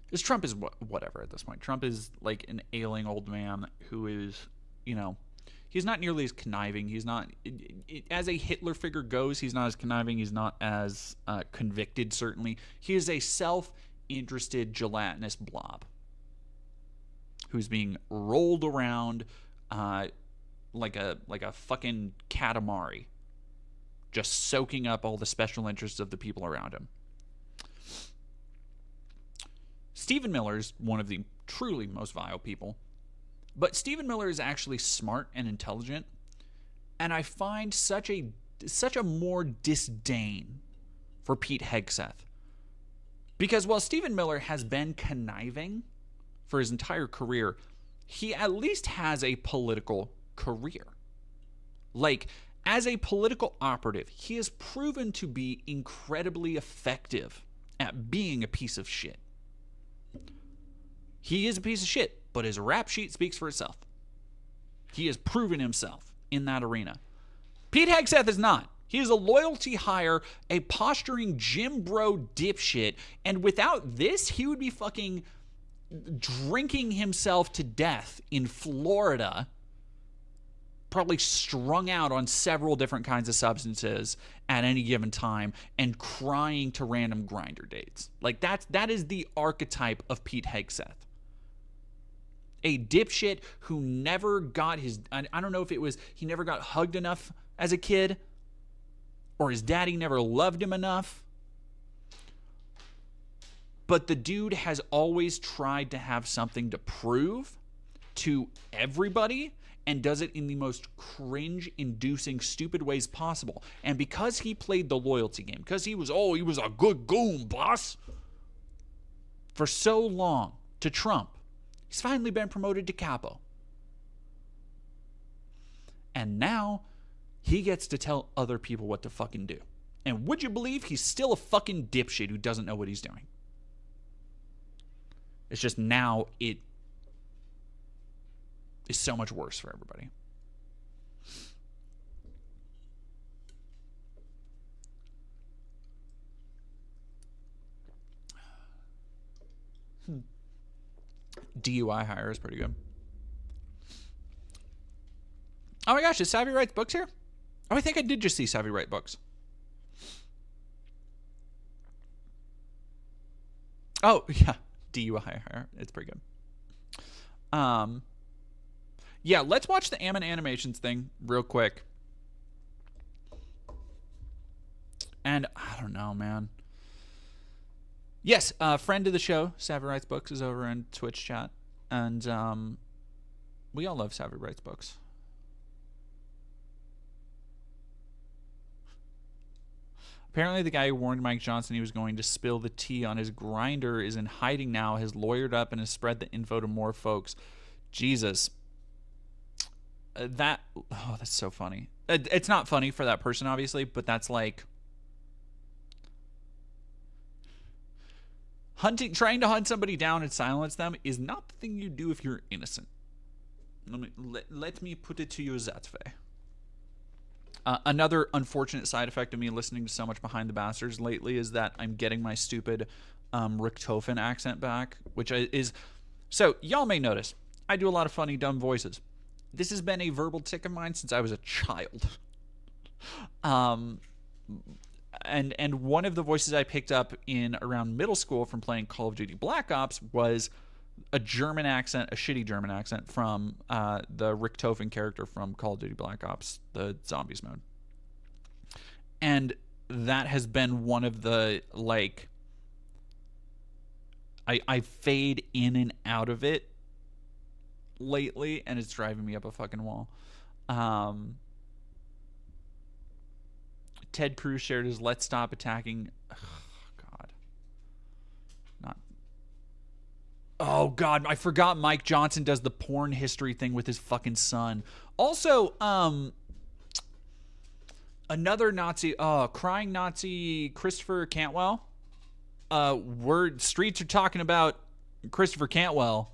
because Trump is whatever at this point. Trump is like an ailing old man who is, you know, he's not nearly as conniving. He's not, as a Hitler figure goes, he's not as conniving. He's not as convicted, certainly. He is a self-interested, gelatinous blob who's being rolled around like a fucking katamari, just soaking up all the special interests of the people around him. Stephen Miller is one of the truly most vile people. But Stephen Miller is actually smart and intelligent, and I find such a more disdain for Pete Hegseth. Because while Stephen Miller has been conniving for his entire career, he at least has a political career. Like, as a political operative, he has proven to be incredibly effective at being a piece of shit. He is a piece of shit, but his rap sheet speaks for itself. He has proven himself in that arena. Pete Hegseth is not. He is a loyalty hire, a posturing Jim Bro dipshit, and without this, he would be fucking drinking himself to death in Florida, probably strung out on several different kinds of substances at any given time, and crying to random Grindr dates. Like, that is the archetype of Pete Hegseth. A dipshit who never got his, I don't know if it was he never got hugged enough as a kid, or his daddy never loved him enough. But the dude has always tried to have something to prove to everybody, and does it in the most cringe-inducing, stupid ways possible. And because he played the loyalty game, because he was a good goon, boss, for so long to Trump, he's finally been promoted to capo. And now he gets to tell other people what to fucking do. And would you believe he's still a fucking dipshit who doesn't know what he's doing? It's just now it is so much worse for everybody. DUI hire is pretty good. Oh my gosh, is Savvy Writes Books here? Oh, I think I did just see Savvy Write Books. Oh, yeah. DUI hire. It's pretty good. Yeah, let's watch the Ammon animations thing real quick. And I don't know, man. Yes, friend of the show, Savvy Writes Books, is over in Twitch chat. And we all love Savvy Writes Books. Apparently the guy who warned Mike Johnson he was going to spill the tea on his Grindr is in hiding now, has lawyered up, and has spread the info to more folks. Jesus. That's so funny. It's not funny for that person, obviously, but that's like trying to hunt somebody down and silence them is not the thing you do if you're innocent. Let me put it to you that way. Another unfortunate side effect of me listening to so much Behind the Bastards lately is that I'm getting my stupid Richtofen accent back, which is... So, y'all may notice, I do a lot of funny, dumb voices. This has been a verbal tick of mine since I was a child. And one of the voices I picked up in around middle school from playing Call of Duty Black Ops was a German accent, a shitty German accent from the Richtofen character from Call of Duty Black Ops, the Zombies mode. And that has been one of the, like, I fade in and out of it lately, and it's driving me up a fucking wall. Ted Cruz shared his "Let's Stop Attacking." Oh God, I forgot Mike Johnson does the porn history thing with his fucking son. Also, another Nazi, crying Nazi, Christopher Cantwell. streets are talking about Christopher Cantwell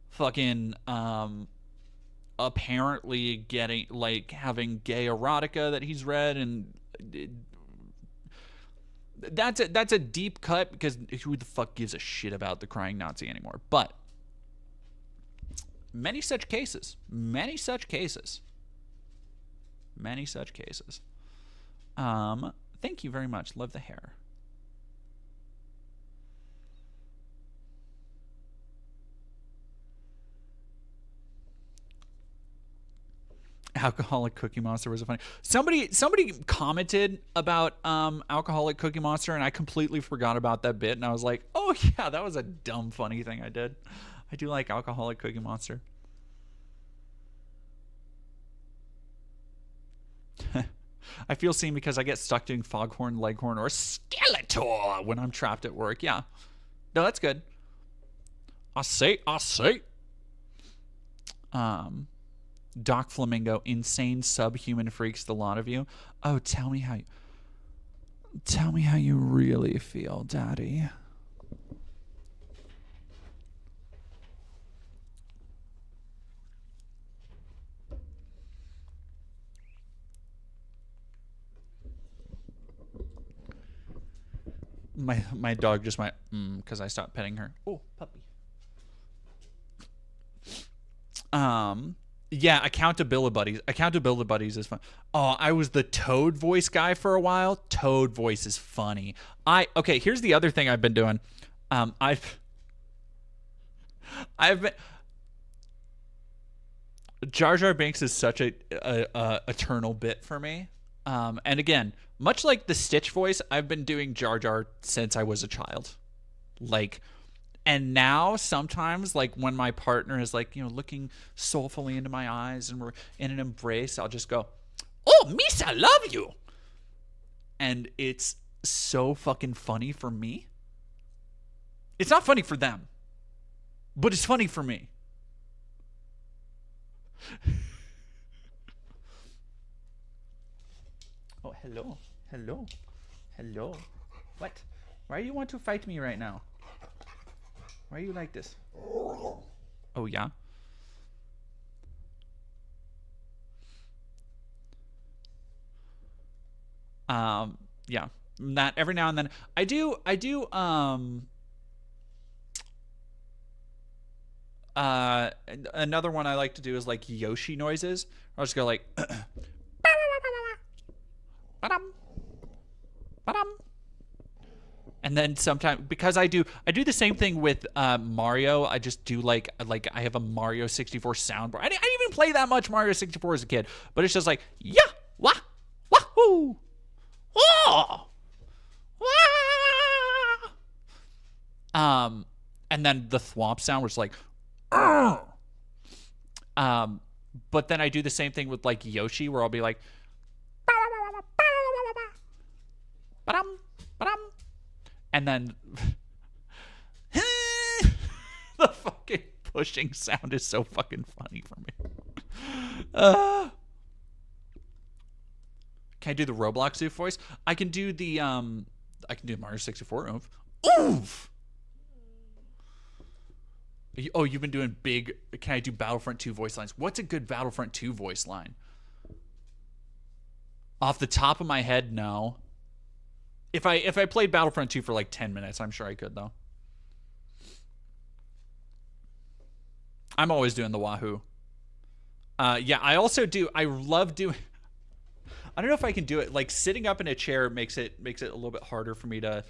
fucking apparently getting, like, having gay erotica that he's read, and that's a deep cut, because who the fuck gives a shit about the crying Nazi anymore? But many such cases. Thank you very much. Love the hair. Alcoholic Cookie Monster was a funny. Somebody commented about Alcoholic Cookie Monster, and I completely forgot about that bit, and I was like, oh yeah, that was a dumb funny thing I did. I do like Alcoholic Cookie Monster. I feel seen because I get stuck doing Foghorn Leghorn or Skeletor when I'm trapped at work. Yeah. No, that's good. I say. Doc Flamingo, insane subhuman freaks, the lot of you. Oh, tell me how you really feel, Daddy. My dog just went because I stopped petting her. Oh, puppy. Yeah, accountability buddies is fun. Oh, I was the Toad voice guy for a while. Toad voice is funny. Okay, here's the other thing I've been doing. I've been Jar Jar Binks is such a eternal bit for me. And again, much like the Stitch voice, I've been doing Jar Jar since I was a child. Like, and now sometimes, like, when my partner is, like, you know, looking soulfully into my eyes and we're in an embrace, I'll just go, "Oh, Miss, I love you." And it's so fucking funny for me. It's not funny for them, but it's funny for me. Oh, hello. What? Why do you want to fight me right now? Why are you like this? Oh, yeah? Yeah. That every now and then I do another one I like to do is like Yoshi noises. I'll just go like and then sometimes, because I do the same thing with Mario, I just do like I have a Mario 64 soundboard. I didn't even play that much Mario 64 as a kid, but it's just like, yeah, wah, wahoo, wah, wah. And then the thwomp sound was like, but then I do the same thing with like Yoshi, where I'll be like, and then the fucking pushing sound is so fucking funny for me. Can I do the Roblox Oof voice? I can do the Mario 64 Oof. Oof! Oh, you've been doing big. Can I do Battlefront 2 voice lines? What's a good Battlefront 2 voice line? Off the top of my head, no. If I played Battlefront 2 for like 10 minutes, I'm sure I could, though. I'm always doing the Wahoo. Yeah, I love doing. I don't know if I can do it. Like, sitting up in a chair makes it a little bit harder for me to.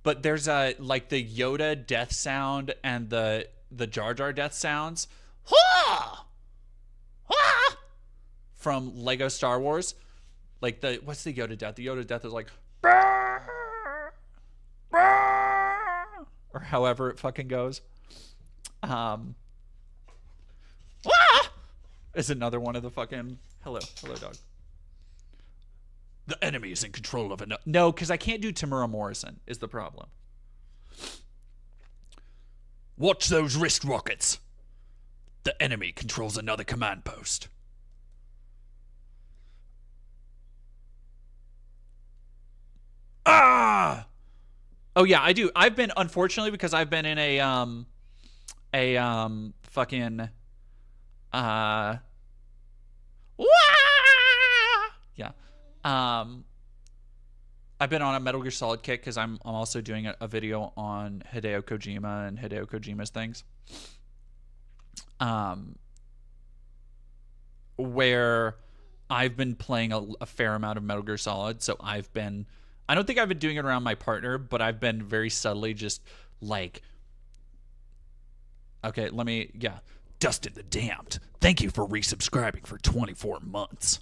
But there's like the Yoda death sound and the Jar Jar death sounds. From Lego Star Wars. Like, what's the Yoda death? The Yoda death is like, or however it fucking goes. Is another one of the fucking hello dog. The enemy is in control of it. No, because I can't do Tamura Morrison is the problem. Watch those wrist rockets. The enemy controls another command post. Ah! Oh yeah, I do. I've been, unfortunately, because I've been in fucking uh wah! Yeah. Um I've been on a Metal Gear Solid kick because I'm also doing a video on Hideo Kojima and Hideo Kojima's things. Where I've been playing a fair amount of Metal Gear Solid, so I don't think I've been doing it around my partner, but I've been very subtly just like, okay, Dustin the Damned, thank you for resubscribing for 24 months.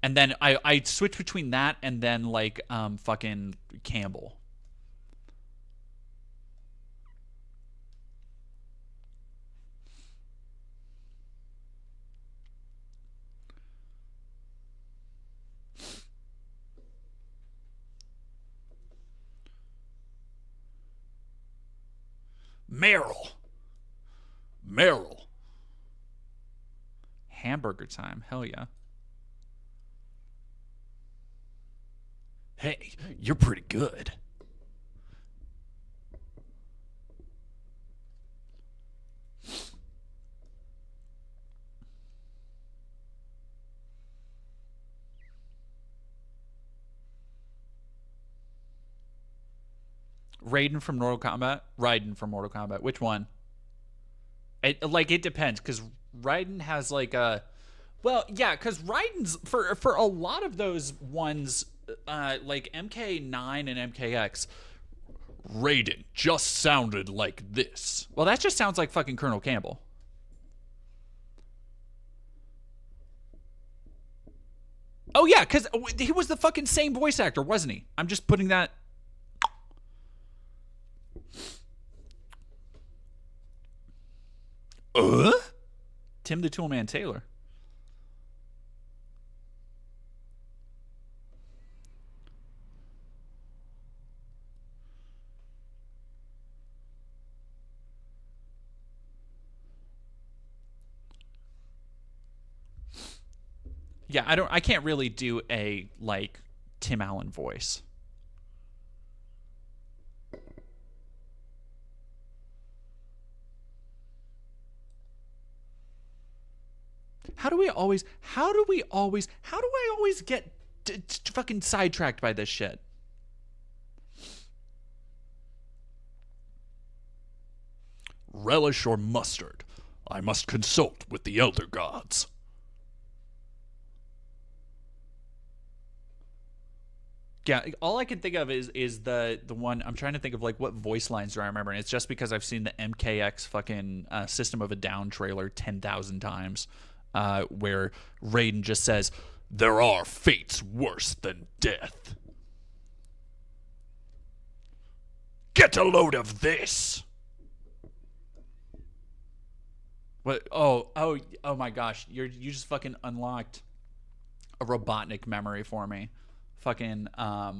And then I switch between that and then like fucking Campbell. Meryl. Hamburger time. Hell yeah. Hey, you're pretty good. Raiden from Mortal Kombat. Which one? It depends, because Raiden has like a, well, yeah, because Raiden's for a lot of those ones, like MK9 and MKX, Raiden just sounded like this. Well, that just sounds like fucking Colonel Campbell. Oh yeah, because he was the fucking same voice actor, wasn't he? I'm just putting that. Tim the Toolman Taylor. Yeah, I can't really do a like Tim Allen voice. How do I always get fucking sidetracked by this shit? Relish or mustard? I must consult with the elder gods. Yeah, all I can think of is the one. I'm trying to think of like what voice lines do I remember, and it's just because I've seen the MKX fucking System of a Down trailer 10,000 times, where Raiden just says, "There are fates worse than death. Get a load of this." What? Oh my gosh! You just fucking unlocked a Robotnik memory for me. Fucking yeah.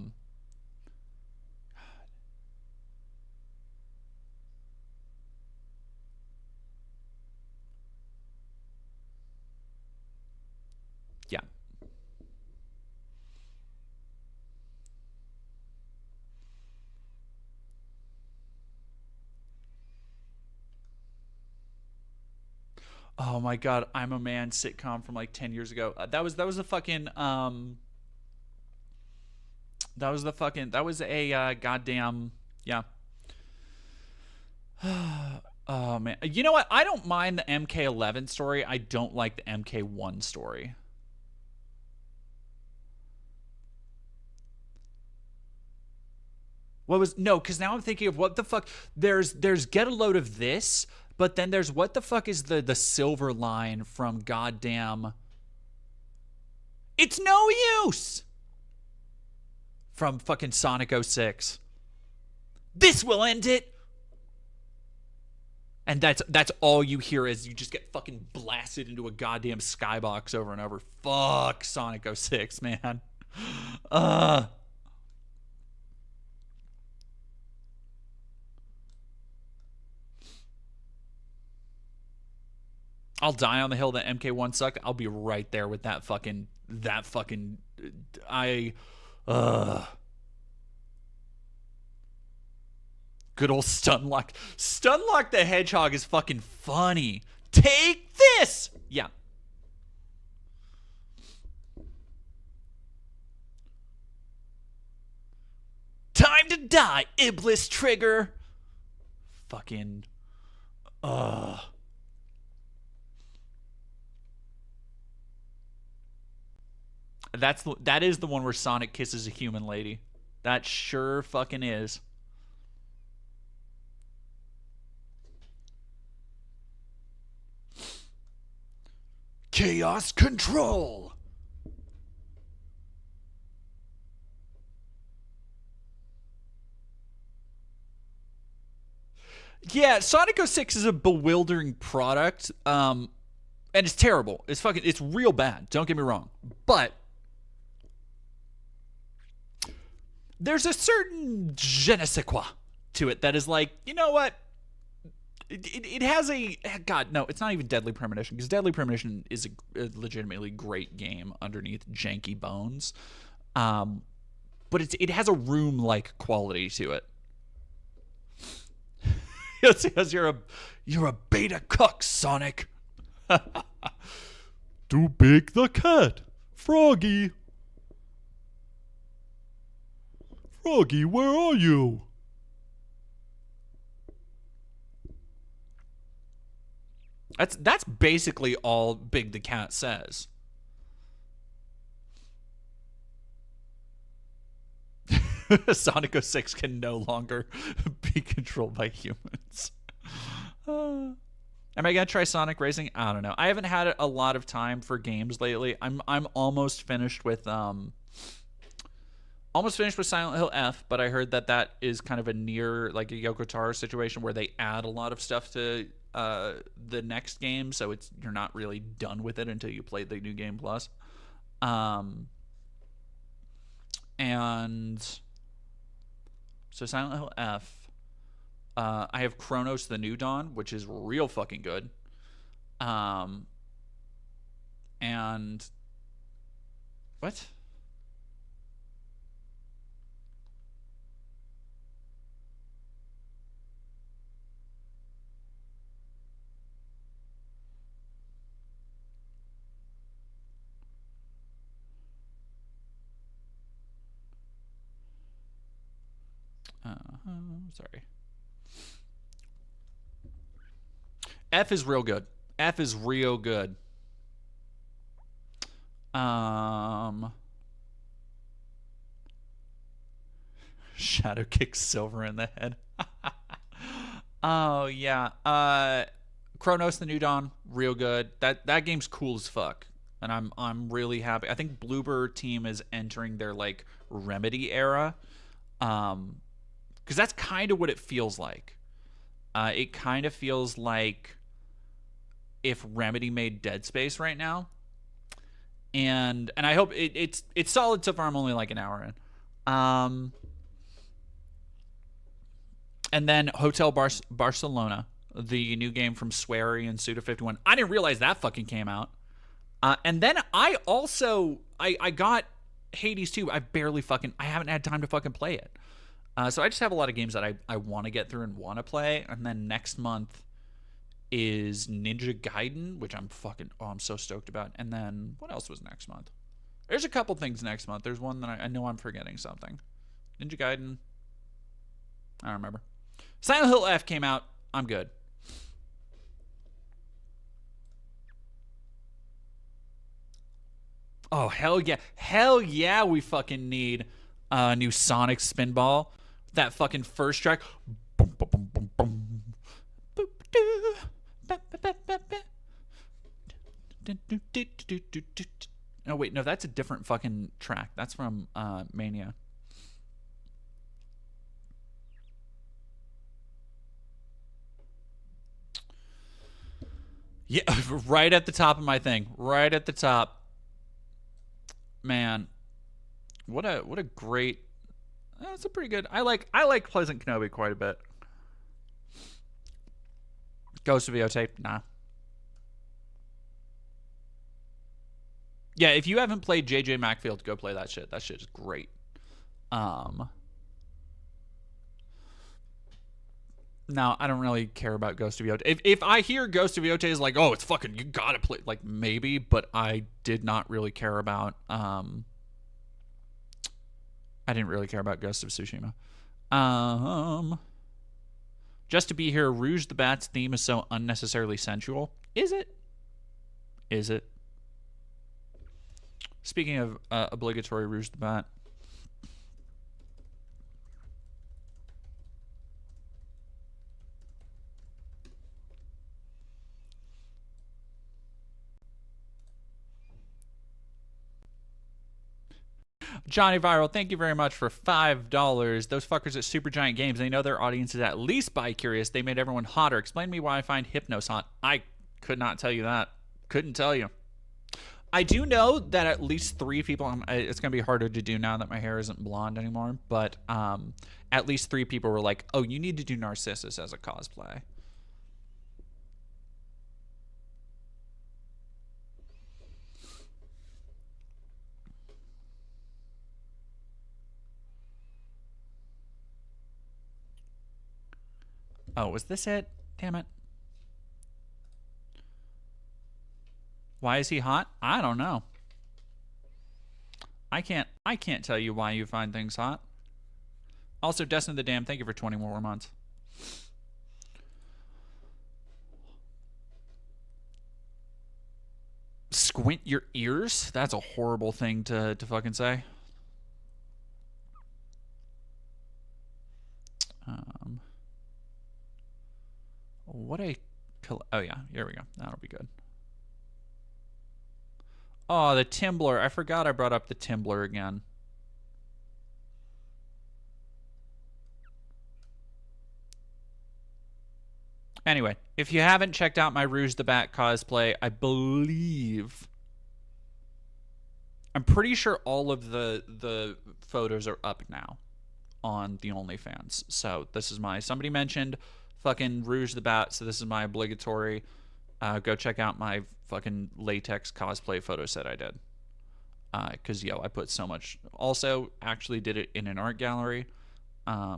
Oh my god, I'm a Man sitcom from like 10 years ago. That was a fucking that was a goddamn, yeah. Oh man, you know what? I don't mind the MK11 story. I don't like the MK1 story. What was, no? Because now I'm thinking of what the fuck. There's get a load of this, but then there's what the fuck is the silver line from goddamn. It's no use. From fucking Sonic 06. This will end it. And that's all you hear is you just get fucking blasted into a goddamn skybox over and over. Fuck Sonic 06, man. I'll die on the hill that MK1 sucked. I'll be right there with that fucking I Good old Stunlock. Stunlock the Hedgehog is fucking funny. Take this! Yeah. Time to die, Iblis Trigger. Fucking... That is the one where Sonic kisses a human lady. That sure fucking is. Chaos Control. Yeah, Sonic 06 is a bewildering product. And it's terrible. It's real bad. Don't get me wrong. But there's a certain je ne sais quoi to it that is like, you know what? It has a... God, no, it's not even Deadly Premonition, because Deadly Premonition is a legitimately great game underneath janky bones. But it has a room-like quality to it. Because you're a beta cuck, Sonic. To bake the cat, Froggy. Froggy, where are you? That's basically all Big the Cat says. Sonic 06 can no longer be controlled by humans. Am I gonna try Sonic Racing? I don't know. I haven't had a lot of time for games lately. I'm almost finished with Silent Hill F, but I heard that is kind of a near like a Yoko Taro situation where they add a lot of stuff to the next game, so you're not really done with it until you play the new game plus. And so Silent Hill F. I have Chronos: The New Dawn, which is real fucking good. And what? Sorry. F is real good. F is real good. Shadow kicks Silver in the head. Oh yeah. Chronos: The New Dawn, real good. That game's cool as fuck, and I'm really happy. I think Bloober Team is entering their like Remedy era, because that's kind of what it feels like. It kind of feels like if Remedy made Dead Space right now, and I hope it's solid so far. I'm only like an hour in. And then Hotel Barcelona, the new game from Swery and Suda51. I didn't realize that fucking came out. And then I got Hades 2. I haven't had time to fucking play it. So I just have a lot of games that I want to get through and want to play. And then next month is Ninja Gaiden, which I'm so stoked about. And then what else was next month? There's a couple things next month. There's one that I know I'm forgetting something. Ninja Gaiden. I don't remember. Silent Hill F came out. I'm good. Oh, hell yeah. Hell yeah, we fucking need a new Sonic Spinball. That fucking first track. Oh, wait, no, that's a different fucking track. That's from Mania. Yeah, right at the top of my thing. Right at the top. Man. What a great... That's a pretty good... I like Pleasant Kenobi quite a bit. Ghost of Videotape? Nah. Yeah, if you haven't played JJ Macfield, go play that shit. That shit is great. No, I don't really care about Ghost of Yote. If I hear Ghost of Yote is like, oh, it's fucking, you gotta play, like, maybe, but I did not really care about, I didn't really care about Ghost of Tsushima. Just to be here, Rouge the Bat's theme is so unnecessarily sensual. Is it? Is it? Speaking of obligatory Rouge the Bat. Johnny Viral, thank you very much for $5. Those fuckers at Supergiant Games, they know their audience is at least bi-curious. They made everyone hotter. Explain to me why I find Hypnos hot. I could not tell you that. Couldn't tell you. I do know that at least 3 people, it's going to be harder to do now that my hair isn't blonde anymore, but at least 3 people were like, oh, you need to do Narcissus as a cosplay. Oh, was this it? Damn it. Why is he hot? I don't know. I can't tell you why you find things hot. Also, Destin the Dam, thank you for 20 more months. Squint your ears? That's a horrible thing to fucking say. What a... Oh, yeah. Here we go. That'll be good. Oh, the Timbler. I forgot I brought up the Timbler again. Anyway, if you haven't checked out my Rouge the Bat cosplay, I believe... I'm pretty sure all of the photos are up now on the OnlyFans. So this is my... Somebody mentioned fucking Rouge the Bat, so this is my obligatory... go check out my fucking latex cosplay photo set I did. Because, yo, I put so much... Also, actually did it in an art gallery. Yeah.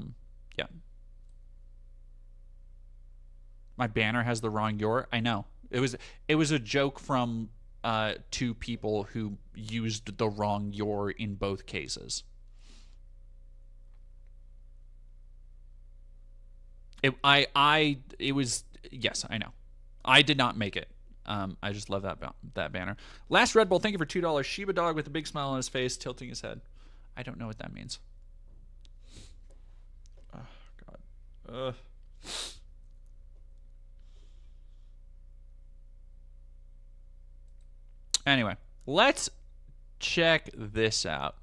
My banner has the wrong your. I know. It was a joke from 2 people who used the wrong your in both cases. It was... Yes, I know. I did not make it. I just love that banner. Last Red Bull, thank you for $2. Shiba dog with a big smile on his face, tilting his head. I don't know what that means. Oh, God. Anyway, let's check this out.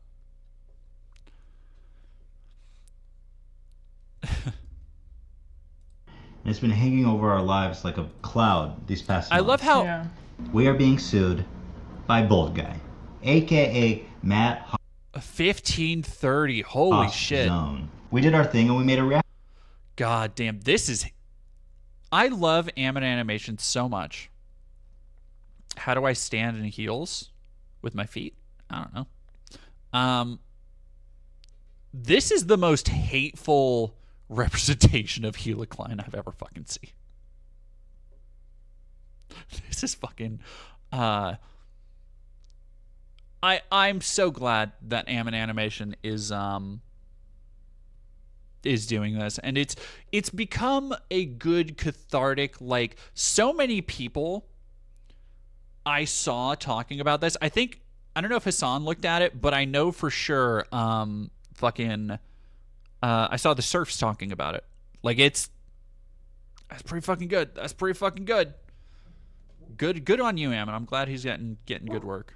It's been hanging over our lives like a cloud these past months. I love how we are being sued by Bold Guy, aka Matt 1530. Holy shit. Zone. We did our thing and we made a reaction. God damn, this is... I love Ammon animation so much. How do I stand in heels with my feet? I don't know. This is the most hateful representation of Klein I've ever fucking seen. This is fucking... I'm so glad that Ammon Animation is doing this, and it's become a good cathartic, like, so many people I saw talking about this. I don't know if Hassan looked at it, but I know for sure I saw the Surfs talking about it. Like, that's pretty fucking good. That's pretty fucking good. Good on you, Ammon. I'm glad he's getting good work.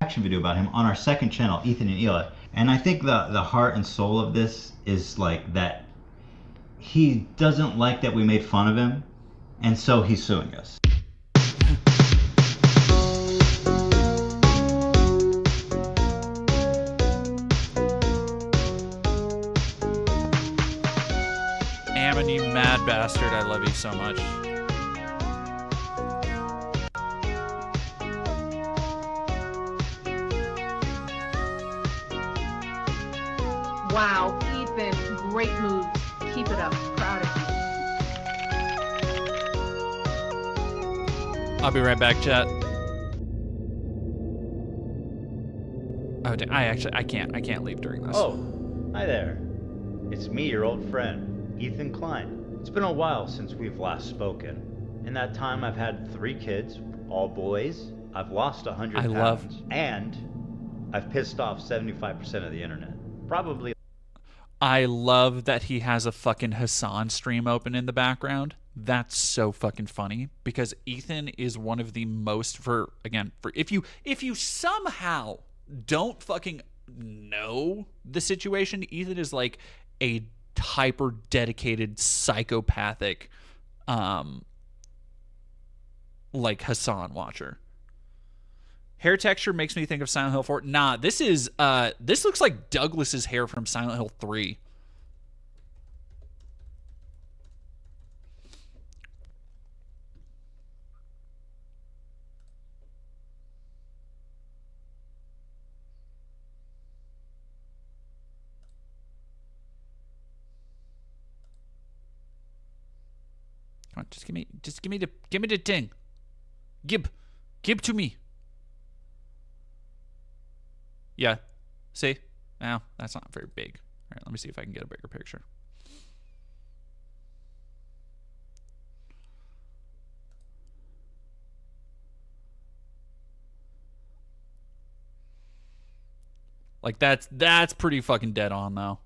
Action video about him on our second channel, Ethan and Eli. And I think the heart and soul of this is like that he doesn't like that we made fun of him, and so he's suing us. Ammon, you mad bastard. I love you so much. Wow, Ethan, great move. Keep it up. Proud of you. I'll be right back, chat. Oh, I can't leave during this. Oh, hi there. It's me, your old friend, Ethan Klein. It's been a while since we've last spoken. In that time, I've had 3 kids, all boys. I've lost 100 pounds, and I've pissed off 75% of the internet. Probably. I love that he has a fucking Hassan stream open in the background. That's so fucking funny because Ethan is one of the most if you somehow don't fucking know the situation, Ethan is like a hyper dedicated psychopathic like Hassan watcher. Hair texture makes me think of Silent Hill 4. Nah, this looks like Douglas's hair from Silent Hill 3. Come on, just give me the thing. Give to me. Yeah. See? Now, that's not very big. All right, let me see if I can get a bigger picture. Like that's pretty fucking dead on though.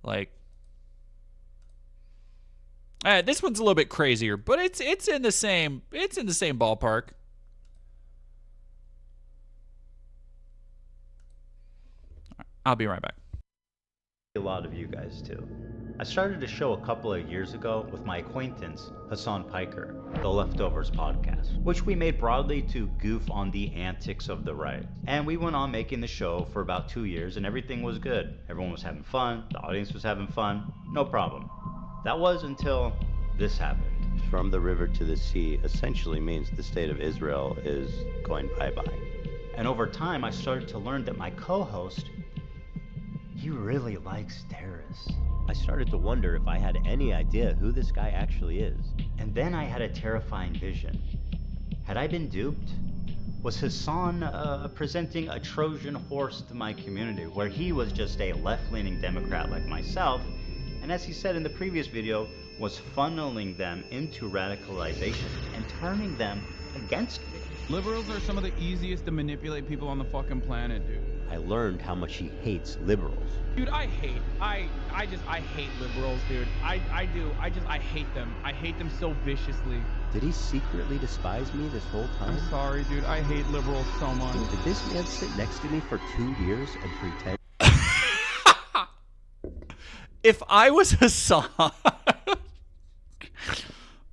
Like this one's a little bit crazier, but it's in the same ballpark. I'll be right back. A lot of you guys too. I started a show a couple of years ago with my acquaintance Hassan Piker, the Leftovers podcast, which we made broadly to goof on the antics of the right. And we went on making the show for about 2 years and everything was good. Everyone was having fun, the audience was having fun, no problem. That was until this happened. From the river to the sea essentially means the state of Israel is going bye-bye. And over time I started to learn that my co-host, he really likes terrorists. I started to wonder if I had any idea who this guy actually is. And then I had a terrifying vision. Had I been duped? Was Hassan presenting a Trojan horse to my community, where he was just a left-leaning Democrat like myself, and as he said in the previous video, was funneling them into radicalization and turning them against me? Liberals are some of the easiest to manipulate people on the fucking planet, dude. I learned how much he hates liberals. Dude, I hate liberals, dude. I hate them. I hate them so viciously. Did he secretly despise me this whole time? I'm sorry, dude. I hate liberals so much. Dude, did this man sit next to me for 2 years and pretend? If I was Hassan,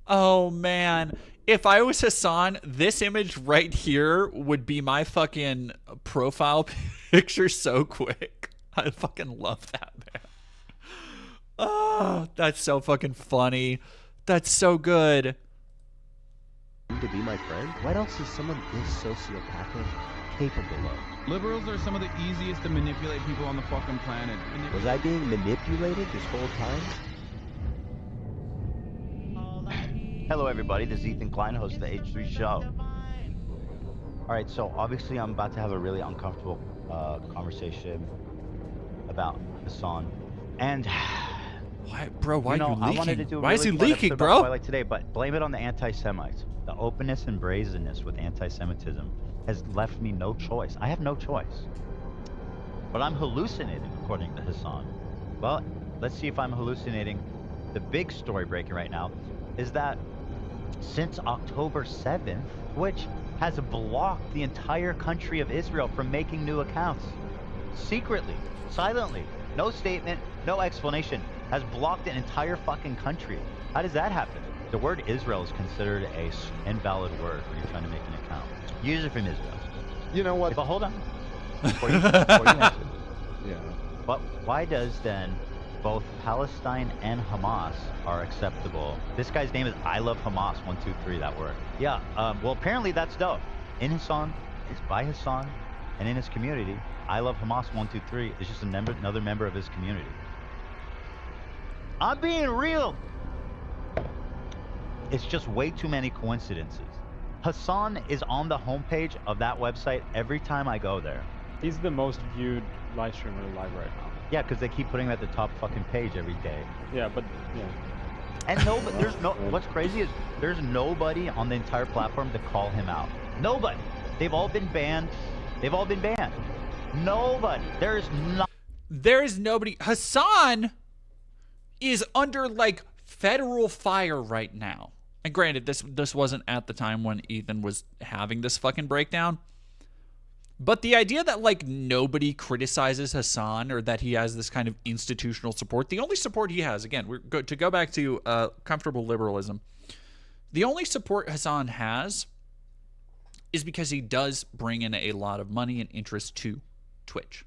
oh man. If I was Hassan, this image right here would be my fucking profile picture so quick. I fucking love that, man. Oh, that's so fucking funny. That's so good. To be my friend? What else is someone this sociopathic capable of? Liberals are some of the easiest to manipulate people on the fucking planet. Was I being manipulated this whole time? Hello everybody, this is Ethan Klein, host of the H3 show. Alright, so obviously I'm about to have a really uncomfortable conversation about Hassan. And why, bro, why are you I wanted to leaking? do a Why is he really fun leaking, episode bro? about Twilight today, but blame it on the anti-Semites. The openness and brazenness with anti-Semitism has left me no choice. I have no choice. But I'm hallucinating, according to Hassan. Well, let's see if I'm hallucinating. The big story breaking right now is that since October 7th, Twitch has blocked the entire country of Israel from making new accounts. Secretly, silently, no statement, no explanation, has blocked an entire fucking country. How does that happen? The word Israel is considered a invalid word when you're trying to make an account. Usually from Israel. You know what? But hold on. Before you answer. Yeah. But why does then both Palestine and Hamas are acceptable? This guy's name is I Love Hamas 123, that word. Yeah, well apparently that's dope. In Hassan, it's by Hassan, And in his community, I Love Hamas 123 is just another member of his community. I'm being real. It's just way too many coincidences. Hassan is on the homepage of that website every time I go there. He's the most viewed live streamer alive right now. Yeah, because they keep putting him at the top fucking page every day. Yeah, but yeah. And no, but there's no. What's crazy is there's nobody on the entire platform to call him out. Nobody. They've all been banned. They've all been banned. Nobody. There is nobody. Hassan is under like federal fire right now. And granted, this wasn't at the time when Ethan was having this fucking breakdown. But the idea that like nobody criticizes Hassan or that he has this kind of institutional support, the only support he has, again, to go back to comfortable liberalism, the only support Hassan has is because he does bring in a lot of money and interest to Twitch.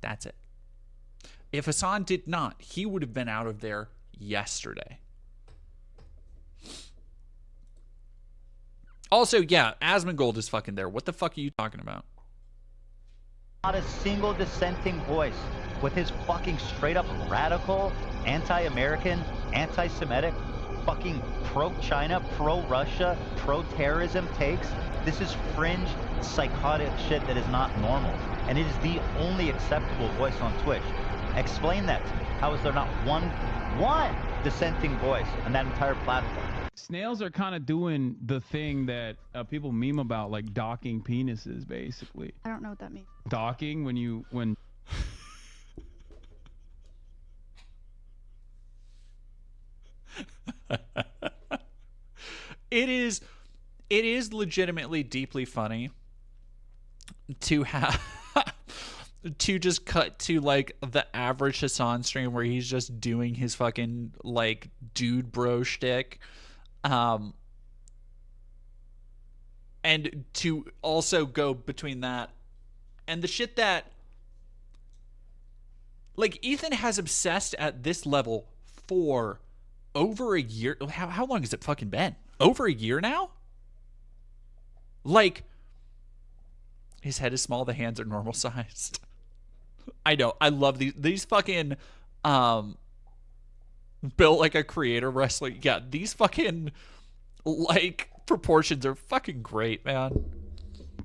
That's it. If Hassan did not, he would have been out of there yesterday. Also, yeah, Asmongold is fucking there. What the fuck are you talking about? Not a single dissenting voice with his fucking straight up radical, anti-American, anti-Semitic, fucking pro-China, pro-Russia, pro-terrorism takes. This is fringe, psychotic shit that is not normal. And it is the only acceptable voice on Twitch. Explain that to me. How is there not one dissenting voice on that entire platform? Snails are kind of doing the thing that people meme about, like docking penises, basically. I don't know what that means. Docking when It is legitimately deeply funny to have to just cut to like the average Hassan stream where he's just doing his fucking like dude bro shtick. And to also go between that and the shit that like Ethan has obsessed at this level for over a year. How long has it fucking been? Over a year now? Like, his head is small, the hands are normal sized. I know, I love these fucking built like a creator wrestler. Yeah, these fucking like proportions are fucking great, man.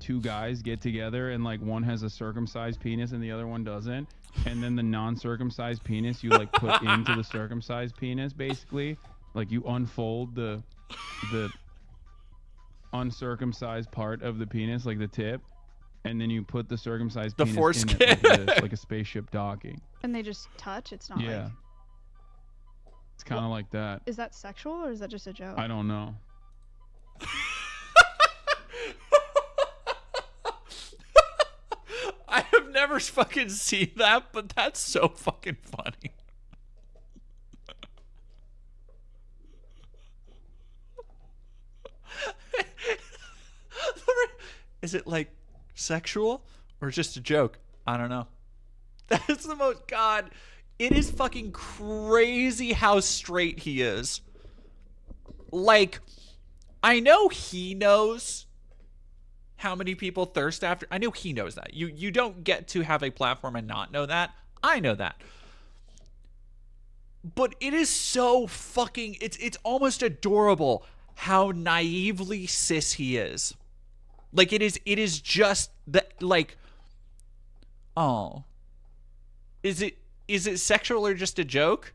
two guys get together and like one has a circumcised penis and the other one doesn't, and then the non-circumcised penis you like put into the circumcised penis, basically. Like you unfold the uncircumcised part of the penis, like the tip, and then you put the circumcised penis foreskin in it like, this, like a spaceship docking. And they just touch? It's not Yeah. like... It's kind of like that. Is that sexual or is that just a joke? I don't know. I have never fucking seen that, but that's so fucking funny. Is it like sexual or just a joke? I don't know. That's the most, God, it is fucking crazy how straight he is. Like, I know he knows how many people thirst after. I know he knows that. You don't get to have a platform and not know that. I know that. But it is so fucking, it's almost adorable how naively cis he is. Like it is just that, like, oh, is it sexual or just a joke?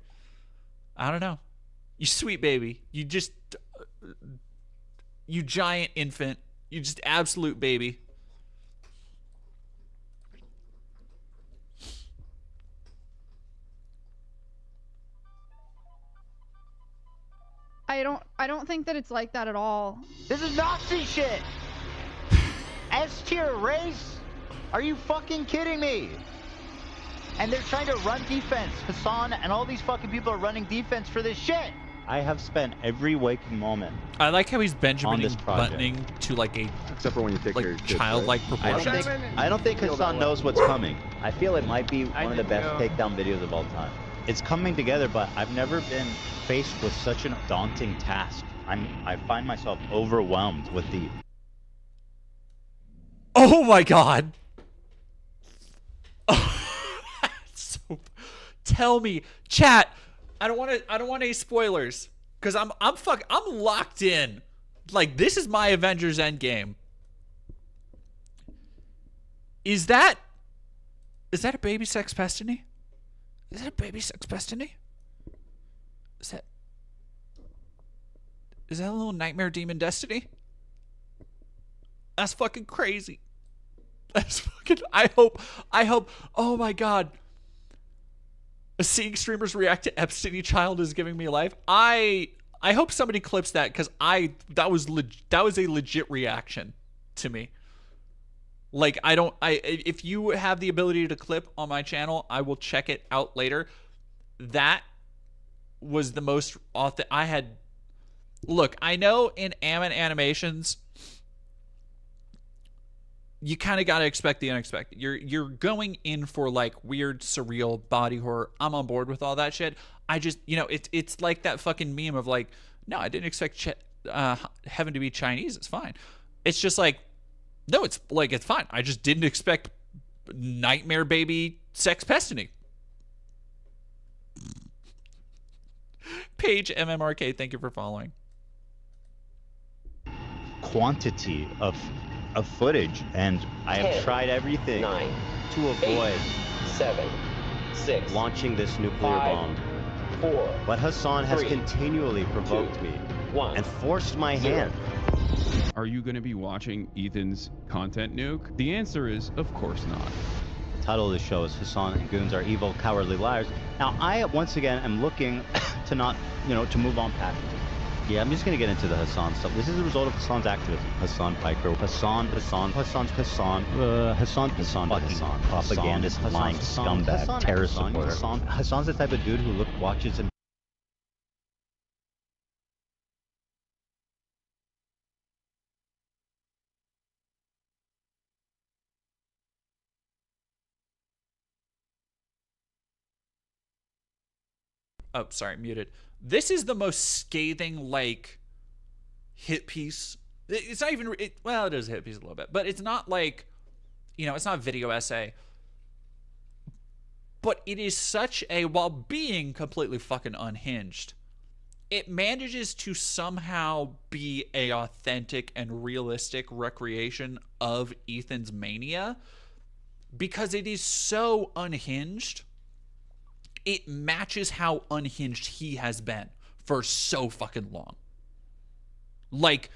I don't know. You sweet baby. You just, you giant infant. You just absolute baby. I don't think that it's like that at all. This is Nazi shit! S-tier race? Are you fucking kidding me? And they're trying to run defense. Hassan and all these fucking people are running defense for this shit. I have spent every waking moment. I like how he's Benjamin buttoning to like a, except for when you take like, your childlike proportions. I don't think Hassan knows what's coming. I feel it might be one of the best takedown videos of all time. It's coming together, but I've never been faced with such a daunting task. I find myself overwhelmed with the Oh my god. So, tell me, chat. I don't want any spoilers because I'm locked in. Like, this is my Avengers Endgame. Is that a baby sex destiny? Is that a baby sex destiny? Is that a little nightmare demon destiny? That's fucking crazy. That's fucking. I hope. Oh my god. Seeing streamers react to Epstein child is giving me life. I hope somebody clips that because that was a legit reaction to me. Like, if you have the ability to clip on my channel, I will check it out later. That was the most look, I know in Ammon animations, you kind of got to expect the unexpected. You're going in for like weird, surreal body horror. I'm on board with all that shit. I just, it's like that fucking meme of like, no, I didn't expect heaven to be Chinese. It's fine. It's just like, no, it's fine. I just didn't expect nightmare baby sex destiny. Page MMRK, thank you for following. Quantity of footage, and I have 10, tried everything 9, to avoid 8, 7, 6, launching this nuclear 5, bomb. 4. But Hassan has 3, continually provoked 2, me 1. and forced my 0. hand. Are you going to be watching Ethan's content nuke? The answer is, of course not. The title of the show is Hassan and Goons Are Evil, Cowardly Liars. Now, I, once again, am looking to not, to move on past this. Yeah, I'm just going to get into the Hassan stuff. This is a result of Hassan's activism. Hassan Piker, Hassan, propagandist, lying scumbag, terrorist supporter. Hassan's the type of dude who watches and Oh, sorry, muted. This is the most scathing, like, hit piece. It's not even, well, it is a hit piece a little bit, but it's not like, it's not a video essay. But it is such a, while being completely fucking unhinged, it manages to somehow be a authentic and realistic recreation of Ethan's mania because it is so unhinged. It matches how unhinged he has been for so fucking long. Like,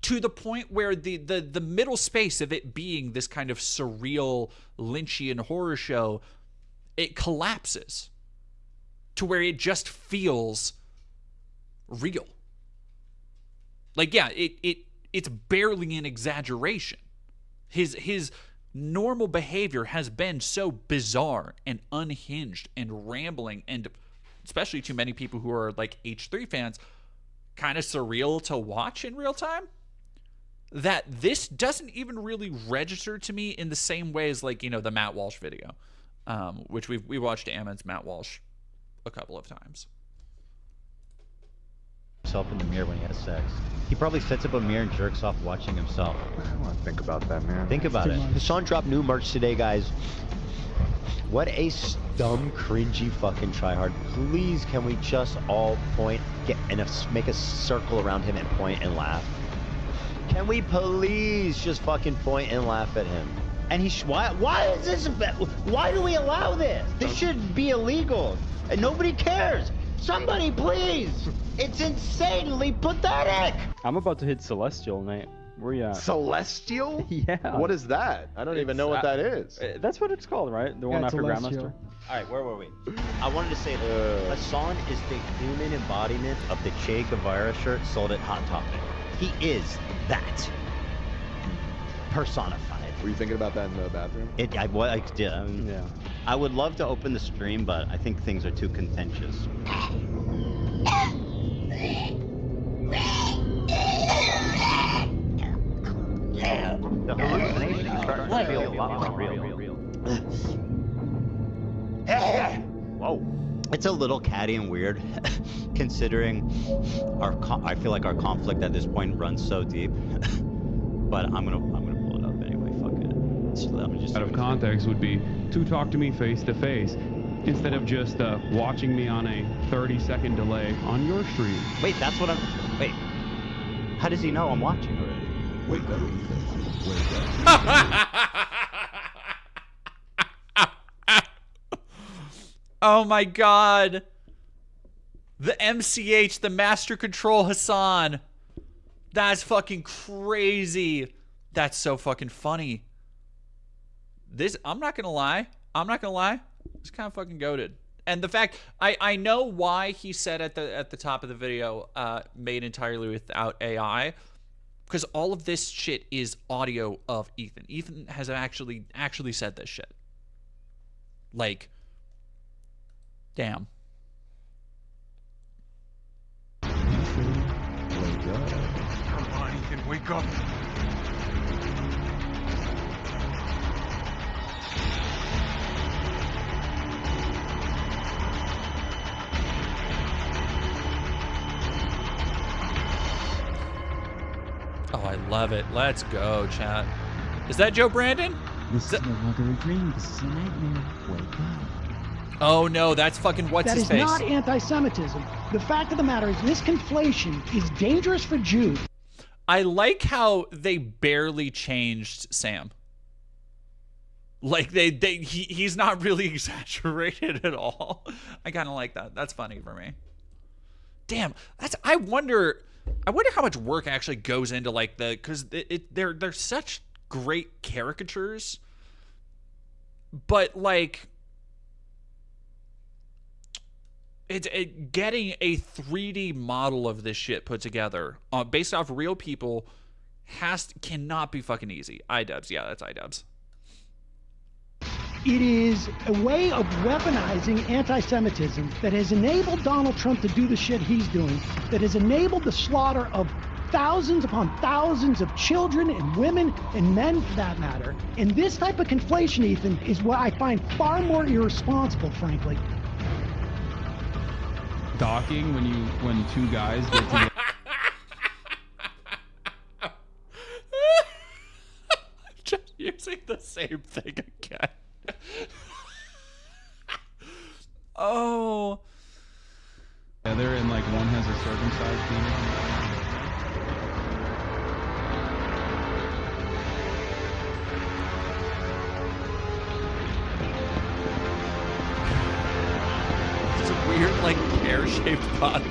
to the point where the middle space of it being this kind of surreal Lynchian horror show, it collapses to where it just feels real. Like, yeah, it's barely an exaggeration. His normal behavior has been so bizarre and unhinged and rambling, and especially to many people who are like H3 fans, kind of surreal to watch in real time, that this doesn't even really register to me in the same way as, like, the Matt Walsh video, which we watched Ammon's Matt Walsh a couple of times. Himself in the mirror when he has sex. He probably sets up a mirror and jerks off watching himself. I don't want to think about that, man. Think about it. Hassan dropped new merch today, guys. What a dumb, cringy fucking tryhard. Please, can we just all point, make a circle around him and point and laugh? Can we please just fucking point and laugh at him? And why is this? Why do we allow this? This should be illegal, and nobody cares. Somebody, please! It's insanely pathetic! I'm about to hit Celestial, Nate. Where you at? Celestial? Yeah. What is that? I don't even know what that is. That's what it's called, right? The one after Grandmaster? Alright, where were we? I wanted to say Hassan is the human embodiment of the Che Guevara shirt sold at Hot Topic. He is that. Personified. Were you thinking about that in the bathroom? I did. Yeah. I would love to open the stream, but I think things are too contentious. The hallucination is starting to feel a lot more real. Whoa. It's a little catty and weird, considering I feel like our conflict at this point runs so deep. But I'm gonna pull it up. out of context would be to talk to me face to face instead of just watching me on a 30-second delay on your stream. Wait, that's what I'm... Wait. How does he know I'm watching already? Wake up, Ethan. Wake up. Oh my god. The MCH, the Master Control Hassan. That's fucking crazy. That's so fucking funny. This, I'm not gonna lie. It's kind of fucking goated. And the fact, I know why he said at the top of the video, made entirely without AI. Because all of this shit is audio of Ethan. Ethan has actually said this shit. Like, damn. Wake up. Come on, Ethan, wake up. Oh, I love it. Let's go, chat. Is that Joe Brandon? This is no longer a dream. This is a nightmare. Wake up. Oh no, that's fucking what's his face. That is not anti-Semitism. The fact of the matter is this conflation is dangerous for Jews. I like how they barely changed Sam. Like he's not really exaggerated at all. I kind of like that. That's funny for me. Damn, I wonder how much work actually goes into like because they're such great caricatures, but like getting a 3D model of this shit put together based off real people cannot be fucking easy. iDubbbz, yeah, that's iDubbbz. It is a way of weaponizing anti-Semitism that has enabled Donald Trump to do the shit he's doing, that has enabled the slaughter of thousands upon thousands of children and women and men for that matter. And this type of conflation, Ethan, is what I find far more irresponsible, frankly. Docking when two guys get together. Just using the same thing again. Oh. Together and like one has a circumcised penis. It's a weird like pear-shaped body.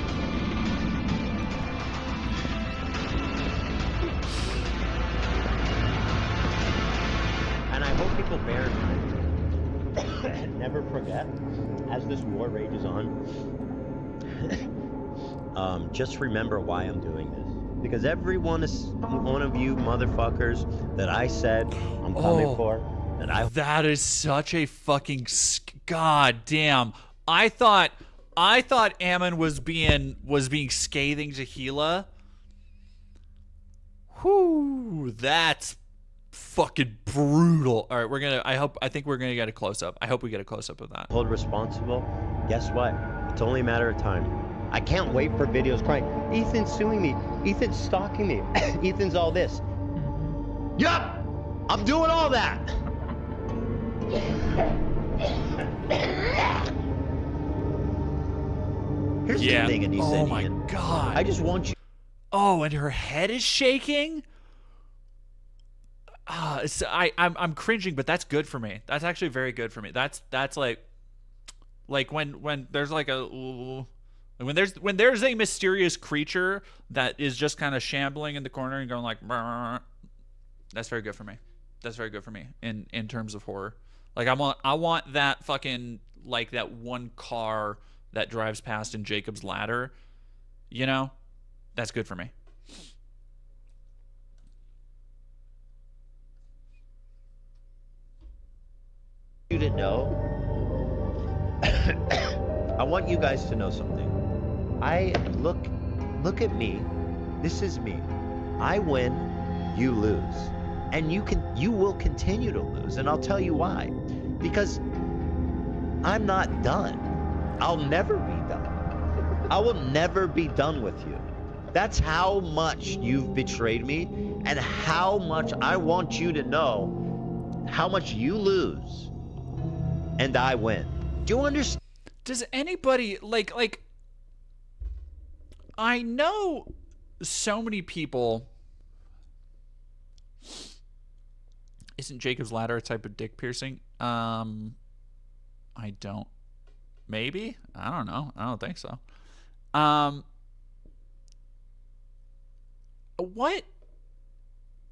And I hope people bear in mind. Never forget, as this war rages on, just remember why I'm doing this. Because every one of you motherfuckers that I said I'm coming for, that is such a fucking god damn. I thought Ammon was being scathing to Gila. Whoo, that's fucking brutal. All right, I think we're gonna get a close-up. I hope we get a close-up of that. hold responsible. Guess what? It's only a matter of time. I can't wait for videos crying, Ethan's suing me, Ethan's stalking me, Ethan's all this. Yup! I'm doing all that! Here's the thing, and he said, oh my god. I just want you. Oh, and her head is shaking? I'm cringing, but that's good for me. That's actually very good for me. That's like when there's like when there's a mysterious creature that is just kind of shambling in the corner and going like, brr, that's very good for me. That's very good for me in terms of horror. Like I want that fucking like that one car that drives past in Jacob's Ladder, you know? That's good for me. You to know. I want you guys to know something. Look at me. This is me. I win, you lose. And you will continue to lose, and I'll tell you why. Because I'm not done. I'll never be done. I will never be done with you. That's how much you've betrayed me and how much I want you to know how much you lose and I win. Do you understand? Does anybody like I know so many people. Isn't Jacob's Ladder a type of dick piercing? I don't. Maybe? I don't know. I don't think so. What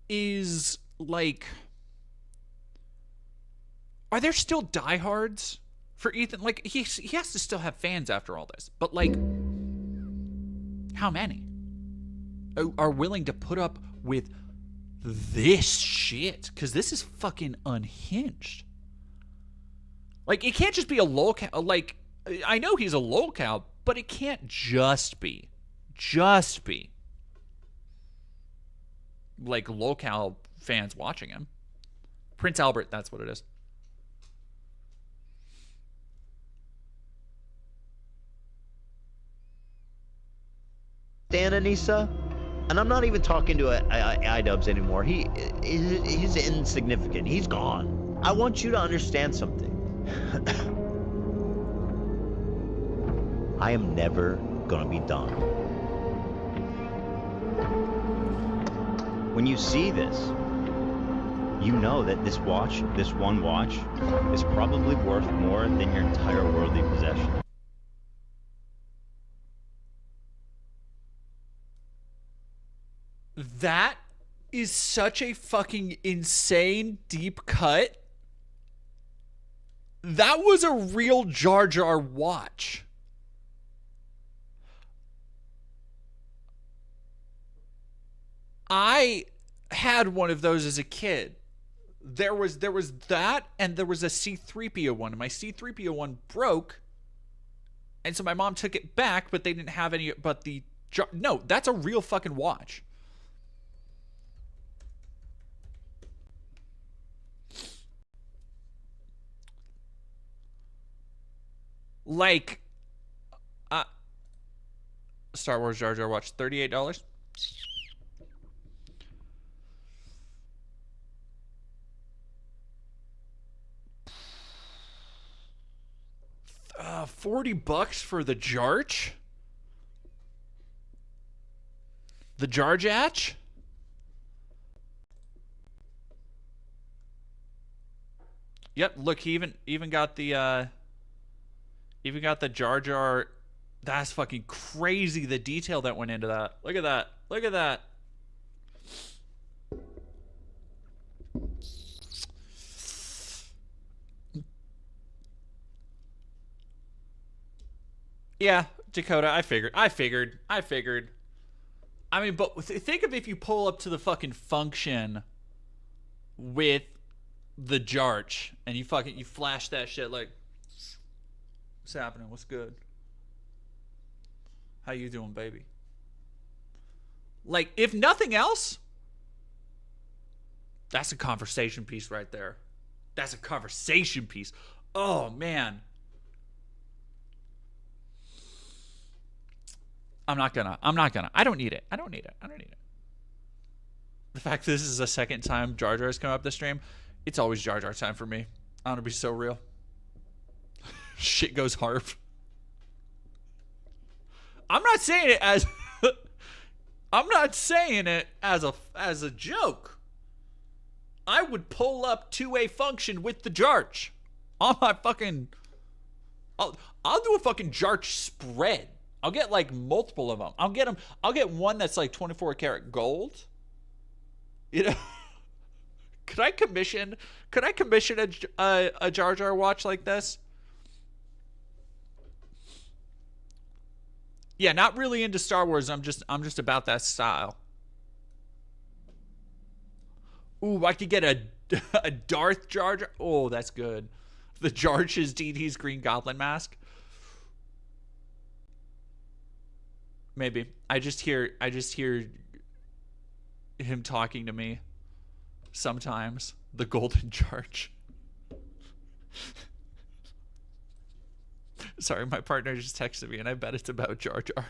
is, like... Are there still diehards for Ethan? Like, he has to still have fans after all this. But, like, how many are willing to put up with this shit? Because this is fucking unhinged. Like, it can't just be a lolcow. Like, I know he's a lolcow, but it can't just be. Like, lolcow fans watching him. Prince Albert, that's what it is. Dan Anissa, and I'm not even talking to iDubbbz anymore. He's insignificant. He's gone. I want you to understand something. I am never gonna be done. When you see this, you know that this one watch, is probably worth more than your entire worldly possession. That is such a fucking insane deep cut. That was a real Jar Jar watch. I had one of those as a kid. There was that, and there was a C-3PO one. My C-3PO one broke, and so my mom took it back, but they didn't have any. But no, that's a real fucking watch. Like, Star Wars Jar Jar watch, $38. $40 for the Jarch? The Jarjatch? Yep, look, he even got the Jar Jar. That's fucking crazy, the detail that went into that. Look at that. Look at that. Yeah, Dakota, I figured. I mean, but think of if you pull up to the fucking function with the Jarch and you flash that shit like, what's happening? What's good? How you doing, baby? Like, if nothing else, that's a conversation piece right there. That's a conversation piece. Oh, man. I'm not gonna. I don't need it. The fact this is the second time Jar Jar has come up the stream, it's always Jar Jar time for me. I want to be so real. Shit goes harp. I'm not saying it as a joke. I would pull up to a function with the Jarch on my fucking. I'll do a fucking Jarch spread. I'll get like multiple of them. I'll get one that's like 24 karat gold. You know, could I commission a Jar Jar watch like this? Yeah, not really into Star Wars. I'm just about that style. Ooh, I could get a Darth Jar Jar. Oh, that's good. The Jarch's DD's Green Goblin mask. Maybe. I just hear him talking to me sometimes. The Golden Jarch. Sorry, my partner just texted me and I bet it's about Jar Jar.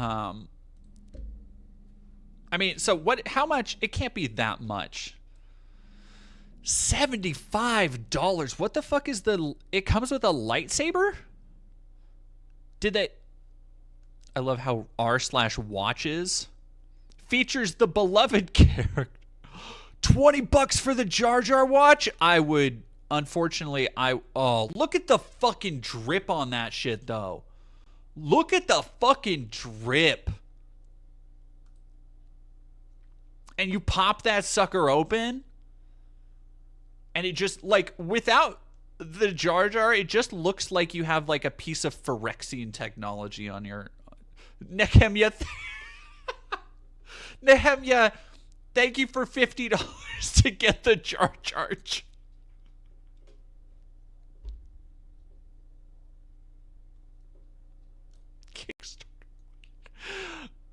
I mean, so what? How much? It can't be that much. $75. What the fuck is the? It comes with a lightsaber. Did they? I love how r/watches features the beloved character. $20 for the Jar Jar watch? I would, unfortunately, oh, look at the fucking drip on that shit, though. Look at the fucking drip. And you pop that sucker open, and it just, like, without the Jar Jar, it just looks like you have, like, a piece of Phyrexian technology on your... Nehemia, Nehemia, thank you for $50 to get the Jar Jar. Kickstarter.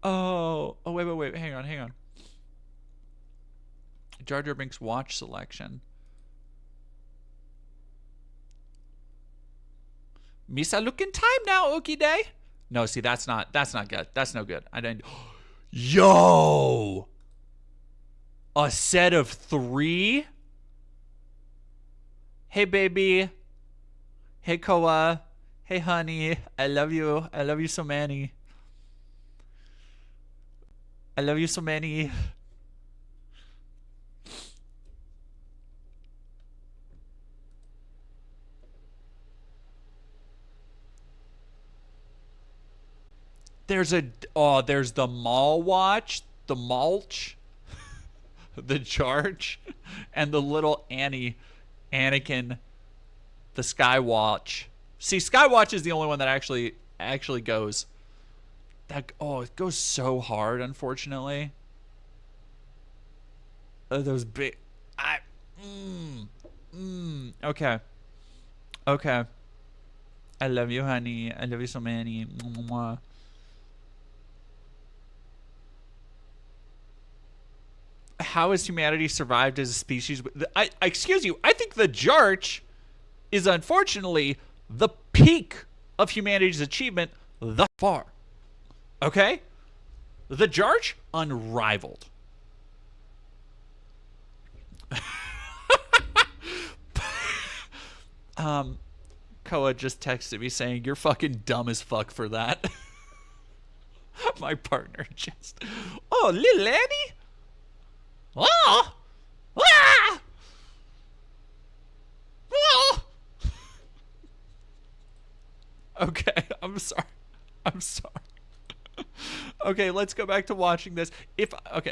Oh, wait, hang on. Jar Jar Binks watch selection. Misa looking time now, Okie Day. No, see, that's not good. That's no good. I didn't. Yo! A set of 3? Hey, baby. Hey, Koa. Hey, honey. I love you. I love you so many. I love you so many. There's the Maul watch, the Mulch, the Charge, and the little Anakin, the Skywatch. See, Skywatch is the only one that actually goes. It goes so hard, unfortunately. Those big. Okay. I love you, honey. I love you so many. Mwah. How has humanity survived as a species? Excuse you. I think the Jarch is unfortunately the peak of humanity's achievement thus far. Okay? The Jarch, unrivaled. Koa just texted me saying, you're fucking dumb as fuck for that. My partner just... Oh, little Annie? Oh! Ah! Oh! Okay, I'm sorry. Okay, let's go back to watching this.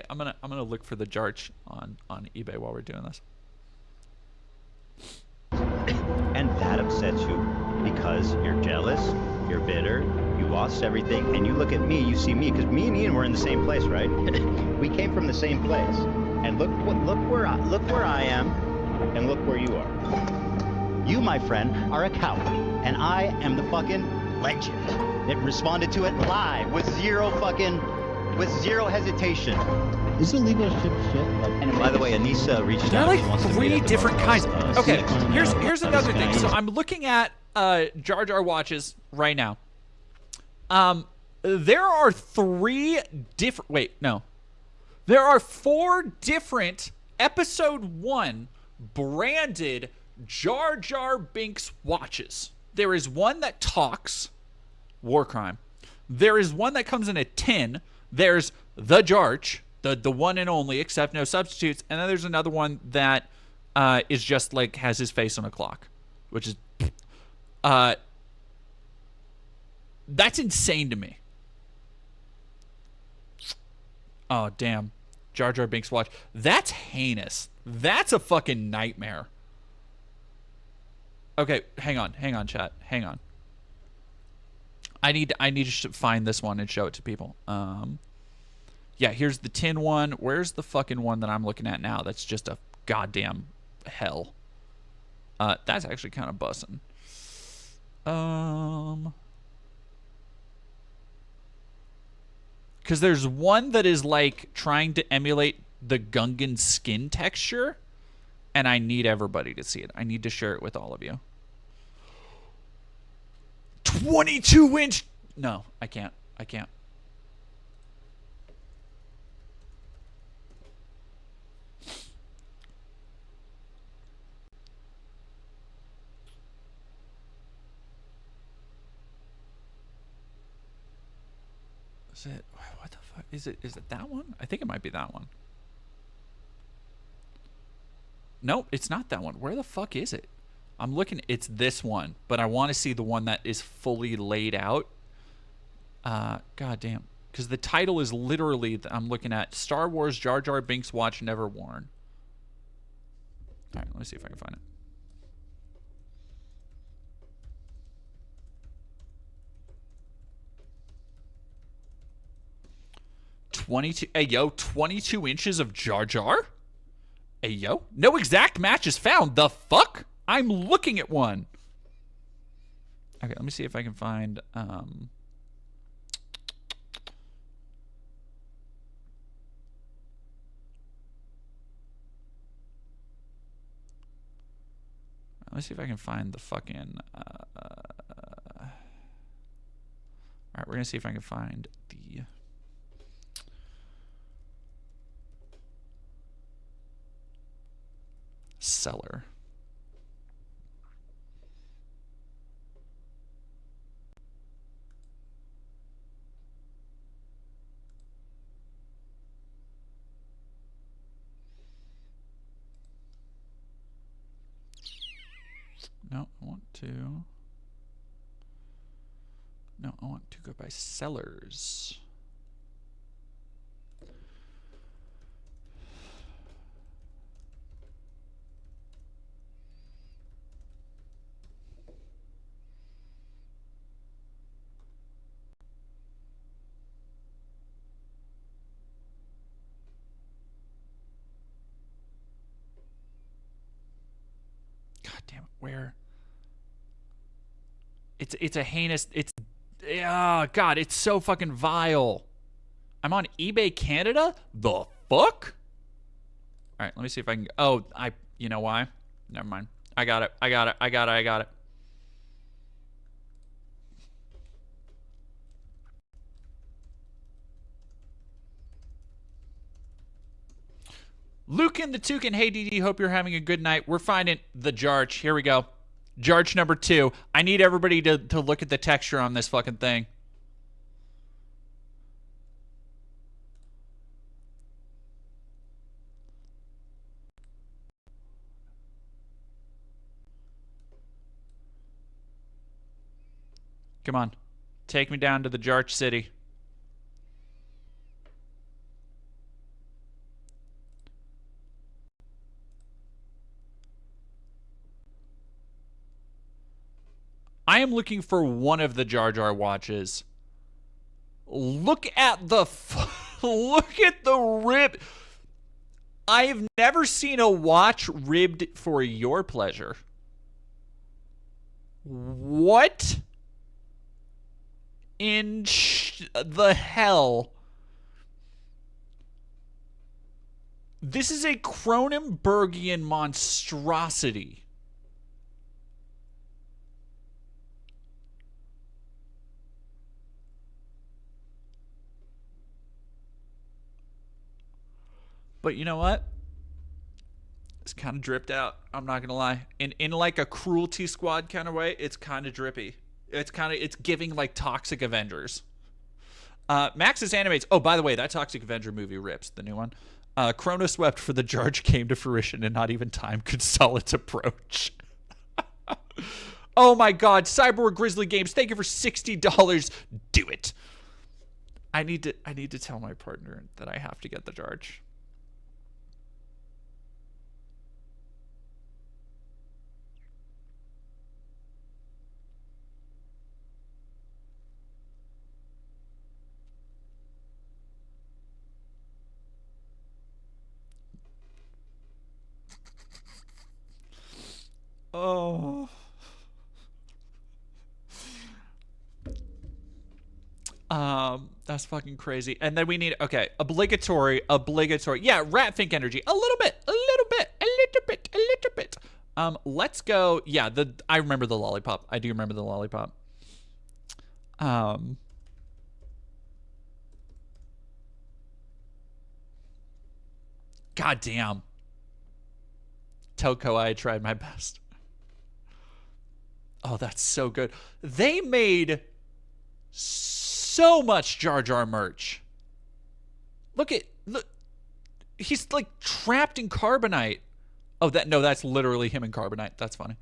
I'm gonna look for the Jarch on eBay while we're doing this. And that upsets you because you're jealous, you're bitter, you lost everything, and you look at me, you see me, because me and Ian were in the same place, right? We came from the same place. And look where I am, and look where you are. You, my friend, are a coward, and I am the fucking legend that responded to it live with zero hesitation. Is it illegal to ship shit? And by the way, Anissa reached There out. are She wants like to meet 3 at the different kinds. Burnout, Okay, Six. here's another thing. So I'm looking at Jar Jar watches right now. There are 3 different. Wait, no. There are 4 different Episode 1 branded Jar Jar Binks watches. There is one that talks, war crime. There is one that comes in a tin. There's the Jarch, the one and only, except no substitutes. And then there's another one that is just like has his face on a clock, which is that's insane to me. Oh damn. Jar Jar Binks watch. That's heinous. That's a fucking nightmare. Okay, hang on, chat. Hang on. I need to find this one and show it to people. Yeah, here's the tin one. Where's the fucking one that I'm looking at now? That's just a goddamn hell. That's actually kind of bussin'. Because there's one that is like trying to emulate the Gungan skin texture, and I need everybody to see it. I need to share it with all of you. 22-inch. No, I can't. Is it? What the fuck? Is it that one? I think it might be that one. Nope, it's not that one. Where the fuck is it? I'm looking. It's this one, but I want to see the one that is fully laid out. God damn. Because the title is literally, I'm looking at Star Wars Jar Jar Binks Watch Never Worn. All right, let me see if I can find it. Hey, yo, 22 inches of Jar Jar? Hey, yo. No exact match is found. The fuck? I'm looking at one. Okay, let me see if I can find... Let me see if I can find the fucking... Alright, we're going to see if I can find the... seller. No, I want to... No, I want to go by sellers. God damn it, where? It's a heinous, it's, oh God, it's so fucking vile. I'm on eBay Canada? The fuck? Alright, let me see if I can, oh, you know why? Never mind. I got it. Luke and the Toucan, hey DD, hope you're having a good night. We're finding the Jarch. Here we go. Jarch number 2. I need everybody to look at the texture on this fucking thing. Come on. Take me down to the Jarch City. I am looking for one of the Jar Jar watches. Look at the look at the rib. I've never seen a watch ribbed for your pleasure. What in the hell? This is a Cronenbergian monstrosity. But you know what? It's kind of dripped out. I'm not gonna lie. In like a Cruelty Squad kind of way, it's kind of drippy. It's giving like Toxic Avengers. Max's Animates. Oh, by the way, that Toxic Avenger movie rips. The new one. Chronos wept for the Jarch came to fruition, and not even time could saw its approach. Oh my God, Cyborg Grizzly Games. Thank you for $60. Do it. I need to tell my partner that I have to get the Jarch. Oh. That's fucking crazy. And then we need, okay, obligatory. Yeah, Ratfink energy. A little bit. Let's go. Yeah, I remember the lollipop. I do remember the lollipop. God damn. Toko, I tried my best. Oh, that's so good. They made so much Jar Jar merch. Look. He's like trapped in carbonite. Oh, that's literally him in carbonite. That's funny.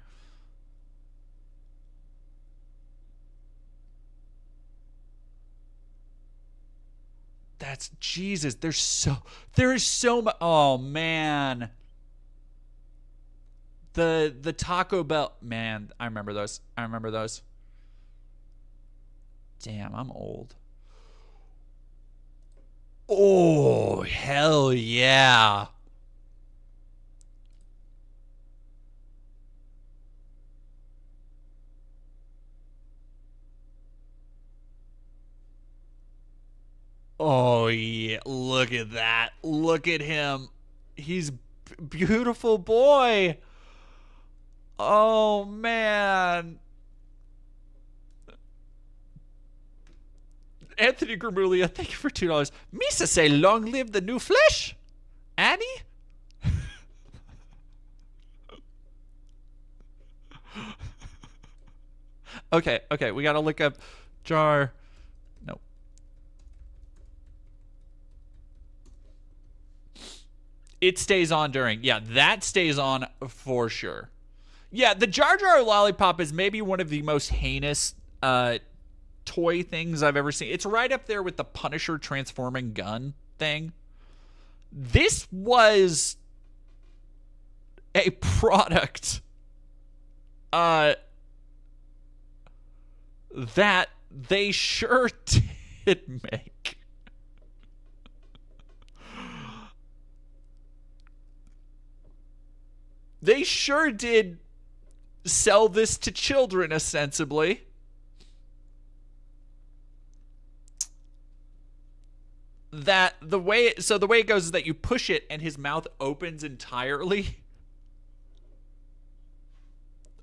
That's Jesus. There is so much. Oh man. The Taco Bell, man, I remember those. Damn, I'm old. Oh, hell yeah. Oh, yeah. Look at that. Look at him. He's beautiful boy. Oh, man. Anthony Gramuglia, thank you for $2. Misa say, long live the new flesh. Annie? Okay, we gotta look up Jar. No. It stays on during. Yeah, that stays on for sure. Yeah, the Jar Jar lollipop is maybe one of the most heinous toy things I've ever seen. It's right up there with the Punisher transforming gun thing. This was a product that they sure did make. They sure did sell this to children, ostensibly. That the way it goes is that you push it and his mouth opens entirely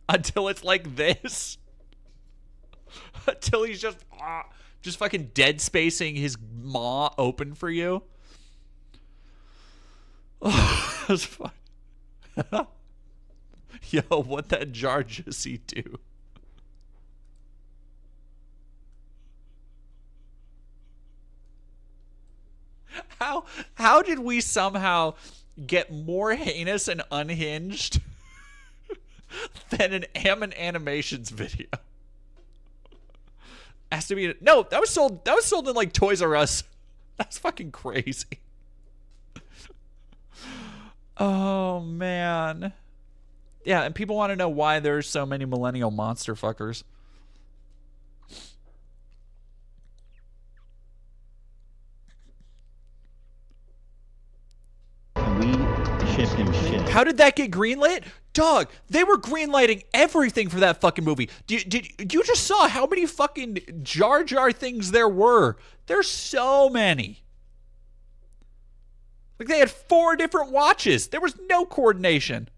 until it's like this. Until he's just fucking dead spacing his maw open for you. Oh, that's fun. Yo, what that jar just he do? How did we somehow get more heinous and unhinged than an Ammon Animations video? Has to be no. That was sold in like Toys R Us. That's fucking crazy. Oh man. Yeah, and people want to know why there's so many millennial monster fuckers. We shipped him shit. How did that get greenlit? Dog, they were greenlighting everything for that fucking movie. Did you just saw how many fucking Jar Jar things there were? There's so many. Like they had 4 different watches. There was no coordination.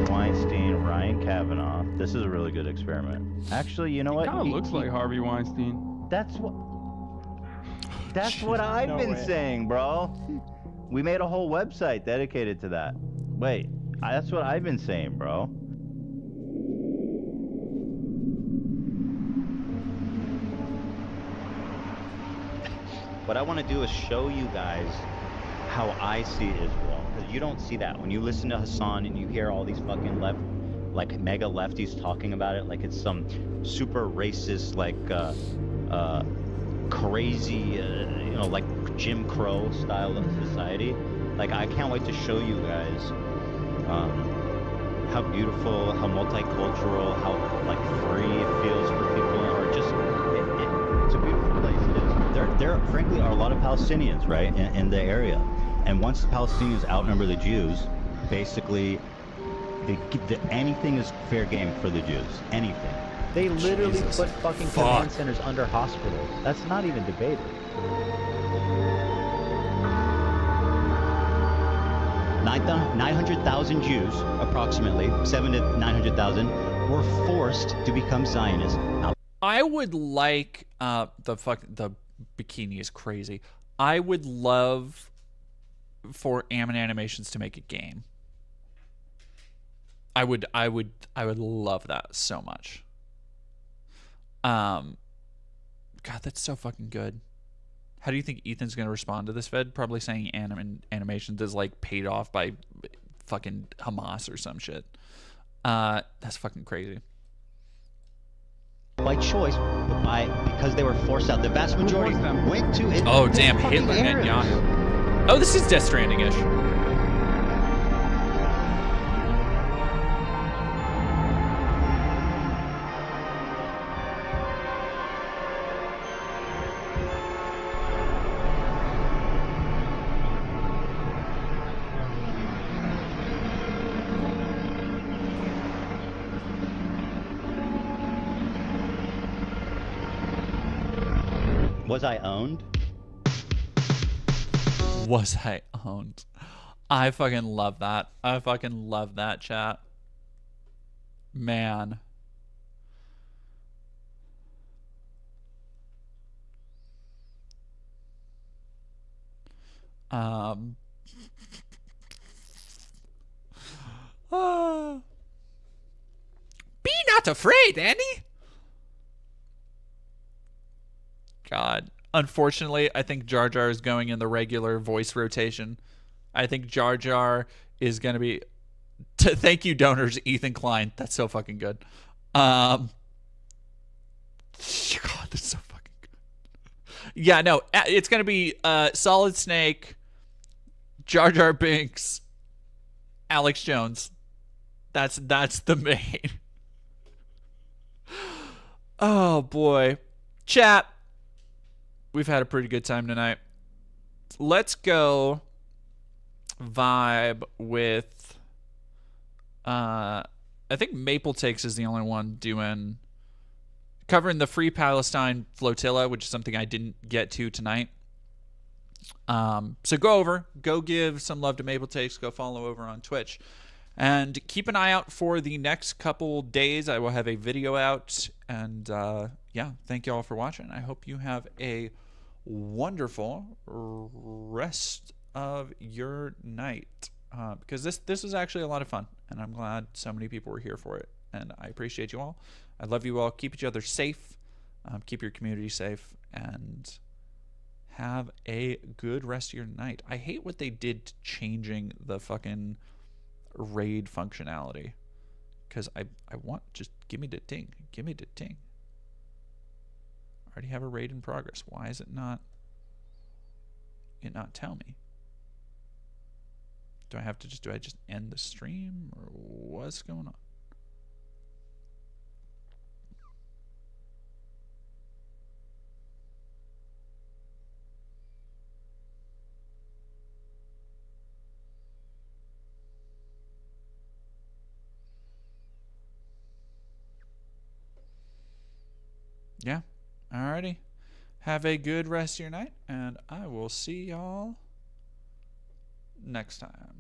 Weinstein, Ryan Kavanaugh. This is a really good experiment. Actually, you know what? Kind of looks like Harvey Weinstein. That's what I've been saying, bro. We made a whole website dedicated to that. Wait, that's what I've been saying, bro. What I want to do is show you guys how I see Israel, because you don't see that. When you listen to Hassan and you hear all these fucking mega lefties talking about it like it's some super racist, crazy, like Jim Crow style of society. Like, I can't wait to show you guys how beautiful, how multicultural, how like free it feels for people, or just it's a beautiful place. It is. There frankly are a lot of Palestinians, right, in the area, and once the Palestinians outnumber the Jews, basically, anything is fair game for the Jews. Anything. They literally put fucking command centers under hospitals. That's not even debated. 900,000 Jews, approximately 700,000 to 900,000, were forced to become Zionists. I would like the bikini is crazy. I would love for Ammon Animations to make a game. I would love that so much. God, that's so fucking good. How do you think Ethan's gonna respond to this vid? Probably saying animations is like paid off by fucking Hamas or some shit. That's fucking crazy. By choice, but because they were forced out. The vast majority went to it. Oh damn, Hitler and Yahoo. Oh, this is Death Stranding-ish. Was I owned? Was I owned? I fucking love that. I fucking love that, chat. Man. Be not afraid, Annie. God. Unfortunately, I think Jar Jar is going in the regular voice rotation. I think Jar Jar is going to be... Thank you, donors, Ethan Klein. That's so fucking good. God, that's so fucking good. Yeah, no, it's going to be Solid Snake, Jar Jar Binks, Alex Jones. That's the main. Oh, boy. Chat. We've had a pretty good time tonight. Let's go vibe with I think Maple Takes is the only one covering the Free Palestine flotilla, which is something I didn't get to tonight. So go give some love to Maple Takes, go follow over on Twitch. And keep an eye out for the next couple days. I will have a video out. And yeah, thank you all for watching. I hope you have a wonderful rest of your night. Because this was actually a lot of fun. And I'm glad so many people were here for it. And I appreciate you all. I love you all. Keep each other safe. Keep your community safe. And have a good rest of your night. I hate what they did to changing the fucking raid functionality, because I want, just give me the ting. Give me the ting. I already have a raid in progress. Why is it not tell me? Do I just end the stream, or what's going on? Yeah. Alrighty. Have a good rest of your night, and I will see y'all next time.